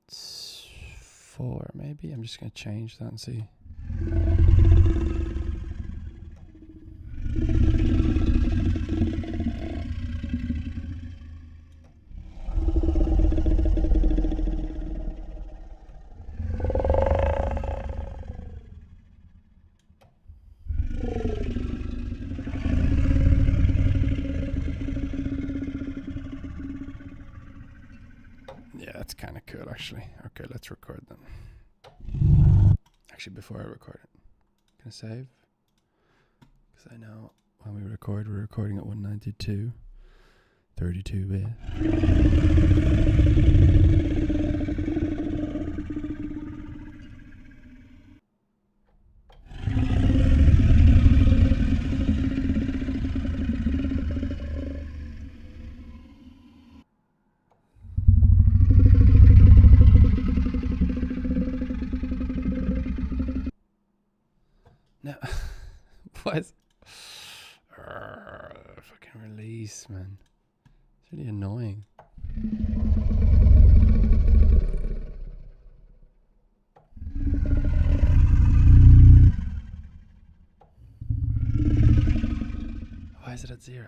It's 4 maybe. I'm just gonna change that and see. Yeah, that's kind of cool actually. Okay, let's record them. Actually, before I record it, can I save? Because I know when we record, we're recording at 192, 32-bit. No, what? Fucking release, man. It's really annoying. Why is it at 0?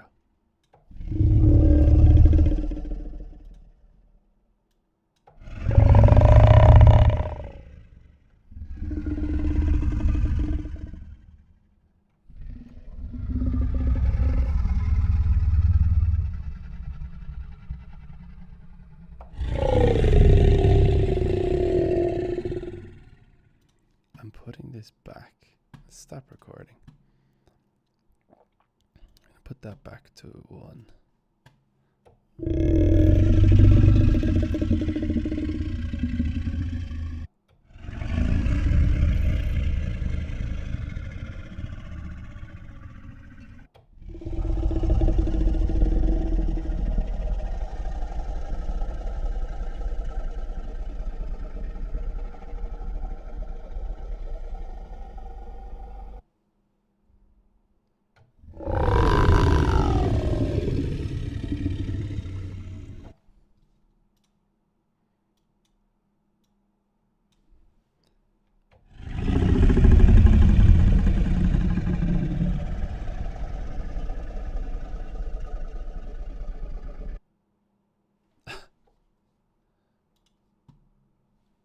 I'm putting this back. Let's stop recording. Put that back to 1.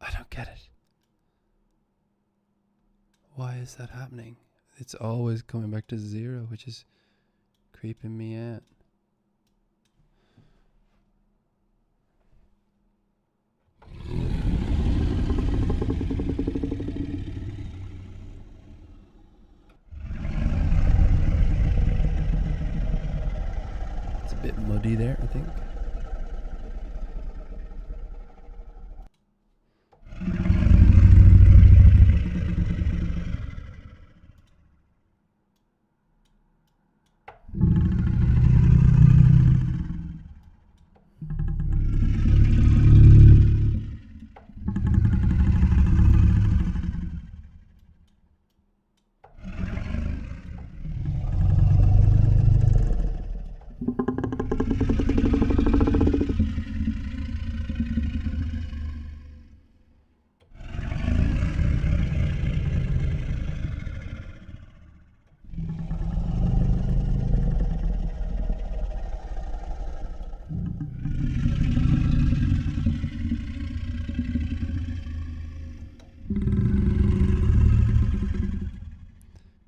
I don't get it. Why is that happening? It's always coming back to 0, which is creeping me out. It's a bit muddy there, I think.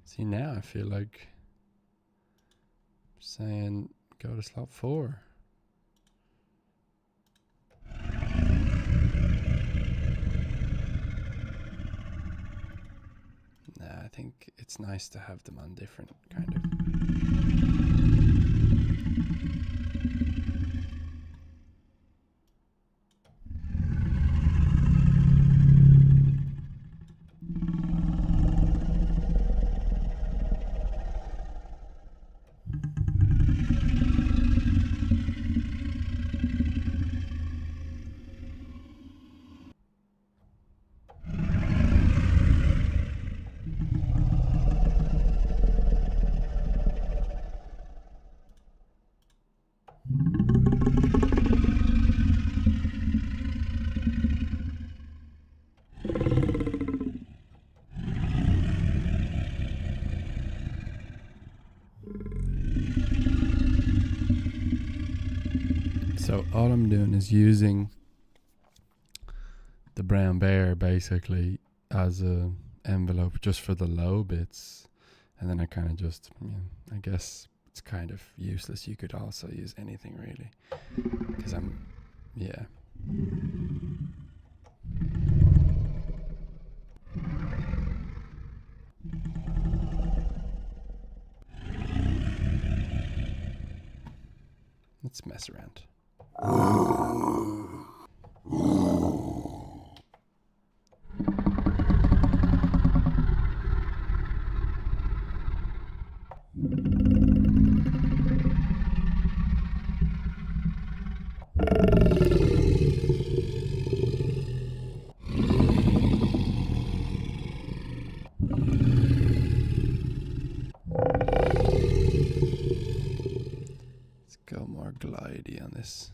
See, now I feel like saying go to slot 4. Nah, I think it's nice to have them on different kind of. So all I'm doing is using the brown bear basically as a envelope just for the low bits, and then I kind of just, I guess it's kind of useless. You could also use anything really, because let's mess around. Let's go more glidey on this.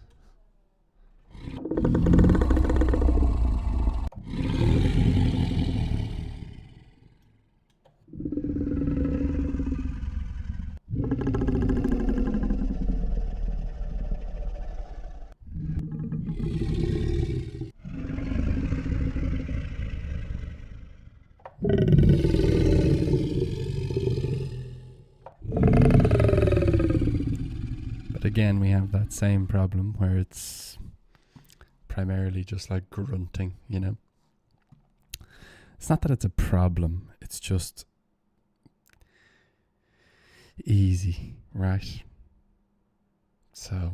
But again, we have that same problem where it's primarily just like grunting, you know. It's not that it's a problem, it's just easy, right? So,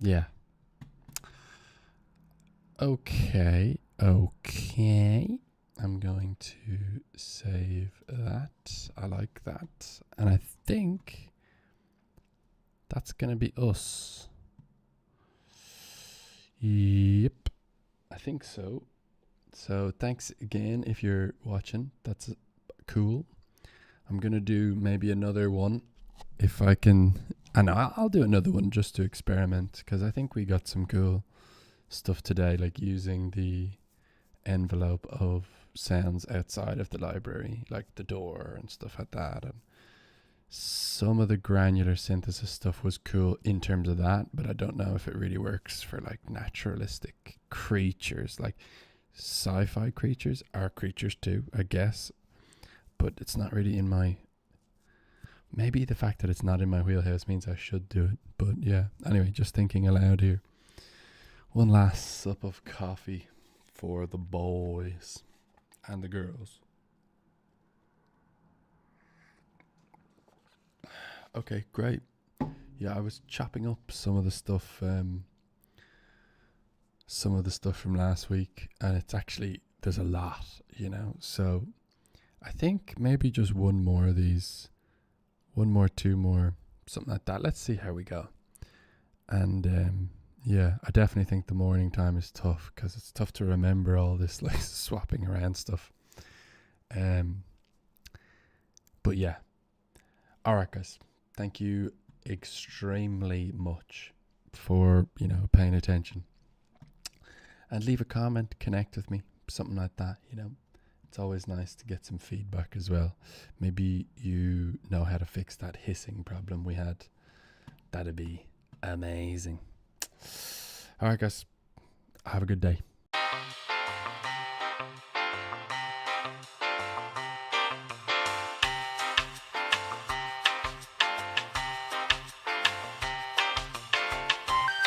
yeah. Okay. I'm going to save that. I like that. And I think that's going to be us. Yep. I think so. So thanks again if you're watching. That's cool. I'm going to do maybe another one if I can. I know I'll do another one just to experiment, because I think we got some cool stuff today, like using the envelope of sounds outside of the library, like the door and stuff like that. And some of the granular synthesis stuff was cool in terms of that, but I don't know if it really works for like naturalistic creatures. Like sci-fi creatures are creatures too, I guess. but it's not really in my. Maybe the fact that it's not in my wheelhouse means I should do it. But yeah, anyway, just thinking aloud here. One last sup of coffee for the boys and the girls. Okay, great. Yeah, I was chopping up some of the stuff from last week, and it's actually, there's a lot, so I think maybe just one more of these, one more, two more, something like that. Let's see how we go. And yeah, I definitely think the morning time is tough because it's tough to remember all this like swapping around stuff. But yeah, all right, guys, thank you extremely much for paying attention, and leave a comment, connect with me, something like that. It's always nice to get some feedback as well. Maybe you know how to fix that hissing problem we had. That'd be amazing. All right, guys, have a good day.